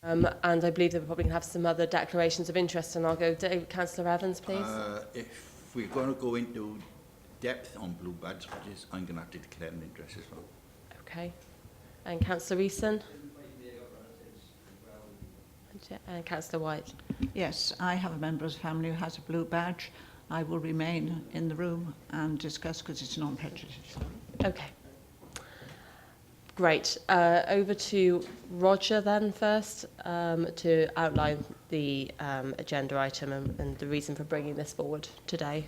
And I believe that we're probably going to have some other declarations of interest, and I'll go to Councillor Evans, please. If we're going to go into depth on blue badge, I'm going to have to declare an interest as well. Okay. And Councillor Eason? And Councillor White? Yes, I have a member of the family who has a blue badge. I will remain in the room and discuss because it's non-prejudicial. Okay. Great. Over to Roger then first to outline the agenda item and the reason for bringing this forward today.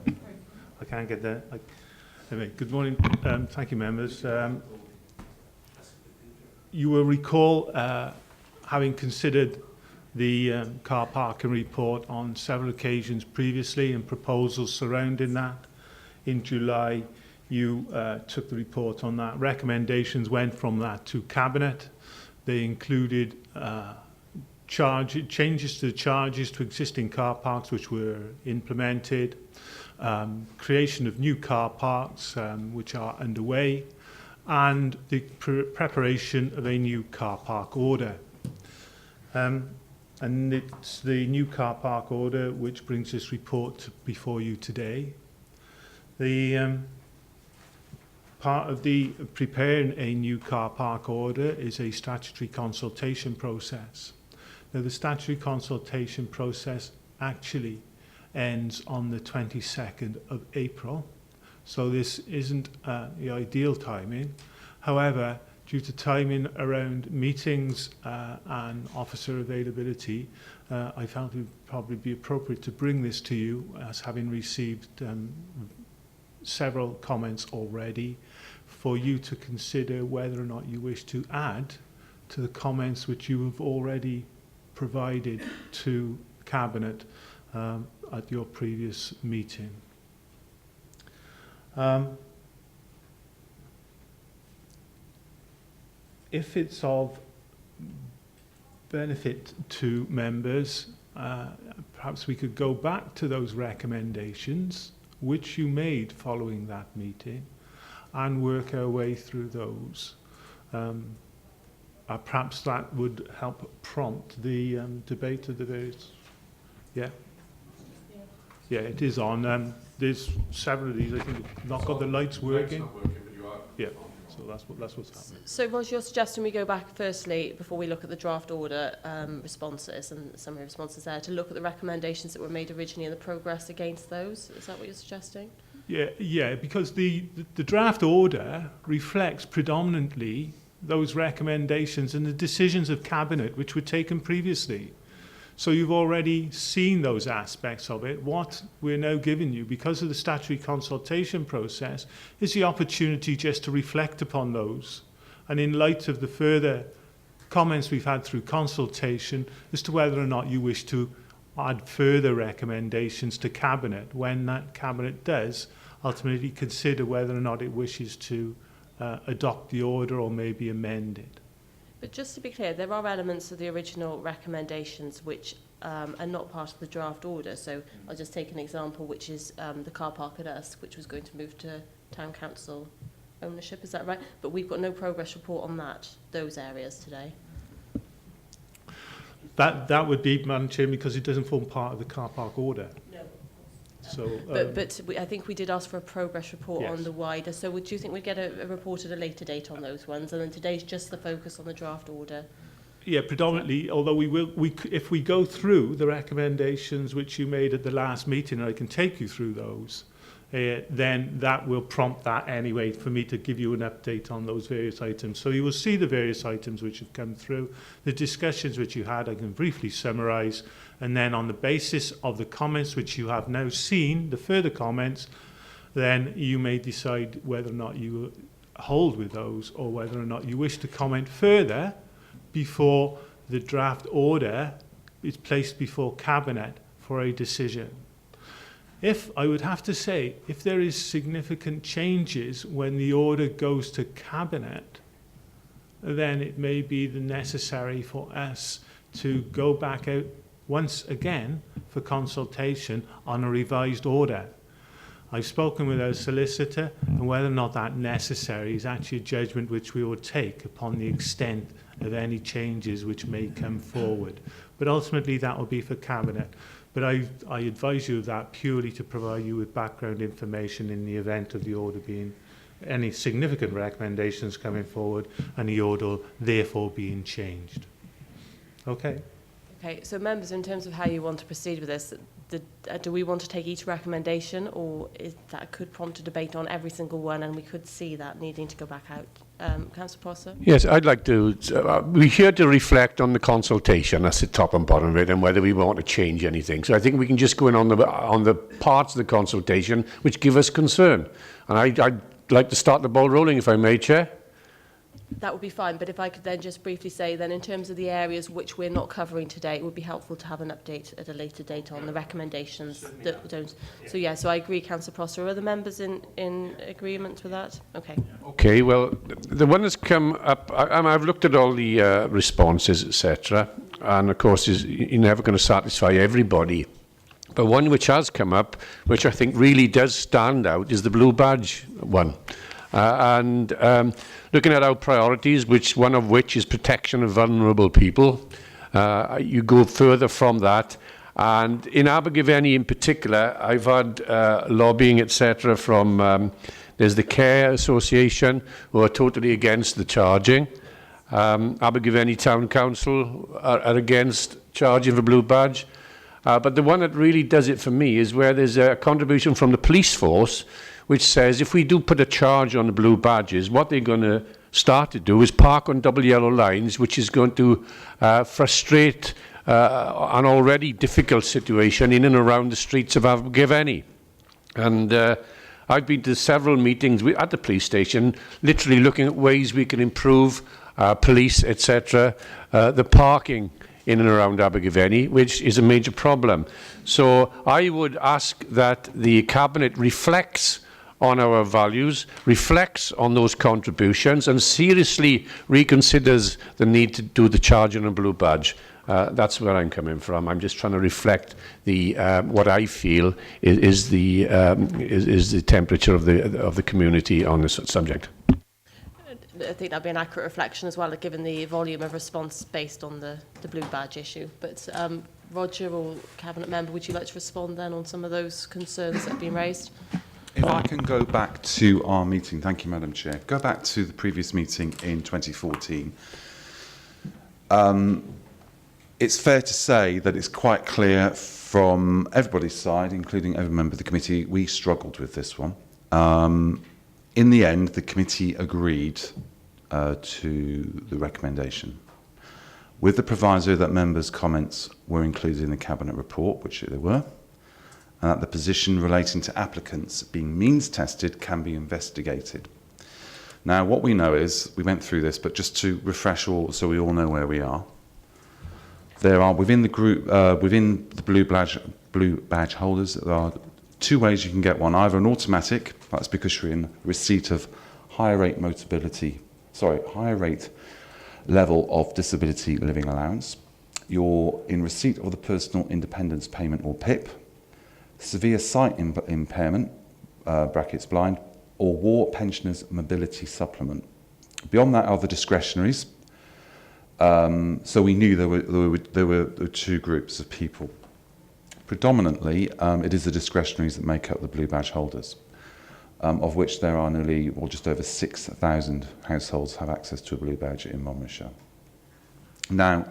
I can't get there. Anyway, good morning. Thank you, members. You will recall having considered the car parking report on several occasions previously and proposals surrounding that. In July, you took the report on that. Recommendations went from that to Cabinet. They included changes to the charges to existing car parks which were implemented, creation of new car parks which are underway, and the preparation of a new car park order. And it's the new car park order which brings this report before you today. The part of the preparing a new car park order is a statutory consultation process. Now, the statutory consultation process actually ends on the 22nd of April. So this isn't the ideal timing. However, due to timing around meetings and officer availability, I felt it would probably be appropriate to bring this to you as having received several comments already, for you to consider whether or not you wish to add to the comments which you have already provided to Cabinet at your previous meeting. If it's of benefit to members, perhaps we could go back to those recommendations which you made following that meeting and work our way through those. Perhaps that would help prompt the debate of the various... Yeah? Yeah, it is on. There's several of these. I think we've not got the lights working. Yeah, so that's what's happening. So, Roger, you're suggesting we go back firstly, before we look at the draft order responses and summary responses there, to look at the recommendations that were made originally and the progress against those? Is that what you're suggesting? Yeah, because the draft order reflects predominantly those recommendations and the decisions of Cabinet which were taken previously. So you've already seen those aspects of it. What we're now giving you, because of the statutory consultation process, is the opportunity just to reflect upon those. And in light of the further comments we've had through consultation as to whether or not you wish to add further recommendations to Cabinet, when that Cabinet does ultimately consider whether or not it wishes to adopt the order or maybe amend it. But just to be clear, there are elements of the original recommendations which are not part of the draft order. So I'll just take an example, which is the car park at Usk, which was going to move to Town Council ownership. Is that right? But we've got no progress report on those areas today. That would be, Madam Chair, because it doesn't form part of the car park order. No. So, I think we did ask for a progress report Yes. on the wider. So would you think we'd get a report at a later date on those ones? And then today's just the focus on the draft order. Yeah, predominantly, although if we go through the recommendations which you made at the last meeting, and I can take you through those, then that will prompt that anyway for me to give you an update on those various items. So you will see the various items which have come through, the discussions which you had, I can briefly summarise, and then on the basis of the comments which you have now seen, the further comments, then you may decide whether or not you hold with those or whether or not you wish to comment further before the draft order is placed before Cabinet for a decision. I would have to say, if there is significant changes when the order goes to Cabinet, then it may be necessary for us to go back out once again for consultation on a revised order. I've spoken with our solicitor, and whether or not that necessary is actually a judgment which we will take upon the extent of any changes which may come forward. But ultimately that will be for Cabinet. But I advise you of that purely to provide you with background information in the event of the order being any significant recommendations coming forward and the order therefore being changed. Okay. Okay, so members, in terms of how you want to proceed with this, do we want to take each recommendation, or is that could prompt a debate on every single one, and we could see that needing to go back out? Councillor Prosser? Yes, I'd like to... we're here to reflect on the consultation. That's the top and bottom of it, and whether we want to change anything. So I think we can just go in on the parts of the consultation which give us concern. And I'd like to start the ball rolling, if I may, Chair. That would be fine, but if I could then just briefly say, then in terms of the areas which we're not covering today, it would be helpful to have an update at a later date on the recommendations that don't. So yeah, so I agree, Councillor Prosser. Are other members in agreement with that? Okay. Okay, well, the one that's come up, I've looked at all the responses, etc., and of course, you're never going to satisfy everybody. But one which has come up, which I think really does stand out, is the blue badge one. Looking at our priorities, one of which is protection of vulnerable people, you go further from that. And in Abergavenny in particular, I've had lobbying, etc., from, there's the Care Association, who are totally against the charging. Abergavenny Town Council are against charging for blue badge. But the one that really does it for me is where there's a contribution from the police force, which says if we do put a charge on the blue badges, what they're going to start to do is park on double yellow lines, which is going to frustrate an already difficult situation in and around the streets of Abergavenny. And I've been to several meetings at the police station, literally looking at ways we can improve police, etc., the parking in and around Abergavenny, which is a major problem. So I would ask that the Cabinet reflects on our values, reflects on those contributions, and seriously reconsiders the need to do the charge on a blue badge. That's where I'm coming from. I'm just trying to reflect the what I feel is the temperature of the community on this subject. I think that'd be an accurate reflection as well, given the volume of response based on the blue badge issue. But Roger or Cabinet member, would you like to respond then on some of those concerns that have been raised? If I can go back to our meeting, thank you, Madam Chair. Go back to the previous meeting in 2014. It's fair to say that it's quite clear from everybody's side, including every member of the committee, we struggled with this one. In the end, the committee agreed to the recommendation, with the proviso that members' comments were included in the Cabinet report, which they were, and that the position relating to applicants being means tested can be investigated. Now, what we know is, we went through this, but just to refresh all, so we all know where we are, there are within the group, within the blue badge holders, there are two ways you can get one. Either an automatic, that's because you're in receipt of higher rate level of disability living allowance. You're in receipt of the personal independence payment, or PIP, severe sight impairment, brackets blind, or war pensioners mobility supplement. Beyond that are the discretionaries. So we knew there were two groups of people. Predominantly, it is the discretionaries that make up the blue badge holders, of which there are nearly, or just over 6,000 households have access to a blue badge in Monmouthshire. Now,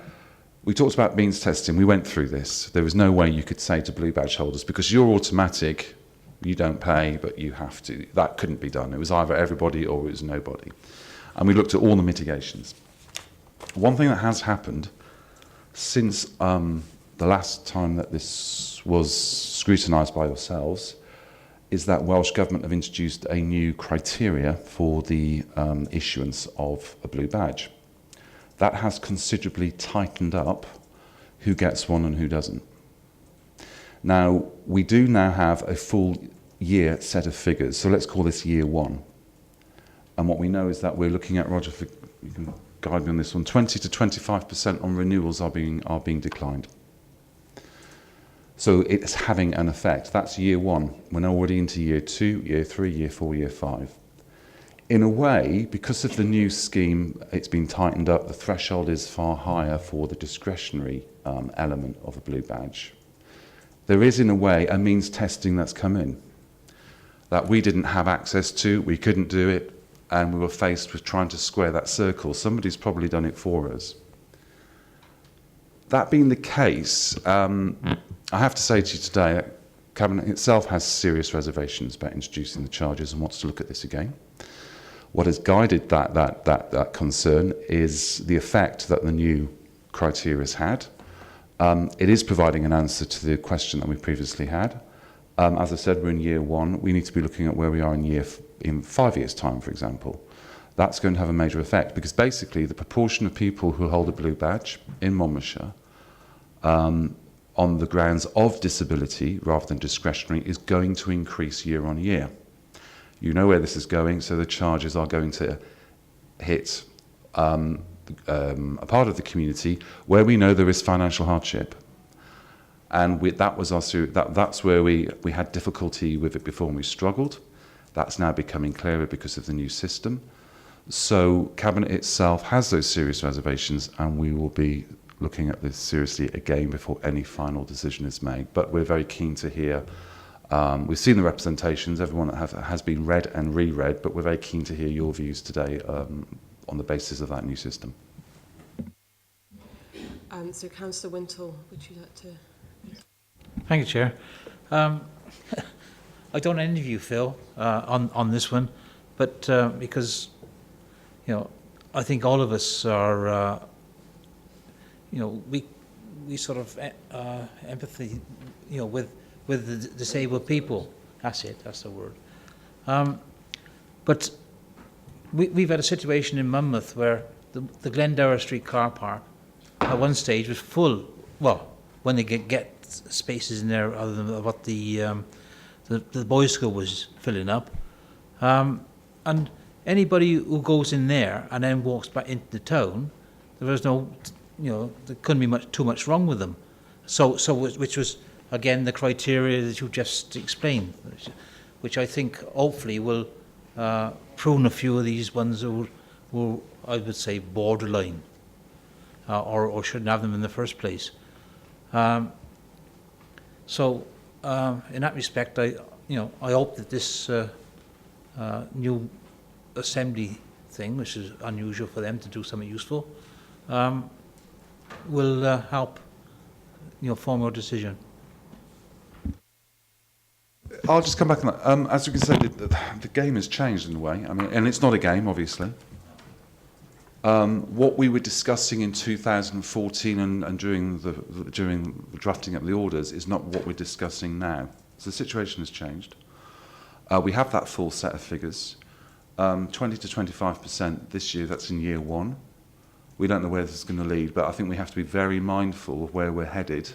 we talked about means testing. We went through this. There was no way you could say to blue badge holders, because you're automatic, you don't pay, but you have to. That couldn't be done. It was either everybody or it was nobody. And we looked at all the mitigations. One thing that has happened since the last time that this was scrutinised by yourselves is that Welsh Government have introduced a new criteria for the issuance of a blue badge. That has considerably tightened up who gets one and who doesn't. Now, we do now have a full year set of figures, so let's call this year one. And what we know is that we're looking at, Roger, you can guide me on this one, 20 to 25% on renewals are being declined. So it's having an effect. That's year one. We're now already into year 2, year 3, year 4, year 5. In a way, because of the new scheme, it's been tightened up. The threshold is far higher for the discretionary element of a blue badge. There is, in a way, a means testing that's come in that we didn't have access to, we couldn't do it, and we were faced with trying to square that circle. Somebody's probably done it for us. That being the case, I have to say to you today that Cabinet itself has serious reservations about introducing the charges and wants to look at this again. What has guided that concern is the effect that the new criteria has had. It is providing an answer to the question that we previously had. As I said, we're in year one. We need to be looking at where we are in 5 years' time, for example. That's going to have a major effect because basically the proportion of people who hold a blue badge in Monmouthshire on the grounds of disability rather than discretionary is going to increase year on year. You know where this is going, so the charges are going to hit a part of the community where we know there is financial hardship. And that's where we had difficulty with it before and we struggled. That's now becoming clearer because of the new system. So Cabinet itself has those serious reservations and we will be looking at this seriously again before any final decision is made. But we're very keen to hear. We've seen the representations, everyone has been read and reread, but we're very keen to hear your views today on the basis of that new system. So Councillor Wintle, would you like to? Thank you, Chair. I don't envy you, Phil, on this one, but because, I think all of us are, we sort of empathy, with the disabled people. That's the word. But we've had a situation in Monmouth where the Glendower Street car park at one stage was full. Well, when they get spaces in there other than what the boys' school was filling up, and anybody who goes in there and then walks back into the town, there was no, there couldn't be too much wrong with them. So which was again the criteria that you just explained, which I think hopefully will prune a few of these ones who I would say borderline, or shouldn't have them in the first place. So in that respect, I hope that this new assembly thing, which is unusual for them to do something useful, will help form your decision. I'll just come back on that. As you can say, the game has changed in a way. I mean, and it's not a game, obviously. What we were discussing in 2014 and during the drafting up the orders is not what we're discussing now. So the situation has changed. We have that full set of figures. 20 to 25% this year, that's in year one. We don't know where this is going to lead, but I think we have to be very mindful of where we're headed.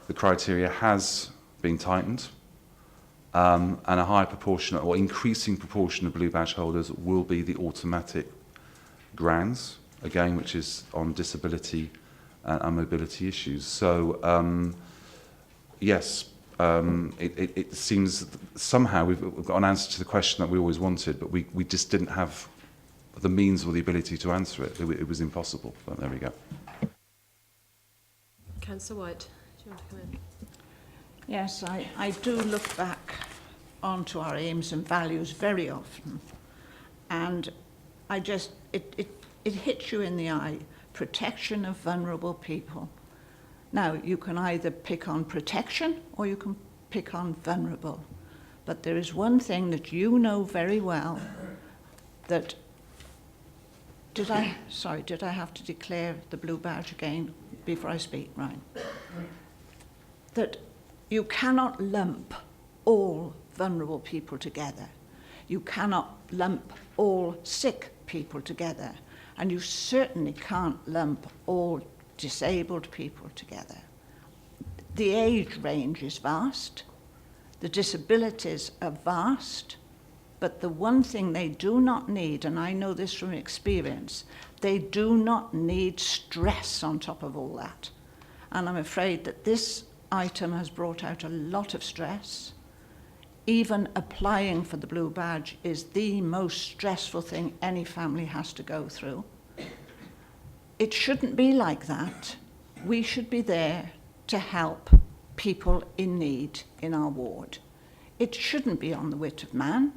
The criteria has been tightened, and a higher proportion or increasing proportion of blue badge holders will be the automatic grounds, again, which is on disability and mobility issues. So, yes, it seems somehow we've got an answer to the question that we always wanted, but we just didn't have the means or the ability to answer it. It was impossible, but there we go. Councillor White, do you want to come in? Yes, I do look back onto our aims and values very often, and I just, it hits you in the eye. Protection of vulnerable people. Now, you can either pick on protection or you can pick on vulnerable. But there is one thing that you know very well, that, did I have to declare the blue badge again before I speak? Right. That you cannot lump all vulnerable people together. You cannot lump all sick people together. And you certainly can't lump all disabled people together. The age range is vast. The disabilities are vast. But the one thing they do not need, and I know this from experience, they do not need stress on top of all that. And I'm afraid that this item has brought out a lot of stress. Even applying for the blue badge is the most stressful thing any family has to go through. It shouldn't be like that. We should be there to help people in need in our ward. It shouldn't be on the wit of man.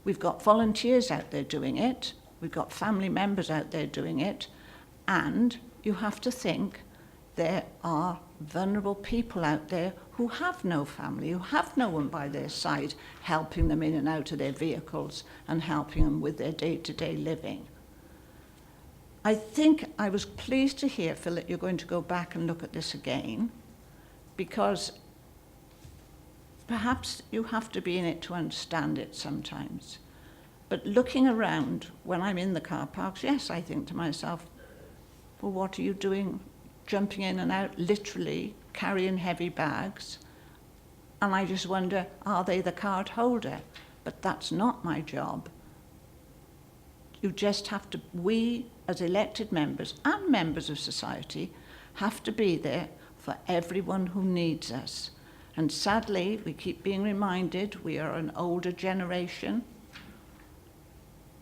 We've got volunteers out there doing it. We've got family members out there doing it. And you have to think there are vulnerable people out there who have no family, who have no one by their side helping them in and out of their vehicles and helping them with their day-to-day living. I think I was pleased to hear, Phil, that you're going to go back and look at this again, because perhaps you have to be in it to understand it sometimes. But looking around when I'm in the car parks, yes, I think to myself, well, what are you doing jumping in and out, literally carrying heavy bags? And I just wonder, are they the card holder? But that's not my job. You just have to, we as elected members and members of society have to be there for everyone who needs us. And sadly, we keep being reminded we are an older generation,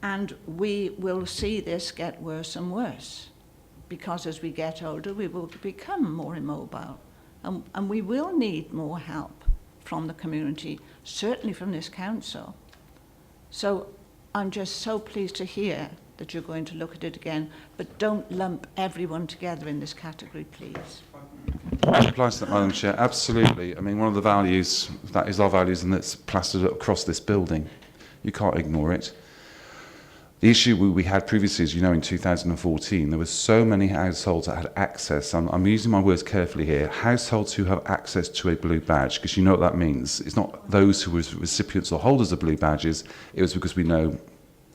and we will see this get worse and worse, because as we get older, we will become more immobile, and we will need more help from the community, certainly from this council. So I'm just so pleased to hear that you're going to look at it again, but don't lump everyone together in this category, please. Applies to that, Madam Chair. Absolutely. I mean, one of the values, that is our values, and it's plastered across this building. You can't ignore it. The issue we had previously, as you know, in 2014, there were so many households that had access. I'm using my words carefully here. Households who have access to a blue badge, because you know what that means. It's not those who were recipients or holders of blue badges. It was because we know,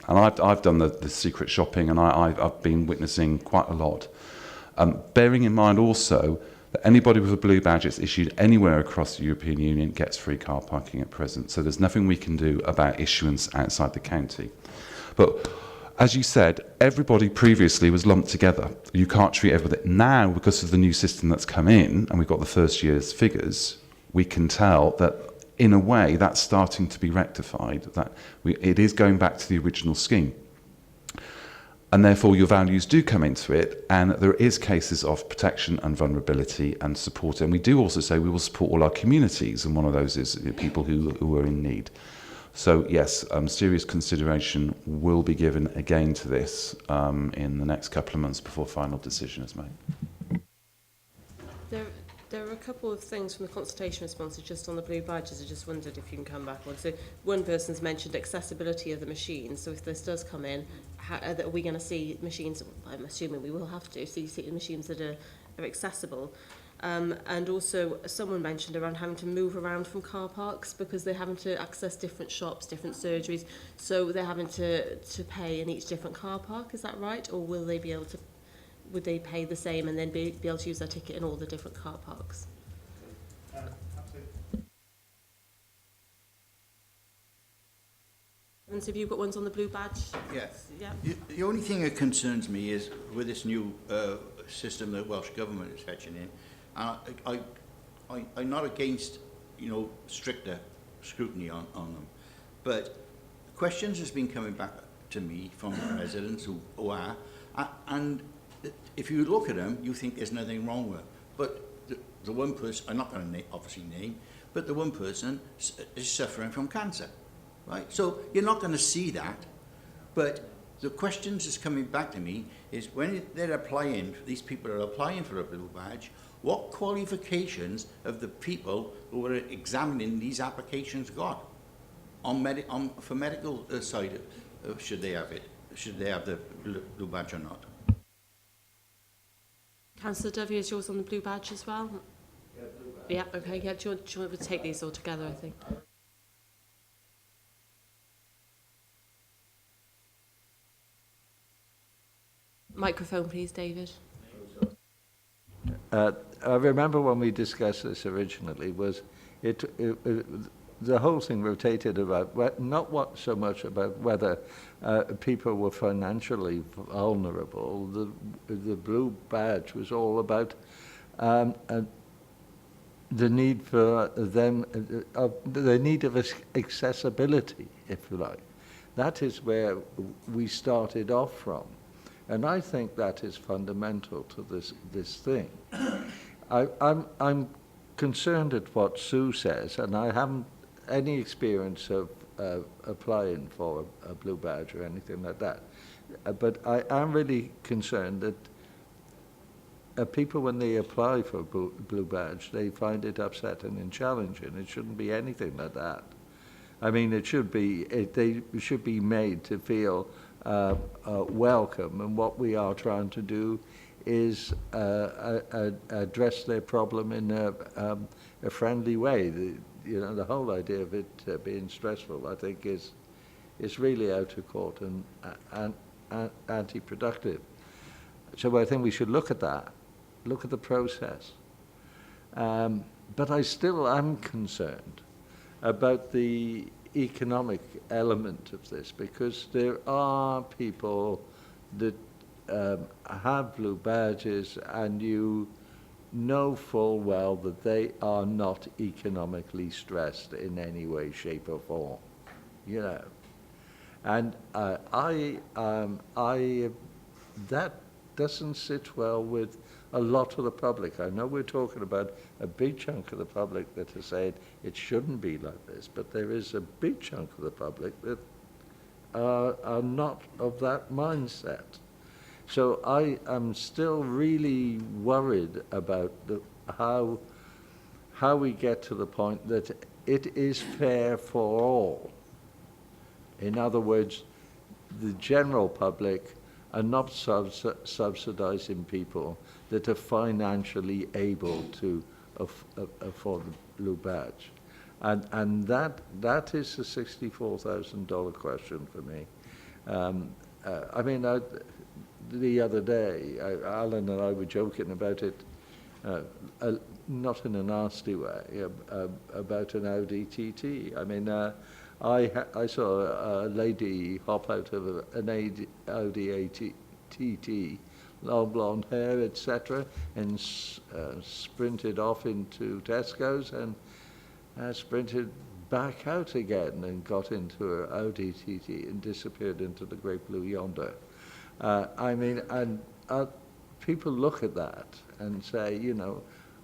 and I've done the secret shopping, and I've been witnessing quite a lot. Bearing in mind also that anybody with a blue badge that's issued anywhere across the European Union gets free car parking at present. So there's nothing we can do about issuance outside the county. But as you said, everybody previously was lumped together. You can't treat everybody. Now, because of the new system that's come in, and we've got the first year's figures, we can tell that in a way that's starting to be rectified, that it is going back to the original scheme. And therefore your values do come into it, and there is cases of protection and vulnerability and support. And we do also say we will support all our communities, and one of those is people who are in need. So yes, serious consideration will be given again to this in the next couple of months before final decision is made. There are a couple of things from the consultation responses just on the blue badges. I just wondered if you can come back on. So one person's mentioned accessibility of the machines. So if this does come in, are we going to see machines? I'm assuming we will have to see machines that are accessible. And also someone mentioned around having to move around from car parks because they're having to access different shops, different surgeries. So they're having to pay in each different car park. Is that right? Or will they be able to? Would they pay the same and then be able to use their ticket in all the different car parks? And so have you got ones on the blue badge? Yes. Yeah. The only thing that concerns me is with this new system that Welsh Government is fetching in, I'm not against, stricter scrutiny on them, but questions has been coming back to me from residents who are, and if you look at them, you think there's nothing wrong with them. But the one person, I'm not going to obviously name, but the one person is suffering from cancer, right? So you're not going to see that, but the questions that's coming back to me is when they're applying, these people are applying for a blue badge, what qualifications have the people who are examining these applications got for medical side? Should they have it? Should they have the blue badge or not? Councillor Dovey, is yours on the blue badge as well? Yeah, blue badge. Yeah, okay. Yeah, do you want to take these all together, I think? Microphone, please, David. I remember when we discussed this originally, was the whole thing rotated about not so much about whether people were financially vulnerable. The blue badge was all about the need for them, the need of accessibility, if you like. That is where we started off from. And I think that is fundamental to this thing. I'm concerned at what Sue says, and I haven't any experience of applying for a blue badge or anything like that. But I am really concerned that people, when they apply for a blue badge, they find it upsetting and challenging. It shouldn't be anything like that. I mean, they should be made to feel welcome, and what we are trying to do is address their problem in a friendly way. The whole idea of it being stressful, I think, is really out of court and anti-productive. So I think we should look at that, look at the process. But I still am concerned about the economic element of this, because there are people that have blue badges, and you know full well that they are not economically stressed in any way, shape, or form, and that doesn't sit well with a lot of the public. I know we're talking about a big chunk of the public that has said it shouldn't be like this, but there is a big chunk of the public that are not of that mindset. So I am still really worried about how we get to the point that it is fair for all. In other words, the general public are not subsidizing people that are financially able to afford the blue badge. And that is a $64,000 question for me. I mean, the other day, Alan and I were joking about it, not in a nasty way, about an Audi TT. I mean, I saw a lady hop out of an Audi TT, long blonde hair, etc., and sprinted off into Tesco's and sprinted back out again and got into her Audi TT and disappeared into the great blue yonder. I mean, and people look at that and say,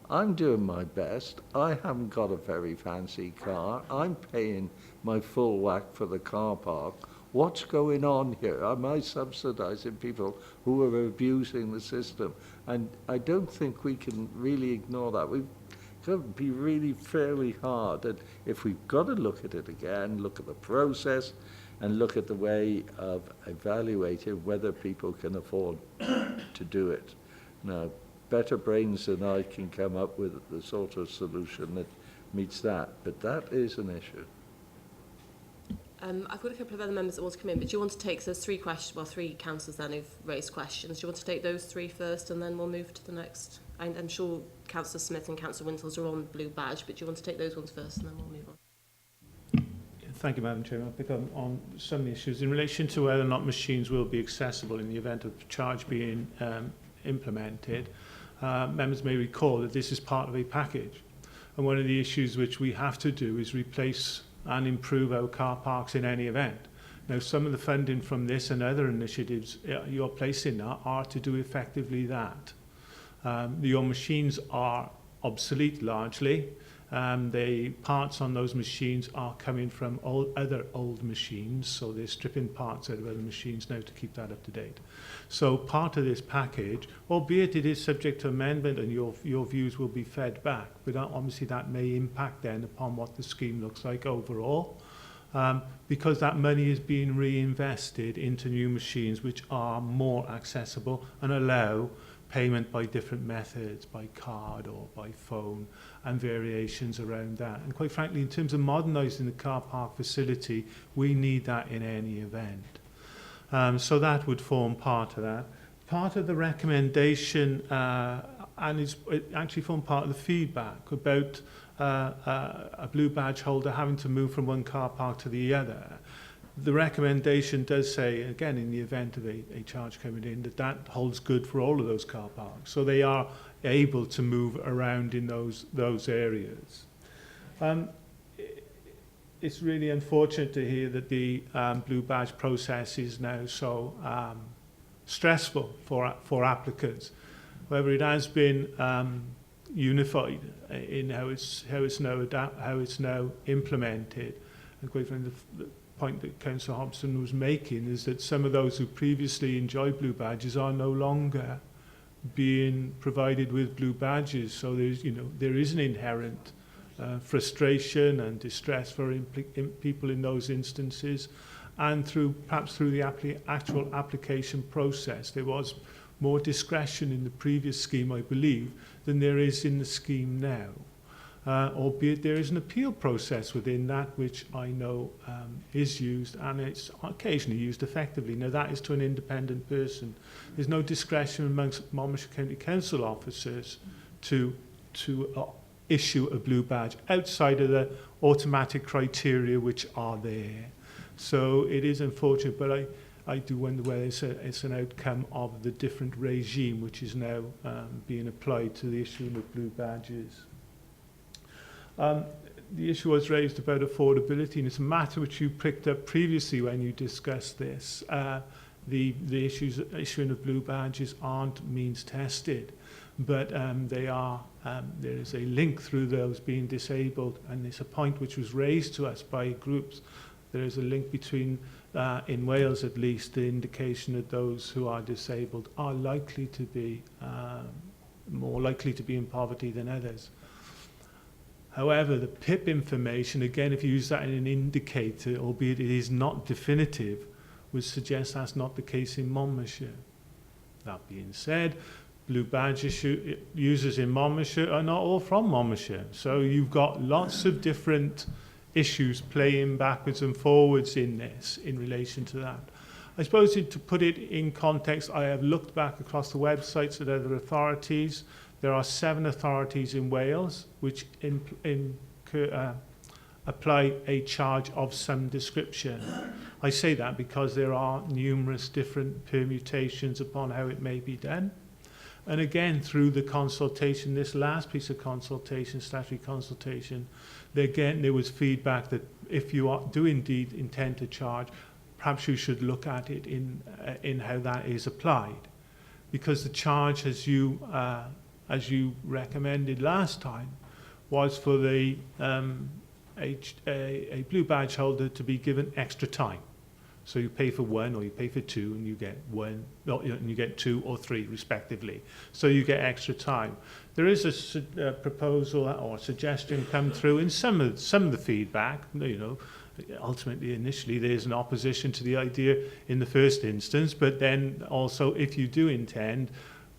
I'm doing my best. I haven't got a very fancy car. I'm paying my full whack for the car park. What's going on here? Am I subsidizing people who are abusing the system? And I don't think we can really ignore that. We've got to be really fairly hard. And if we've got to look at it again, look at the process, and look at the way of evaluating whether people can afford to do it. Now, better brains than I can come up with the sort of solution that meets that, but that is an issue. I've got a couple of other members that want to come in, but do you want to take those three councillors then who've raised questions? Do you want to take those three first, and then we'll move to the next? I'm sure Councillor Smith and Councillor Wintles are on blue badge, but do you want to take those ones first, and then we'll move on? Thank you, Madam Chairman. I'll pick up on some of the issues. In relation to whether or not machines will be accessible in the event of charge being implemented, members may recall that this is part of a package. And one of the issues which we have to do is replace and improve our car parks in any event. Now, some of the funding from this and other initiatives you're placing are to do effectively that. Your machines are obsolete largely. The parts on those machines are coming from other old machines, so they're stripping parts out of other machines now to keep that up to date. So part of this package, albeit it is subject to amendment and your views will be fed back, but obviously that may impact then upon what the scheme looks like overall, because that money is being reinvested into new machines which are more accessible and allow payment by different methods, by card or by phone, and variations around that. And quite frankly, in terms of modernising the car park facility, we need that in any event. So that would form part of that. Part of the recommendation, and it actually formed part of the feedback about a blue badge holder having to move from one car park to the other. The recommendation does say, again, in the event of a charge coming in, that holds good for all of those car parks. So they are able to move around in those areas. It's really unfortunate to hear that the blue badge process is now so stressful for applicants. However, it has been unified in how it's now implemented. And quite frankly, the point that Councillor Hobson was making is that some of those who previously enjoyed blue badges are no longer being provided with blue badges. So there is an inherent frustration and distress for people in those instances, and perhaps through the actual application process. There was more discretion in the previous scheme, I believe, than there is in the scheme now. Albeit there is an appeal process within that which I know is used, and it's occasionally used effectively. Now that is to an independent person. There's no discretion amongst Monmouthshire County Council officers to issue a blue badge outside of the automatic criteria which are there. So it is unfortunate, but I do wonder whether it's an outcome of the different regime which is now being applied to the issuing of blue badges. The issue was raised about affordability, and it's a matter which you picked up previously when you discussed this. The issuing of blue badges aren't means tested, but they are. There is a link through those being disabled, and it's a point which was raised to us by groups. There is a link between, in Wales at least, the indication that those who are disabled are likely to be more likely to be in poverty than others. However, the PIP information, again, if you use that in an indicator, albeit it is not definitive, would suggest that's not the case in Monmouthshire. That being said, blue badge users in Monmouthshire are not all from Monmouthshire. So you've got lots of different issues playing backwards and forwards in this in relation to that. I suppose to put it in context, I have looked back across the websites at other authorities. There are 7 authorities in Wales which apply a charge of some description. I say that because there are numerous different permutations upon how it may be done. And again, through the consultation, this last piece of consultation, statutory consultation, there was feedback that if you do indeed intend to charge, perhaps you should look at it in how that is applied. Because the charge, as you recommended last time, was for a blue badge holder to be given extra time. So you pay for 1 or you pay for 2 and you get 1, and you get 2 or 3 respectively. So you get extra time. There is a proposal or suggestion come through in some of the feedback. Ultimately, initially, there's an opposition to the idea in the first instance, but then also, if you do intend,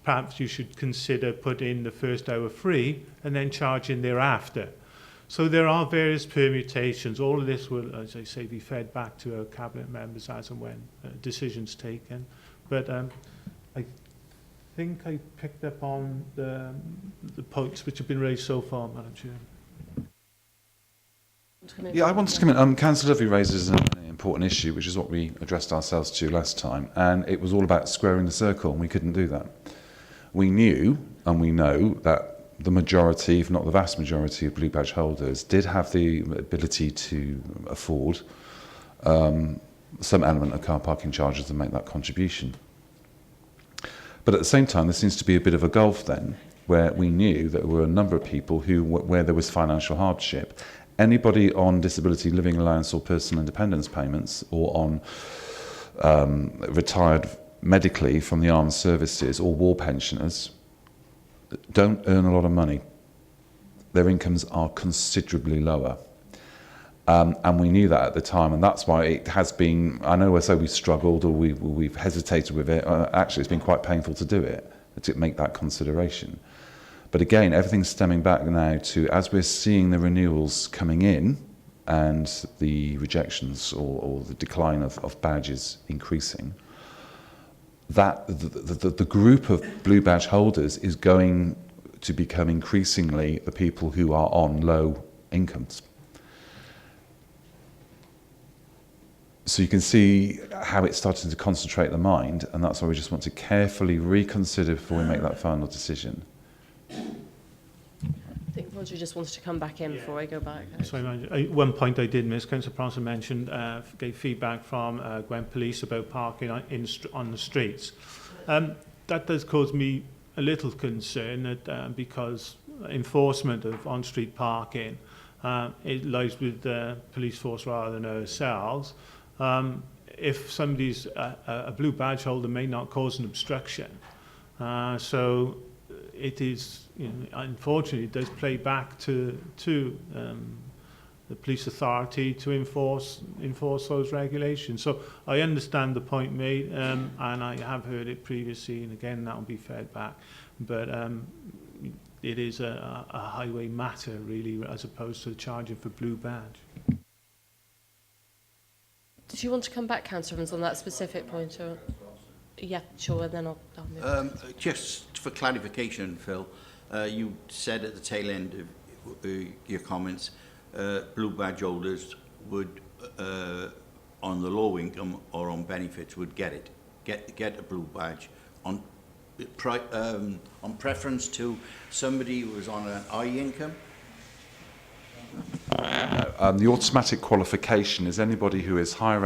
perhaps you should consider putting the first hour free and then charging thereafter. So there are various permutations. All of this will, as I say, be fed back to our cabinet members as and when decisions taken. But I think I picked up on the points which have been raised so far, Madam Chair. Yeah, I wanted to come in. Councillor Dovey raises an important issue, which is what we addressed ourselves to last time, and it was all about squaring the circle, and we couldn't do that. We knew, and we know, that the majority, if not the vast majority, of blue badge holders did have the ability to afford some element of car parking charges and make that contribution. But at the same time, there seems to be a bit of a gulf then where we knew that there were a number of people who, where there was financial hardship. Anybody on disability living allowance or personal independence payments, or on retired medically from the armed services, or war pensioners, don't earn a lot of money. Their incomes are considerably lower. And we knew that at the time, and that's why it has been, I know I say we struggled or we've hesitated with it. Actually, it's been quite painful to do it, to make that consideration. But again, everything's stemming back now to, as we're seeing the renewals coming in and the rejections or the decline of badges increasing, that the group of blue badge holders is going to become increasingly the people who are on low incomes. So you can see how it's starting to concentrate the mind, and that's why we just want to carefully reconsider before we make that final decision. I think Roger just wanted to come back in before I go back. Sorry, one point I did miss. Councillor Bronson mentioned, gave feedback from Gwent Police about parking on the streets. That does cause me a little concern that, because enforcement of on-street parking, it lies with the police force rather than ourselves. If somebody's a blue badge holder may not cause an obstruction. So it is, unfortunately, it does play back to the police authority to enforce those regulations. So I understand the point made, and I have heard it previously, and again that will be fed back. But it is a highway matter, really, as opposed to charging for blue badge. Did you want to come back, Councillor Evans, on that specific point? Or? Yeah, sure, and then I'll move. Just for clarification, Phil, you said at the tail end of your comments, blue badge holders would, on the low income or on benefits, would get a blue badge on preference to somebody who was on an high income. The automatic qualification is anybody who is higher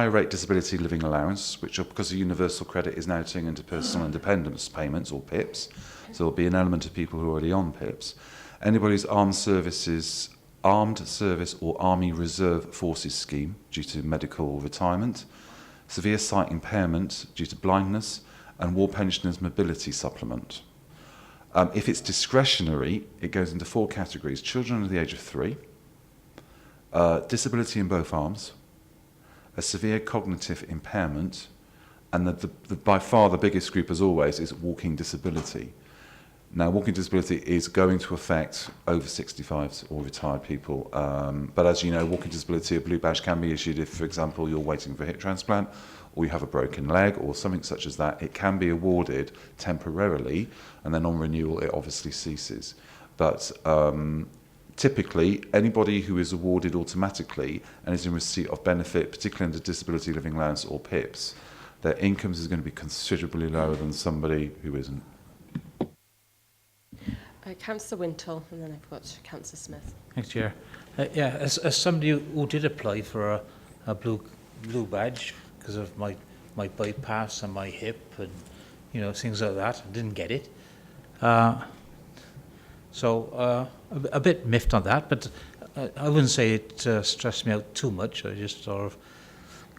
rate disability living allowance, which, because of universal credit, is now turning into personal independence payments, or PIPs. So there'll be an element of people who are already on PIPs. Anybody who's armed service or Army Reserve Forces scheme due to medical retirement, severe sight impairment due to blindness, and war pensioners mobility supplement. If it's discretionary, it goes into 4 categories: children under the age of 3, disability in both arms, a severe cognitive impairment, and the by far the biggest group, as always, is walking disability. Now, walking disability is going to affect over 65s or retired people, but as you know, walking disability, a blue badge can be issued if, for example, you're waiting for a hip transplant, or you have a broken leg, or something such as that. It can be awarded temporarily, and then on renewal it obviously ceases. But typically, anybody who is awarded automatically and is in receipt of benefit, particularly under disability living allowance or PIPs, their incomes is going to be considerably lower than somebody who isn't. Councillor Wintle, and then I've got Councillor Smith. Thanks, Chair. Yeah, as somebody who did apply for a blue badge because of my bypass and my hip and things like that, I didn't get it. So a bit miffed on that, but I wouldn't say it stressed me out too much. I just sort of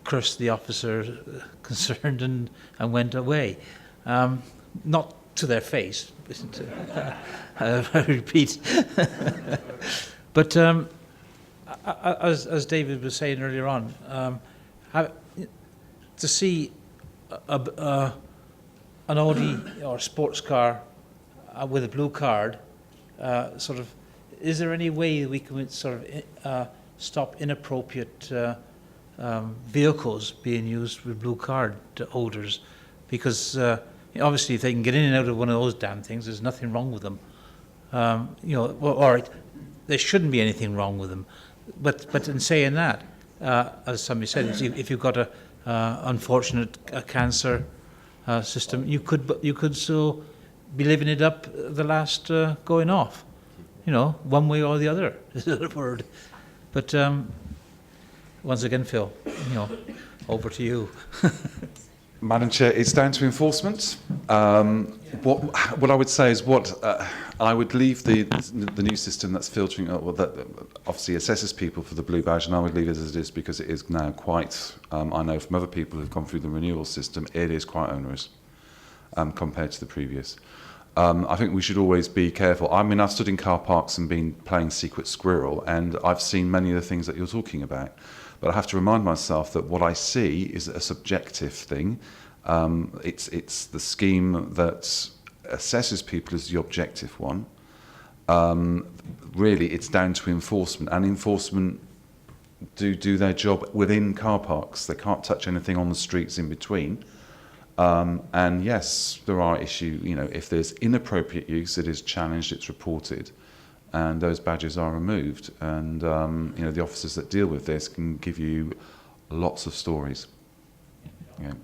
cursed the officer concerned and went away. Not to their face, I repeat. But as David was saying earlier on, to see an Audi or sports car with a blue card, is there any way we can stop inappropriate vehicles being used with blue card holders? Because obviously, if they can get in and out of one of those damn things, there's nothing wrong with them. Well, all right, there shouldn't be anything wrong with them. But in saying that, as somebody said, if you've got a unfortunate cancer system, you could still be living it up the last going off, one way or the other is the word. But once again, Phil, over to you. Madam Chair, it's down to enforcement. What I would say is I would leave the new system that's filtering, that obviously assesses people for the blue badge, and I would leave it as it is because it is now quite, I know from other people who've gone through the renewal system, it is quite onerous compared to the previous. I think we should always be careful. I mean, I've stood in car parks and been playing Secret Squirrel, and I've seen many of the things that you're talking about. But I have to remind myself that what I see is a subjective thing. It's the scheme that assesses people as the objective one. Really, it's down to enforcement, and enforcement do their job within car parks. They can't touch anything on the streets in between. And yes, there are issues. You know, if there's inappropriate use, it is challenged, it's reported, and those badges are removed. And you know, the officers that deal with this can give you lots of stories. Yeah.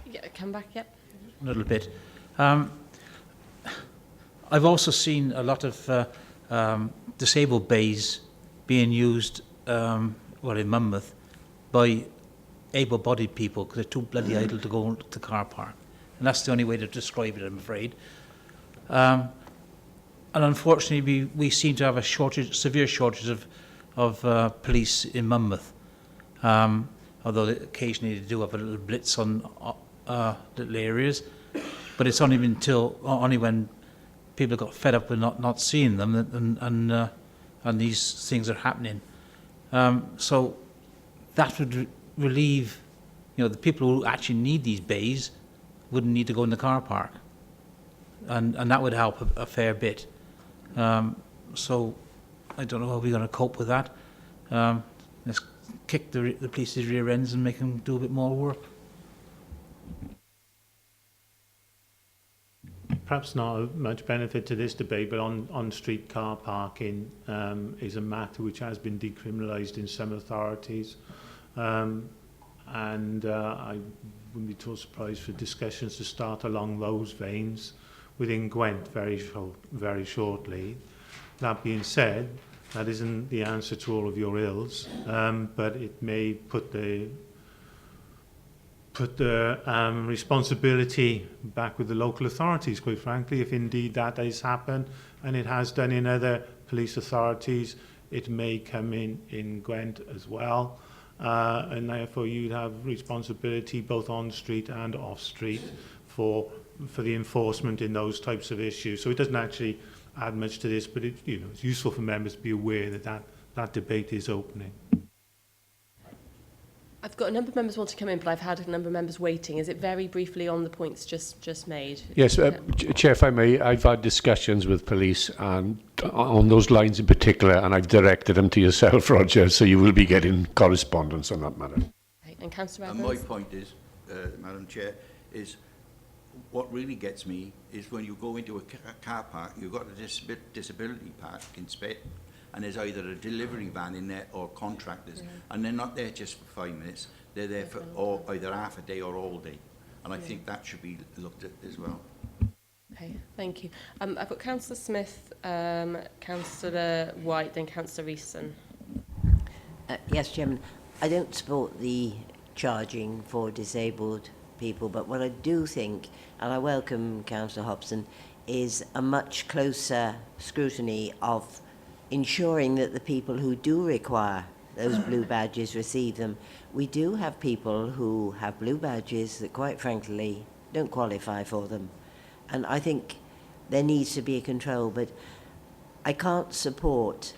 Yeah, come back, yep. A little bit. I've also seen a lot of disabled bays being used, in Monmouth, by able-bodied people because they're too bloody idle to go to the car park. And that's the only way to describe it, I'm afraid. And unfortunately, we seem to have a severe shortage of police in Monmouth. Although occasionally they do have a little blitz on little areas, but it's only when people got fed up with not seeing them and these things are happening. So that would relieve, you know, the people who actually need these bays wouldn't need to go in the car park, and that would help a fair bit. So I don't know how we're going to cope with that. Let's kick the police's rear ends and make them do a bit more work. Perhaps not much benefit to this debate, but on-street car parking is a matter which has been decriminalised in some authorities. And I wouldn't be too surprised for discussions to start along those veins within Gwent very shortly. That being said, that isn't the answer to all of your ills, but it may put the responsibility back with the local authorities, quite frankly. If indeed that has happened, and it has done in other police authorities, it may come in Gwent as well. And therefore you'd have responsibility both on street and off street for the enforcement in those types of issues. So it doesn't actually add much to this, but it's useful for members to be aware that debate is opening. I've got a number of members want to come in, but I've had a number of members waiting. Is it very briefly on the points just made? Yes, Chair, if I may, I've had discussions with police and on those lines in particular, and I've directed them to yourself, Roger, so you will be getting correspondence on that matter. Okay. And Councillor And Evans? my point is, Madam Chair, is what really gets me is when you go into a car park, you've got a disability park in Spit, and there's either a delivery van in there or contractors, and they're not there just for 5 minutes, they're there for either half a day or all day, and I think that should be looked at as well. Okay, thank you. I've got Councillor Smith, Councillor White, then Councillor Reeson. Yes, Chairman. I don't support the charging for disabled people, but what I do think, and I welcome Councillor Hobson, is a much closer scrutiny of ensuring that the people who do require those blue badges receive them. We do have people who have blue badges that, quite frankly, don't qualify for them. And I think there needs to be a control, but I can't support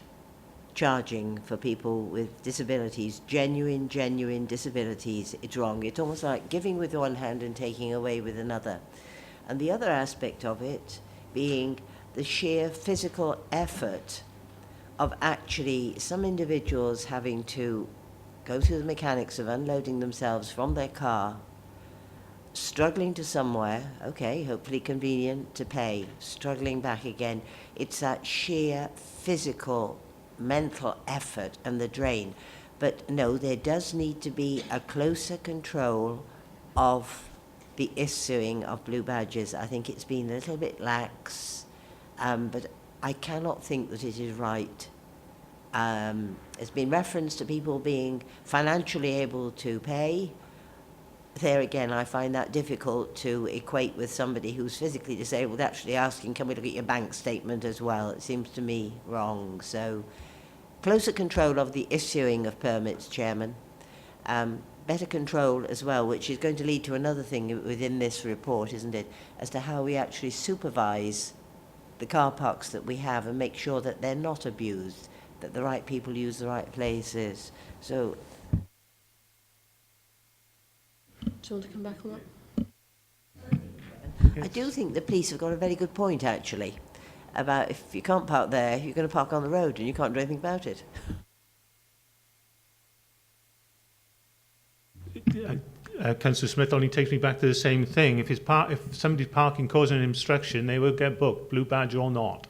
charging for people with disabilities, genuine disabilities. It's wrong. It's almost like giving with one hand and taking away with another. And the other aspect of it being the sheer physical effort of actually some individuals having to go through the mechanics of unloading themselves from their car, struggling to somewhere, okay, hopefully convenient to pay, struggling back again. It's that sheer physical, mental effort and the drain. But no, there does need to be a closer control of the issuing of blue badges. I think it's been a little bit lax, but I cannot think that it is right. There's been reference to people being financially able to pay. there again, I find that difficult to equate with somebody who's physically disabled actually asking, can we look at your bank statement as well? It seems to me wrong. So closer control of the issuing of permits, Chairman. Better control as well, which is going to lead to another thing within this report, isn't it, as to how we actually supervise the car parks that we have and make sure that they're not abused, that the right people use the right places. So, do you want to come back on that? I do think the police have got a very good point, actually, about if you can't park there, you're going to park on the road and you can't do anything about it. Councillor Smith only takes me back to the same thing. If somebody's parking causing an obstruction, they will get booked, blue badge or not.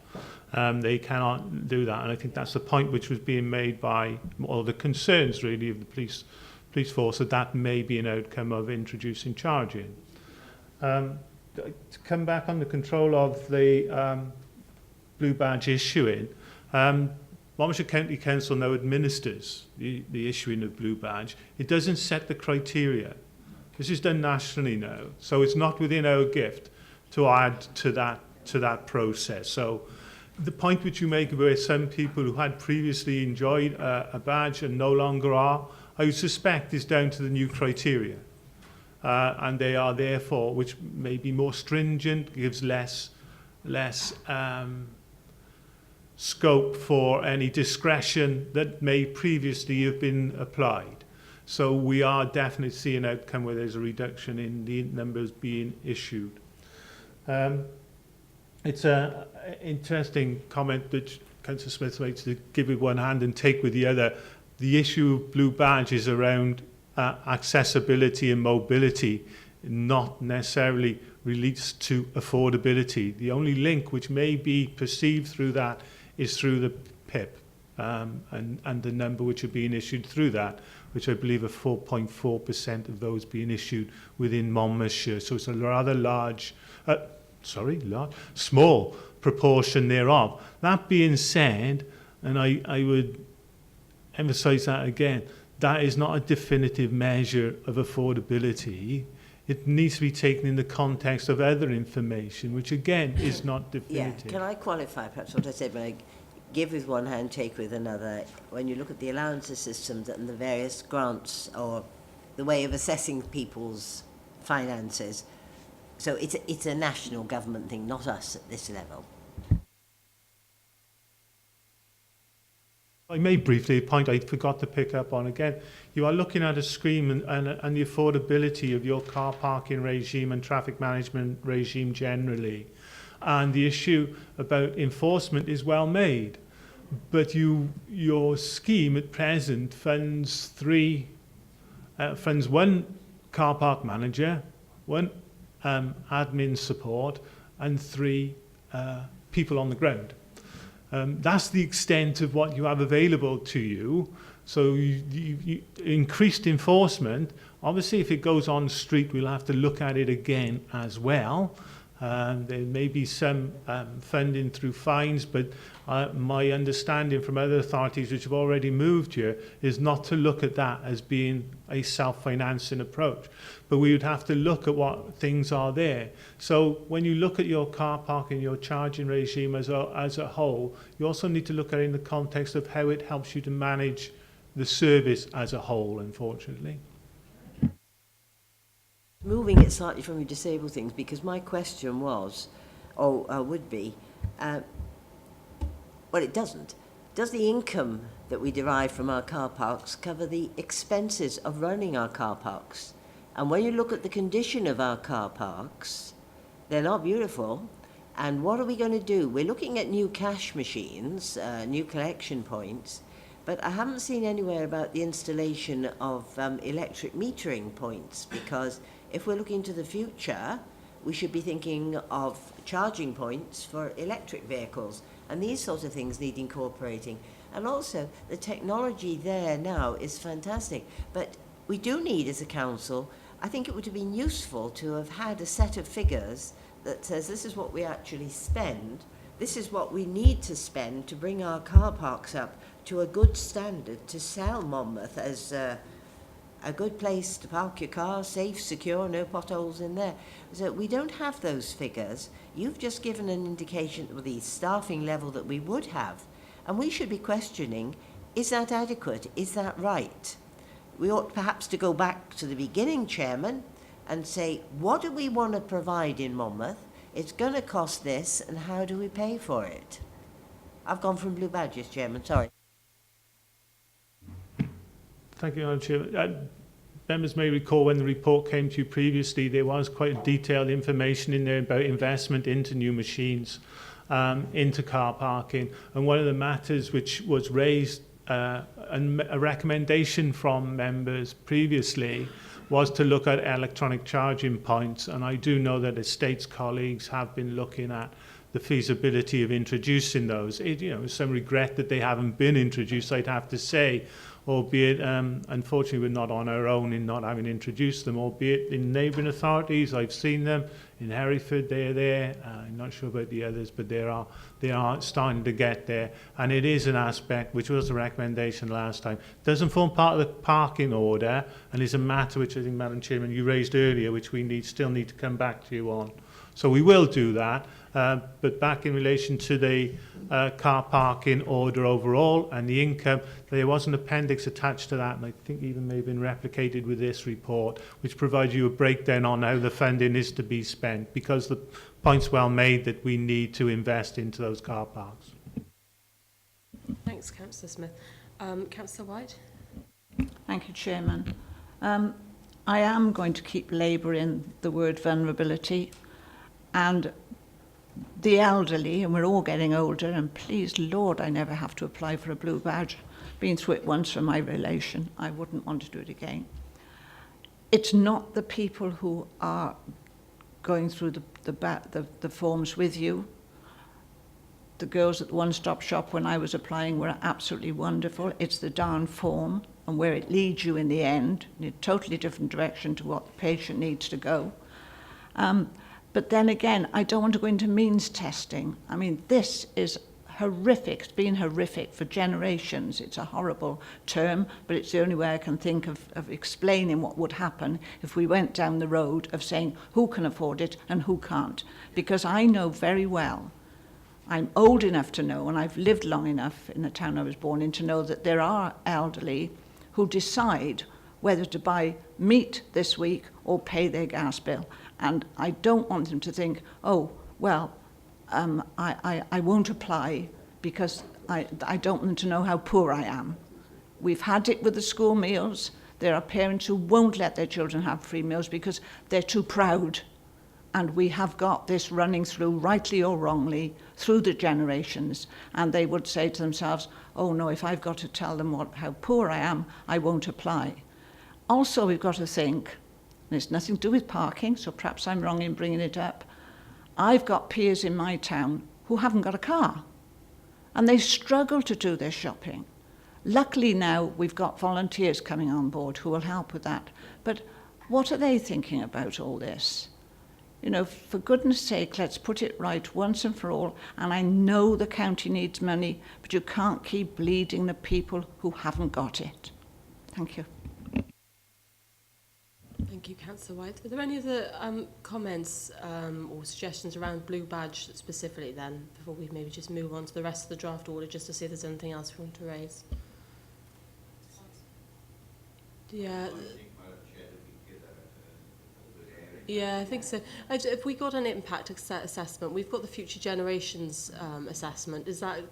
They cannot do that, and I think that's the point which was being made by all the concerns really of the police force, that may be an outcome of introducing charging. To come back on the control of the blue badge issuing, Monmouthshire County Council now administers the issuing of blue badge. It doesn't set the criteria. This is done nationally now, so it's not within our gift to add to that process. So the point which you make about some people who had previously enjoyed a badge and no longer are, I would suspect is down to the new criteria. And they are therefore, which may be more stringent, gives less scope for any discretion that may previously have been applied. So we are definitely seeing an outcome where there's a reduction in the numbers being issued. It's an interesting comment that Councillor Smith makes, to give with one hand and take with the other. The issue of blue badges around accessibility and mobility, not necessarily relates to affordability. The only link which may be perceived through that is through the PIP and the number which are being issued through that, which I believe are 4.4% of those being issued within Monmouthshire. So it's a rather small proportion thereof. That being said, and I would emphasise that again, that is not a definitive measure of affordability. It needs to be taken in the context of other information, which again is not definitive. Yeah, can I qualify perhaps what I said when I give with one hand, take with another? When you look at the allowances systems and the various grants or the way of assessing people's finances, so it's a national government thing, not us at this level. I made briefly a point I forgot to pick up on again. You are looking at a scheme and the affordability of your car parking regime and traffic management regime generally. And the issue about enforcement is well made. But your scheme at present funds one car park manager, one admin support, and 3 people on the ground. That's the extent of what you have available to you. So you increased enforcement. Obviously, if it goes on street, we'll have to look at it again as well. There may be some funding through fines, but my understanding from other authorities which have already moved here is not to look at that as being a self-financing approach. But we would have to look at what things are there. So when you look at your car park and your charging regime as a whole, you also need to look at it in the context of how it helps you to manage the service as a whole, unfortunately. Moving it slightly from your disabled things, because my question was, would be, well, it doesn't. Does the income that we derive from our car parks cover the expenses of running our car parks? And when you look at the condition of our car parks, they're not beautiful. And what are we going to do? We're looking at new cash machines, new collection points, but I haven't seen anywhere about the installation of electric metering points, because if we're looking to the future, we should be thinking of charging points for electric vehicles, and these sorts of things need incorporating. And also, the technology there now is fantastic, but we do need, as a council, I think it would have been useful to have had a set of figures that says this is what we actually spend, this is what we need to spend to bring our car parks up to a good standard to sell Monmouth as a good place to park your car, safe, secure, no potholes in there. So we don't have those figures. You've just given an indication of the staffing level that we would have, and we should be questioning, is that adequate? Is that right? We ought perhaps to go back to the beginning, Chairman, and say, what do we want to provide in Monmouth? It's going to cost this, and how do we pay for it? I've gone from blue badges, Chairman, sorry. Thank you, Madam Chair. Members may recall when the report came to you previously, there was quite detailed information in there about investment into new machines, into car parking. And one of the matters which was raised, and a recommendation from members previously, was to look at electronic charging points. And I do know that estates colleagues have been looking at the feasibility of introducing those. Some regret that they haven't been introduced, I'd have to say, albeit unfortunately we're not on our own in not having introduced them, albeit in neighbouring authorities. I've seen them in Hereford, they're there. I'm not sure about the others, but they are starting to get there. And it is an aspect, which was a recommendation last time, doesn't form part of the parking order, and is a matter which I think, Madam Chairman, you raised earlier, which we still need to come back to you on. So we will do that. But back in relation to the car parking order overall and the income, there was an appendix attached to that, and I think even may have been replicated with this report, which provides you a breakdown on how the funding is to be spent, because the point's well made that we need to invest into those car parks. Thanks, Councillor Smith. Councillor White? Thank you, Chairman. I am going to keep labouring the word vulnerability, and the elderly, and we're all getting older, and please, Lord, I never have to apply for a blue badge. Been through it once for my relation. I wouldn't want to do it again. It's not the people who are going through the forms with you. The girls at the one-stop shop when I was applying were absolutely wonderful. It's the darn form and where it leads you in the end, in a totally different direction to what the patient needs to go. But then again, I don't want to go into means testing. I mean, this is horrific. It's been horrific for generations. It's a horrible term, but it's the only way I can think of explaining what would happen if we went down the road of saying who can afford it and who can't. Because I know very well, I'm old enough to know, and I've lived long enough in the town I was born in to know that there are elderly who decide whether to buy meat this week or pay their gas bill. And I don't want them to think, oh, well, I won't apply because I don't want them to know how poor I am. We've had it with the school meals. There are parents who won't let their children have free meals because they're too proud. And we have got this running through, rightly or wrongly, through the generations. And they would say to themselves, oh no, if I've got to tell them how poor I am, I won't apply. Also, we've got to think, and it's nothing to do with parking, so perhaps I'm wrong in bringing it up. I've got peers in my town who haven't got a car, and they struggle to do their shopping. Luckily now we've got volunteers coming on board who will help with that. But what are they thinking about all this? You know, for goodness sake, let's put it right once and for all. And I know the county needs money, but you can't keep bleeding the people who haven't got it. Thank you. Thank you, Councillor White. Are there any other comments or suggestions around blue badge specifically then, before we maybe just move on to the rest of the draft order, just to see if there's anything else we want to raise? Yeah. Yeah, I think so. If we got an impact assessment, we've got the Future Generations assessment. Is that...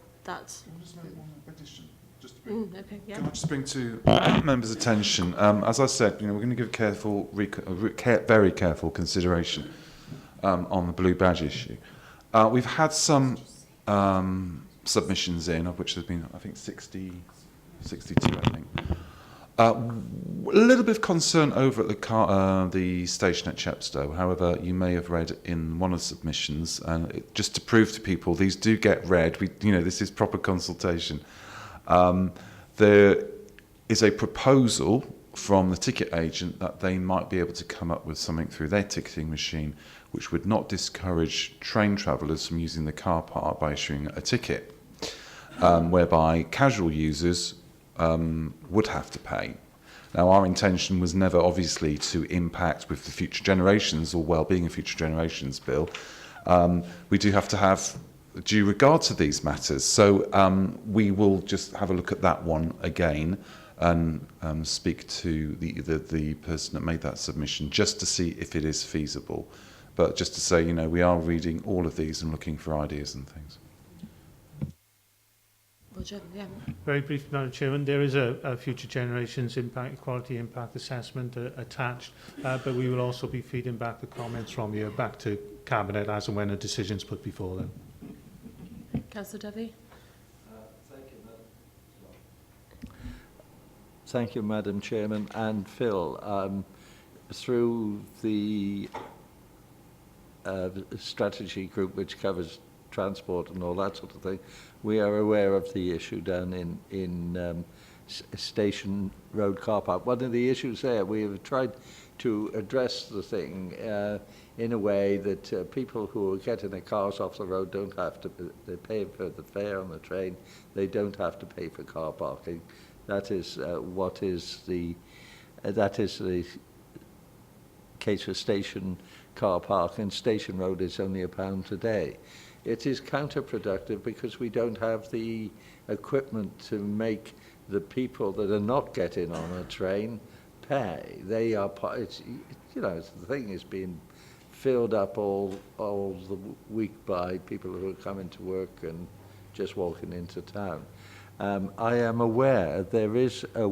Okay, yeah. Can I just bring to members' attention, as I said, we're going to give very careful consideration on the blue badge issue. We've had some submissions in, of which there's been, I think, 62, I think. A little bit of concern over at the station at Chepstow. However, you may have read in one of the submissions, and just to prove to people, these do get read. This is proper consultation. There is a proposal from the ticket agent that they might be able to come up with something through their ticketing machine which would not discourage train travellers from using the car park by issuing a ticket, whereby casual users would have to pay. Now, our intention was never, obviously, to impact with the Future Generations or Wellbeing of Future Generations Bill. We do have to have due regard to these matters. So we will just have a look at that one again and speak to the person that made that submission just to see if it is feasible. But just to say, you know, we are reading all of these and looking for ideas and things. Roger, yeah. Very brief, Madam Chairman. There is a Future Generations quality impact assessment attached, but we will also be feeding back the comments from you back to Cabinet as and when a decision is put before them. Councillor Dovey. Thank you, Madam Chairman. And Phil, through the strategy group which covers transport and all that sort of thing, we are aware of the issue down in Station Road car park. One of the issues there, we have tried to address the thing in a way that people who are getting their cars off the road don't have to, they pay for the fare on the train, they don't have to pay for car parking. That is that is the case for Station car park, and Station Road is only £1 a day. It is counterproductive because we don't have the equipment to make the people that are not getting on a train pay. They are, it's, you know, the thing is being filled up all the week by people who are coming to work and just walking into town. I am aware there is a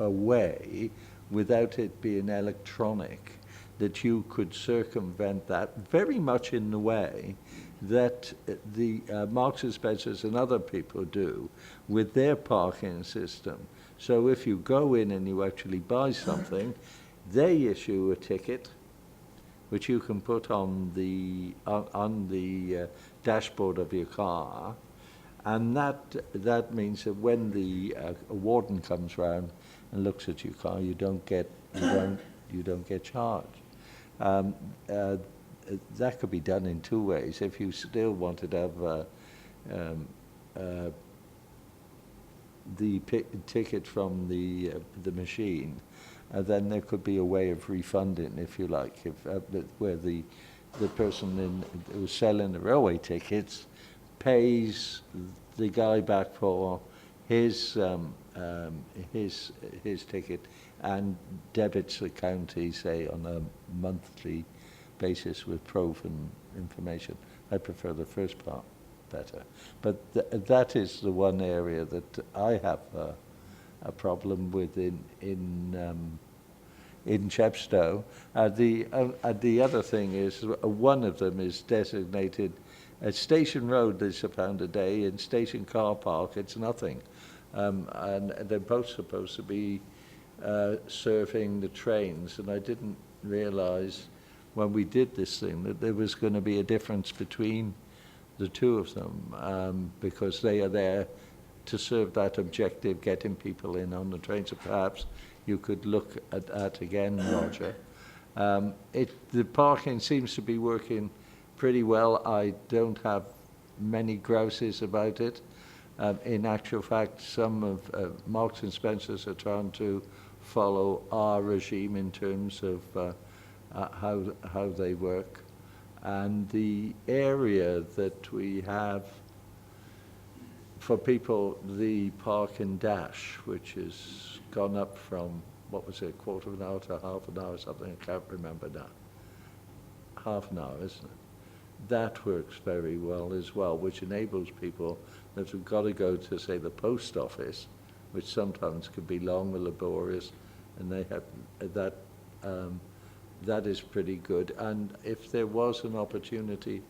way, without it being electronic, that you could circumvent that very much in the way that the Marks and Spencers and other people do with their parking system. So if you go in and you actually buy something, they issue a ticket which you can put on the dashboard of your car, and that means that when the warden comes round and looks at your car, you don't get charged. That could be done in two ways. If you still wanted to have the ticket from the machine, then there could be a way of refunding, if you like, if where the person who's selling the railway tickets pays the guy back for his ticket and debits the county, say, on a monthly basis with proof and information. I prefer the first part better. But that is the one area that I have a problem with in Chepstow. The other thing is, one of them is designated at Station Road, there's £1 a day, in Station Car Park, it's nothing. And they're both supposed to be serving the trains, and I didn't realise when we did this thing that there was going to be a difference between the two of them, because they are there to serve that objective, getting people in on the train. So perhaps you could look at that again, Roger. The parking seems to be working pretty well. I don't have many grouses about it. In actual fact, some of Marks and Spencers are trying to follow our regime in terms of how they work. And the area that we have for people, the Park and Dash, which has gone up from, what was it, a quarter of an hour to half an hour or something, I can't remember now. Half an hour, isn't it? That works very well as well, which enables people that have got to go to, say, the post office, which sometimes can be long and laborious, and they have that. That is pretty good. And if there was an opportunity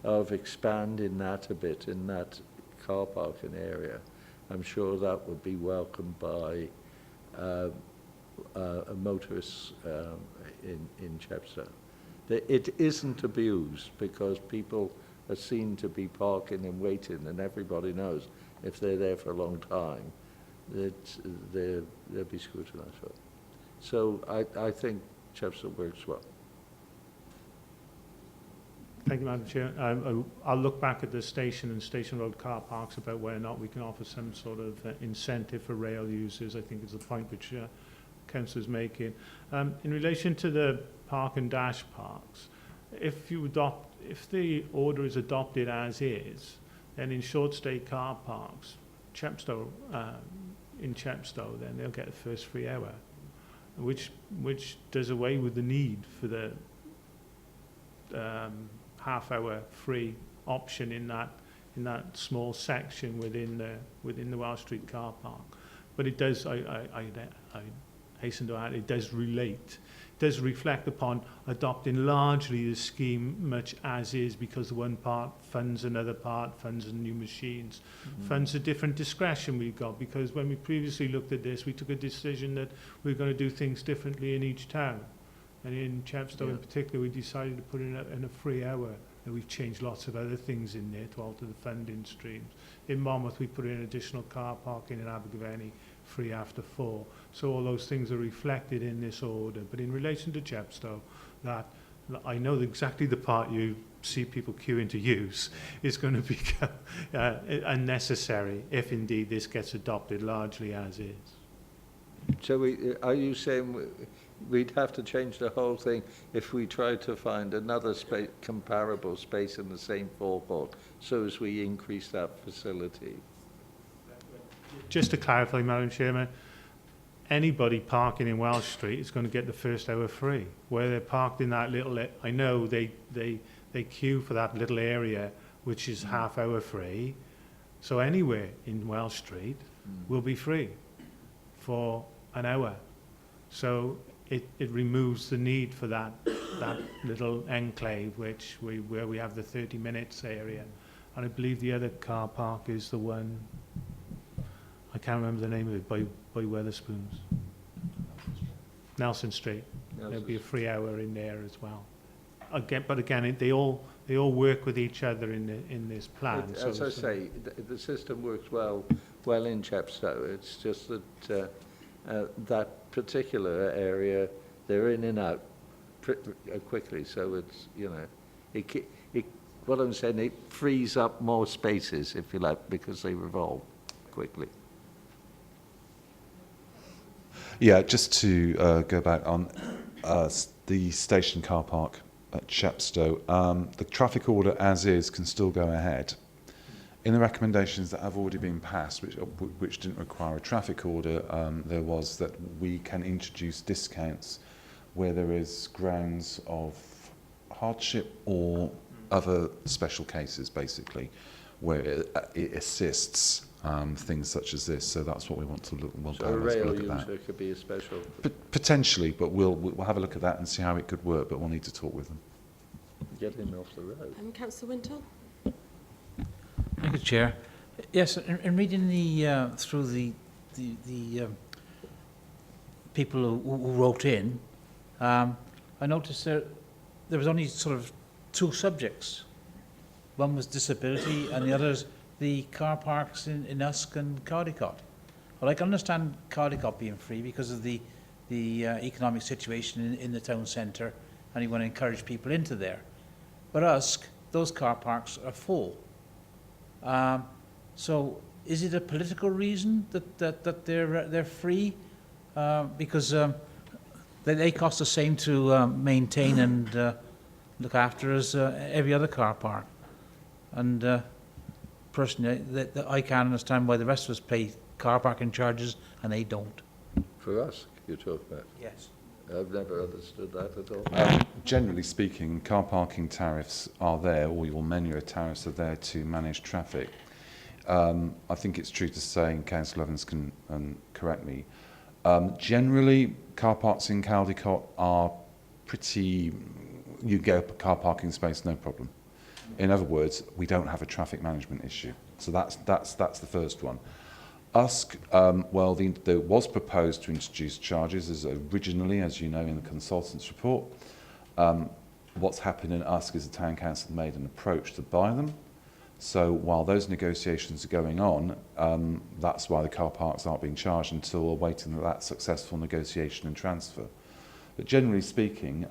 of expanding that a bit in that car parking area, I'm sure that would be welcomed by motorists in Chepstow. It isn't abused because people are seen to be parking and waiting, and everybody knows if they're there for a long time, they'll be scrutinised for it. So I think Chepstow works well. Thank you, Madam Chair. I'll look back at the station and Station Road car parks about whether or not we can offer some sort of incentive for rail users. I think is the point which councillor's making. In relation to the park and dash parks, if the order is adopted as is, then in short stay car parks, in Chepstow, then they'll get the first free hour, which does away with the need for the half-hour free option in that small section within the Welsh Street car park. But it does, I hasten to add, it does reflect upon adopting largely the scheme much as is, because the one part funds another part, funds and new machines, funds a different discretion we've got, because when we previously looked at this, we took a decision that we're going to do things differently in each town. And in Chepstow in particular, we decided to put in a free hour. And we've changed lots of other things in there to alter the funding streams. In Monmouth, we put in additional car parking in Abergavenny, free after 4. So all those things are reflected in this order. But in relation to Chepstow, that I know exactly the part you see people queuing to use is going to become unnecessary if indeed this gets adopted largely as is. So are you saying we'd have to change the whole thing if we tried to find another comparable space in the same forecourt, so as we increase that facility? Just to clarify, Madam Chairman, anybody parking in Welsh Street is going to get the first hour free. Where they're parked in that little, I know they queue for that little area, which is half hour free. So anywhere in Welsh Street will be free for an hour. So it removes the need for that little enclave where we have the 30 minutes area. And I believe the other car park is the one, I can't remember the name of it, by Wetherspoons. Nelson Street. There'll be a free hour in there as well. But again, they all work with each other in this plan. As I say, the system works well in Chepstow. It's just that that particular area, they're in and out quickly. So it's, what I'm saying, it frees up more spaces, if you like, because they revolve quickly. Yeah, just to go back on the station car park at Chepstow, the traffic order as is can still go ahead. In the recommendations that have already been passed, which didn't require a traffic order, there was that we can introduce discounts where there is grounds of hardship or other special cases, basically, where it assists things such as this. So that's what we want to look. So a rail user could be a special. Potentially, but we'll have a look at that and see how it could work. But we'll need to talk with them. Get him off the road. Councillor Wintle. Thank you, Chair. Yes, in reading through the people who wrote in, I noticed there was only sort of 2 subjects. One was disability, and the other is the car parks in Usk and Cardicott. Well, I can understand Cardicott being free because of the economic situation in the town centre, and you want to encourage people into there. But Usk, those car parks are full. So is it a political reason that they're free? Because they cost the same to maintain and look after as every other car park. And personally, I can't understand why the rest of us pay car parking charges and they don't. For us, you talk about? Yes. I've never understood that at all. Generally speaking, car parking tariffs are there, or your menu of tariffs are there to manage traffic. I think it's true to say, and Councillor Evans can correct me, generally car parks in Caldicott are pretty, you get a car parking space, no problem. In other words, we don't have a traffic management issue. So that's the first one. Usk, well, there was proposed to introduce charges as originally, as you know, in the consultant's report. What's happened in Usk is the Town Council made an approach to buy them. So while those negotiations are going on, that's why the car parks aren't being charged until we're waiting for that successful negotiation and transfer. But generally speaking,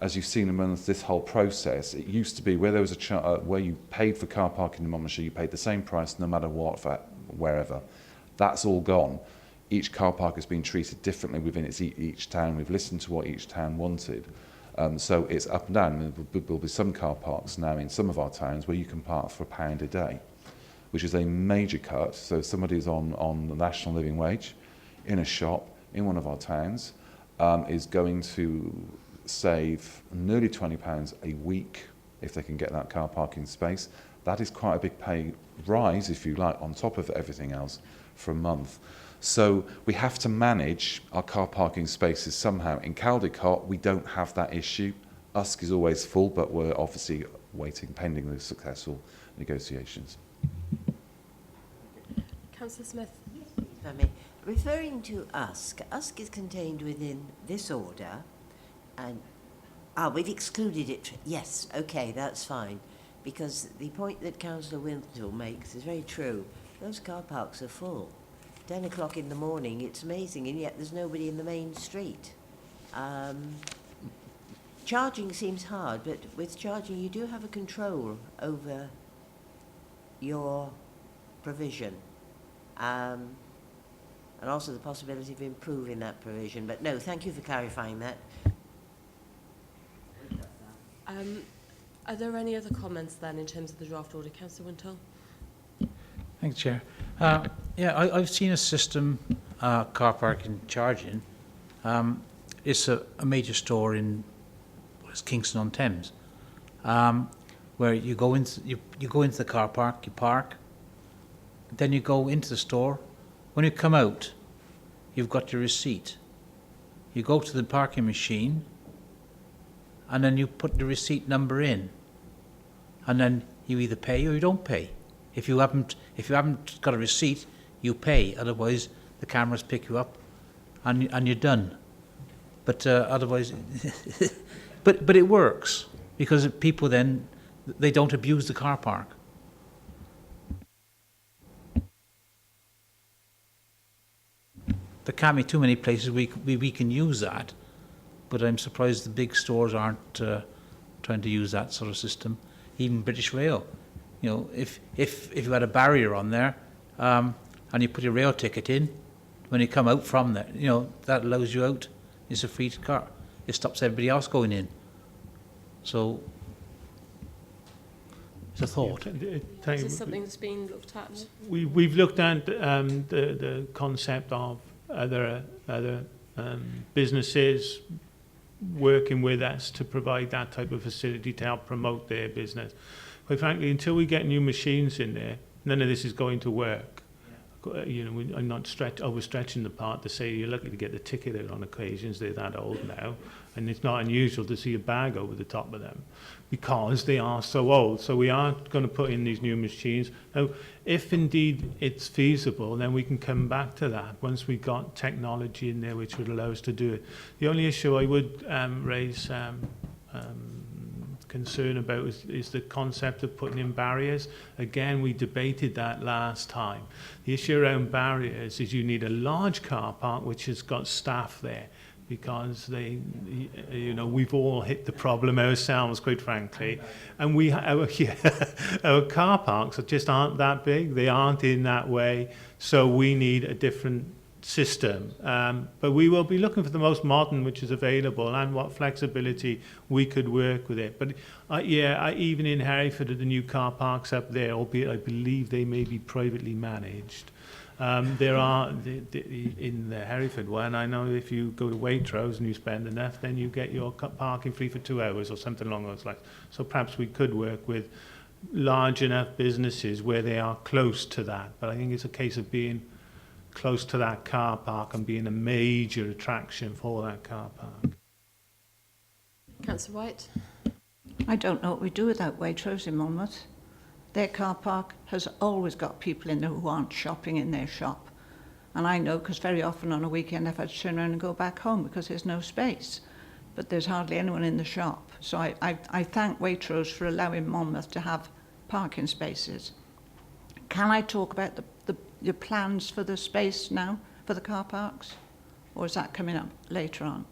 as you've seen among this whole process, it used to be where there was where you paid for car parking in Monmouthshire, you paid the same price no matter what, for wherever. That's all gone. each car park has been treated differently within each town. We've listened to what each town wanted. So it's up and down. There'll be some car parks now in some of our towns where you can park for £1 a day, which is a major cut. So somebody's on the national living wage in a shop in one of our towns is going to save nearly £20 a week if they can get that car parking space. That is quite a big pay rise, if you like, on top of everything else for a month. So we have to manage our car parking spaces somehow. In Caldicot, we don't have that issue. Usk is always full, but we're obviously waiting pending the successful negotiations. Councillor Smith. If I may. Referring to Usk, Usk is contained within this order, and we've excluded it. Yes, okay, that's fine, because the point that Councillor Wintle makes is very true. Those car parks are full. 10 o'clock in the morning, it's amazing, and yet there's nobody in the main street. Charging seems hard, but with charging you do have a control over your provision. And also the possibility of improving that provision. But no, thank you for clarifying that. Are there any other comments then in terms of the draft order? Councillor Wintle? Thanks, Chair. I've seen a system, car parking charging. It's a major store in Kingston on Thames, where you go into the car park, you park, then you go into the store. When you come out, you've got your receipt. You go to the parking machine, and then you put the receipt number in, and then you either pay or you don't pay. If you haven't got a receipt, you pay. Otherwise, the cameras pick you up, and you're done. But otherwise, but it works because people then they don't abuse the car park. There can't be too many places we can use that, but I'm surprised the big stores aren't trying to use that sort of system. Even British Rail, you know, if you had a barrier on there and you put your rail ticket in, when you come out from there, you know, that allows you out. It's a free car. It stops everybody else going in. So it's a thought. Is this something that's been looked at? We've looked at the concept of other businesses working with us to provide that type of facility to help promote their business. Quite frankly, until we get new machines in there, none of this is going to work. You know, I'm not overstretching the part to say you're lucky to get the ticket out on occasions. They're that old now, and it's not unusual to see a bag over the top of them because they are so old. So we are going to put in these new machines. Now, if indeed it's feasible, then we can come back to that once we've got technology in there which would allow us to do it. The only issue I would raise concern about is the concept of putting in barriers. Again, we debated that last time. The issue around barriers is you need a large car park which has got staff there, because they, you know, we've all hit the problem ourselves, quite frankly, and our car parks just aren't that big. They aren't in that way, so we need a different system. But we will be looking for the most modern which is available and what flexibility we could work with it. But even in Hereford, the new car parks up there, albeit I believe they may be privately managed. There are, in the Hereford one, I know if you go to Waitrose and you spend enough, then you get your parking free for 2 hours or something along those lines. So perhaps we could work with large enough businesses where they are close to that. But I think it's a case of being close to that car park and being a major attraction for that car park. Councillor White? I don't know what we do without Waitrose in Monmouth. Their car park has always got people in there who aren't shopping in their shop. And I know because very often on a weekend I've had to turn around and go back home because there's no space. But there's hardly anyone in the shop. So I thank Waitrose for allowing Monmouth to have parking spaces. Can I talk about your plans for the space now, for the car parks? Or is that coming up later on?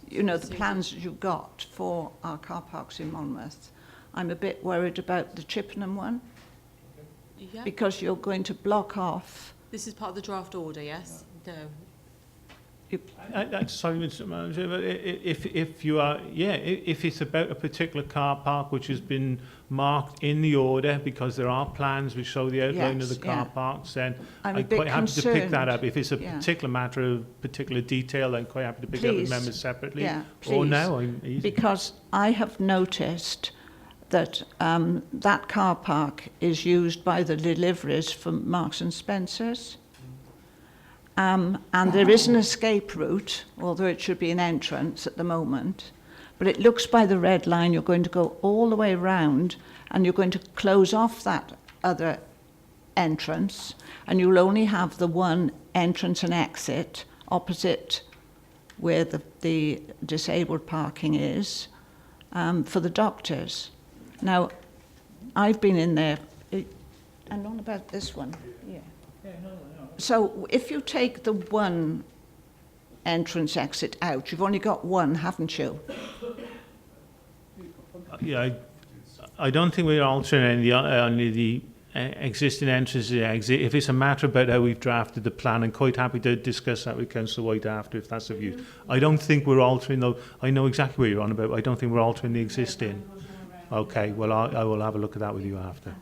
You know, the plans you've got for our car parks in Monmouth. I'm a bit worried about the Chippenham one, Yeah. because you're going to block off. This is part of the draft order, yes? No. Sorry, Mr. Manager, but if you are, if it's about a particular car park which has been marked in the order because there are plans which show the outline of the car parks, then I'm quite happy to pick that up. If it's a particular matter of particular detail, I'm quite happy to pick it up with members separately. Yeah, or please. now, I'm easy. Because I have noticed that that car park is used by the deliveries from Marks and Spencer's. And there is an escape route, although it should be an entrance at the moment. But it looks by the red line, you're going to go all the way round and you're going to close off that other entrance, and you'll only have the one entrance and exit opposite where the disabled parking is for the doctors. Now, I've been in there, and on about this one. Yeah. So if you take the one entrance exit out, you've only got one, haven't you? Yeah, I don't think we're altering any of the existing entrances and exit. If it's a matter about how we've drafted the plan, I'm quite happy to discuss that with Councillor White after, if that's the view. I don't think we're altering, though. I know exactly what you're on about, but I don't think we're altering the existing. Okay, well, I will have a look at that with you after.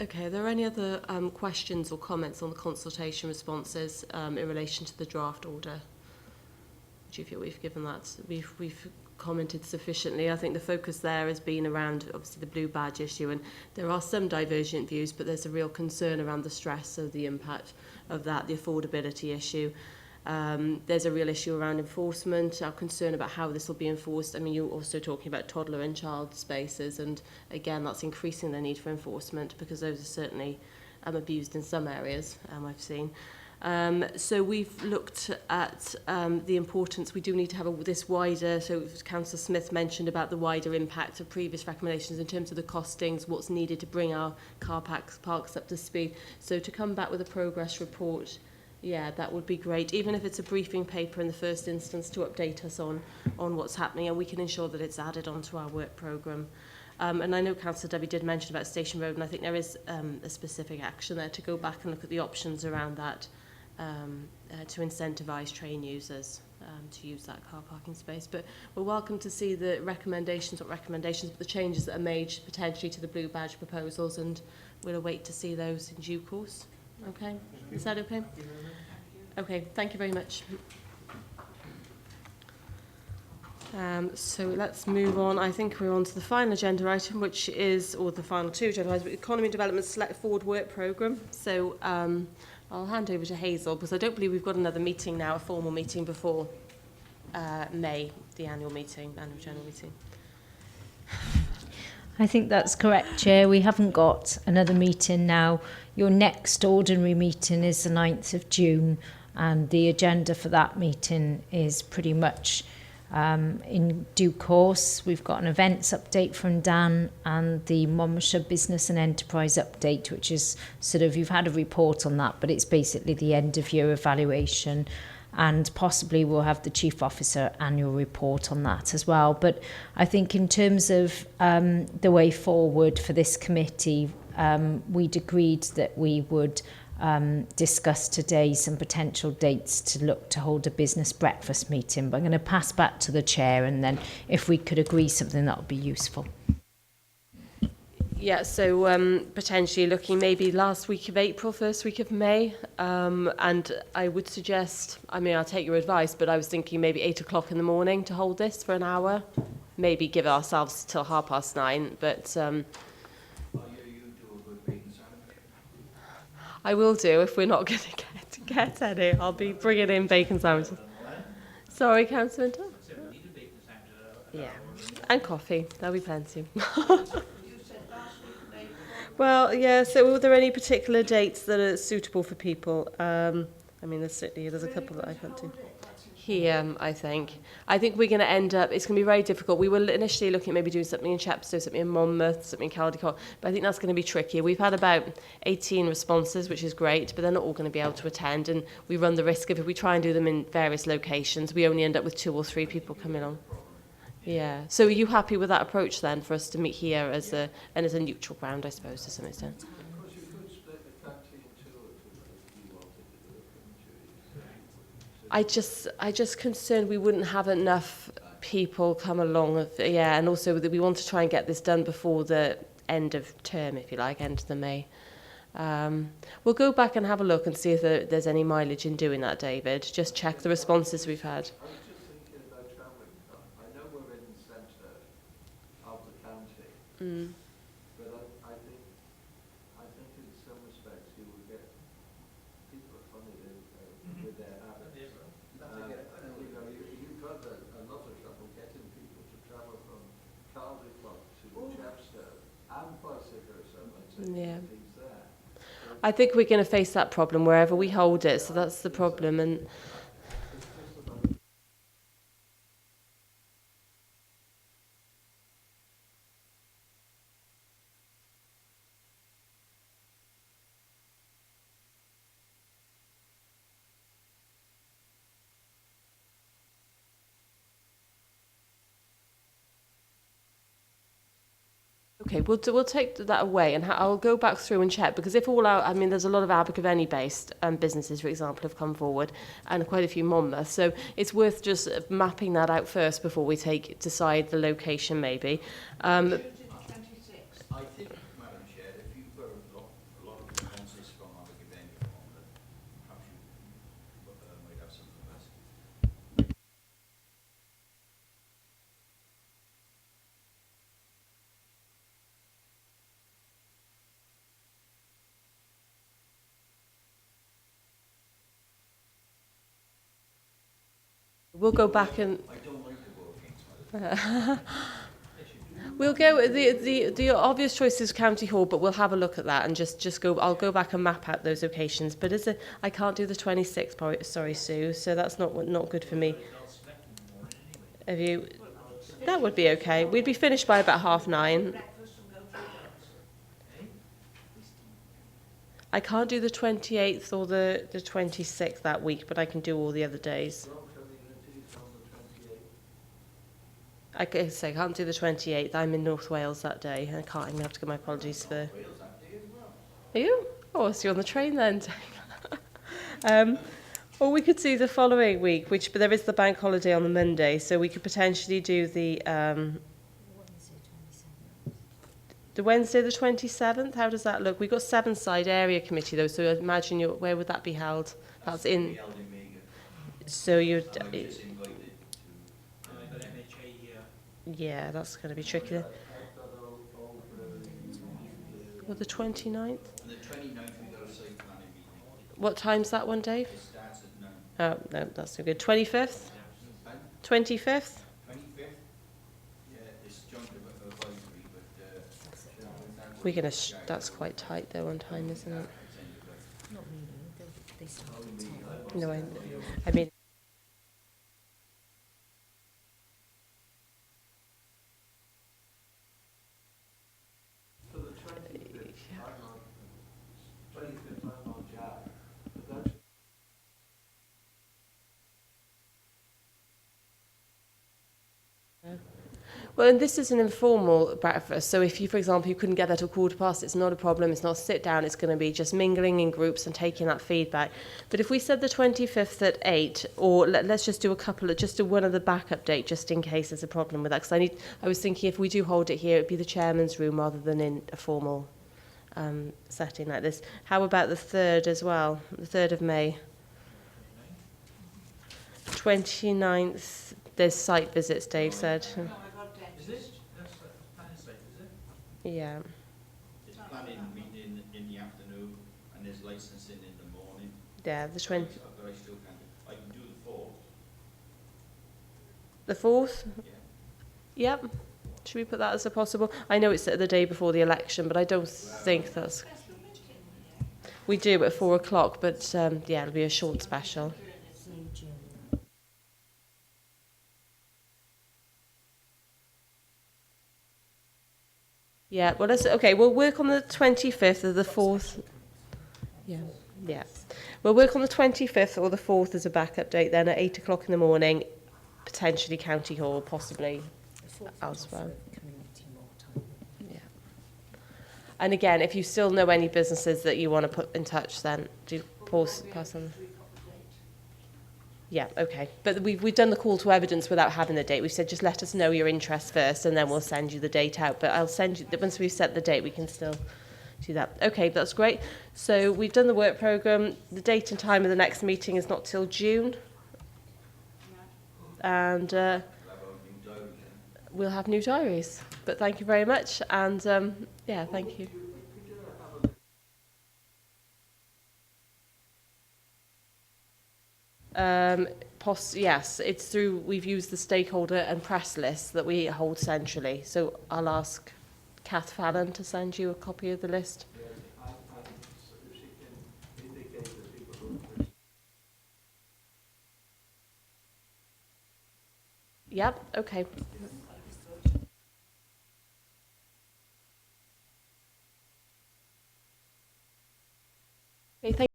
Okay, are there any other questions or comments on the consultation responses in relation to the draft order? Do you feel we've given that? We've commented sufficiently. I think the focus there has been around, obviously, the blue badge issue, and there are some divergent views, but there's a real concern around the stress of the impact of that, the affordability issue. There's a real issue around enforcement, our concern about how this will be enforced. I mean, you're also talking about toddler and child spaces, and again, that's increasing the need for enforcement because those are certainly abused in some areas, I've seen. So we've looked at the importance. We do need to have this wider, so Councillor Smith mentioned about the wider impact of previous recommendations in terms of the costings, what's needed to bring our car parks up to speed. So to come back with a progress report, yeah, that would be great, even if it's a briefing paper in the first instance to update us on what's happening, and we can ensure that it's added onto our work programme. And I know Councillor Debbie did mention about Station Road, and I think there is a specific action there to go back and look at the options around that to incentivise train users to use that car parking space. But we're welcome to see the recommendations, not recommendations, but the changes that are made potentially to the blue badge proposals, and we'll await to see those in due course. Okay, is that okay? Okay, thank you very much. So let's move on. I think we're on to the final agenda item, which is, or the final two agenda items, Economy and Development Select Forward Work Programme. So I'll hand over to Hazel, because I don't believe we've got another meeting now, a formal meeting before May, the annual general meeting. I think that's correct, Chair. We haven't got another meeting now. Your next ordinary meeting is the 9th of June, and the agenda for that meeting is pretty much in due course. We've got an events update from Dan and the Monmouthshire Business and Enterprise update, which is sort of, you've had a report on that, but it's basically the end of year evaluation, and possibly we'll have the Chief Officer annual report on that as well. But I think in terms of the way forward for this committee, we'd agreed that we would discuss today some potential dates to look to hold a business breakfast meeting. But I'm going to pass back to the Chair, and then if we could agree something, that would be useful. Yeah, so potentially looking maybe last week of April, first week of May. And I would suggest, I mean, I'll take your advice, but I was thinking maybe 8 o'clock in the morning to hold this for an hour. Maybe give ourselves till 9:30, but I will do if we're not going to get any. I'll be bringing in bacon sandwiches. Sorry, Councillor Winter? Yeah, and coffee. There'll be plenty. Well, yeah, so were there any particular dates that are suitable for people? I mean, there's a couple that I can't do. Here, I think we're going to end up, it's going to be very difficult. We were initially looking at maybe doing something in Chepstow, something in Monmouth, something in Caldecott, but I think that's going to be tricky. We've had about 18 responses, which is great, but they're not all going to be able to attend, and we run the risk of, if we try and do them in various locations, we only end up with 2 or 3 people coming on. Yeah. So are you happy with that approach then, for us to meet here as a neutral ground, I suppose, to some extent? I just concerned we wouldn't have enough people come along. And also that we want to try and get this done before the end of term, if you like, end of the May. We'll go back and have a look and see if there's any mileage in doing that, David. Just check the responses we've had. I was just thinking about travelling time. I know we're in the centre of the county, but I think in some respects you will get people are funny with their habits. You know, you've had a lot of trouble getting people to travel from Caldicot to Chepstow and vice versa. Yeah. I think we're going to face that problem wherever we hold it, so that's the problem. And okay, we'll take that away, and I'll go back through and check, because if all our, I mean, there's a lot of Abergavenny-based businesses, for example, have come forward, and quite a few Monmouth, so it's worth just mapping that out first before we decide the location, maybe. I think, Madam Chair, if you've got a lot of responses from Abergavenny on that, perhaps you might have something else. We'll go back and I don't like to go against we'll go. The obvious choice is County Hall, but we'll have a look at that and just go. I'll go back and map out those locations. But I can't do the 26th. Sorry, Sue. So that's not good for me. Have you? That would be okay. We'd be finished by about 9:30. I can't do the 28th or the 26th that week, but I can do all the other days. I can't do the 28th. I'm in North Wales that day. I can't. I'm going to have to get my apologies for... Are you? Oh, so you're on the train then. Or we could do the following week, but there is the bank holiday on the Monday, so we could potentially do the Wednesday the 27th. How does that look? We've got Sevenside Area Committee, though, so I imagine where would that be held? That's in... So you'd... Yeah, that's going to be tricky then. Or the 29th? And the 29th we've got a site planning meeting. What time's that one, Dave? It starts at 9. Oh, no, that's no good. 25th? 25th? 25th? Yeah, it's joint advisory, but... We're going to... That's quite tight, though, on time, isn't it? Not really. They start at 10. No, I mean... Well, and this is an informal breakfast, so if you, for example, you couldn't get there till 15:15, it's not a problem, it's not a sit down, it's going to be just mingling in groups and taking that feedback. But if we said the 25th at 8, or let's just do just do one of the backup date, just in case there's a problem with that, because I was thinking if we do hold it here, it'd be the chairman's room rather than in a formal setting like this. How about the 3rd as well, the 3rd of May? 29th, there's site visits, Dave said. Yeah. It's planning meeting in the afternoon, and there's licensing in the morning. Yeah, the 20th. But I still can. I can do the 4th. The 4th? Yeah. Yep. Should we put that as a possible? I know it's the day before the election, but I don't think that's... We do at 4 o'clock, but yeah, it'll be a short special. Yeah, well, okay, we'll work on the 25th or the 4th. Yeah. We'll work on the 25th or the 4th as a backup date then at 8 o'clock in the morning, potentially County Hall, possibly elsewhere. Yeah. And again, if you still know any businesses that you want to put in touch, then do pass on. Yeah, okay. But we've done the call to evidence without having the date. We've said just let us know your interest first and then we'll send you the date out. But I'll send you, once we've set the date, we can still do that. Okay, that's great. So we've done the work programme. The date and time of the next meeting is not till June. And we'll have new diaries. But thank you very much. And yeah, thank you. Yes, it's through, we've used the stakeholder and press list that we hold centrally. So I'll ask Kath Fallon to send you a copy of the list. Yep, okay.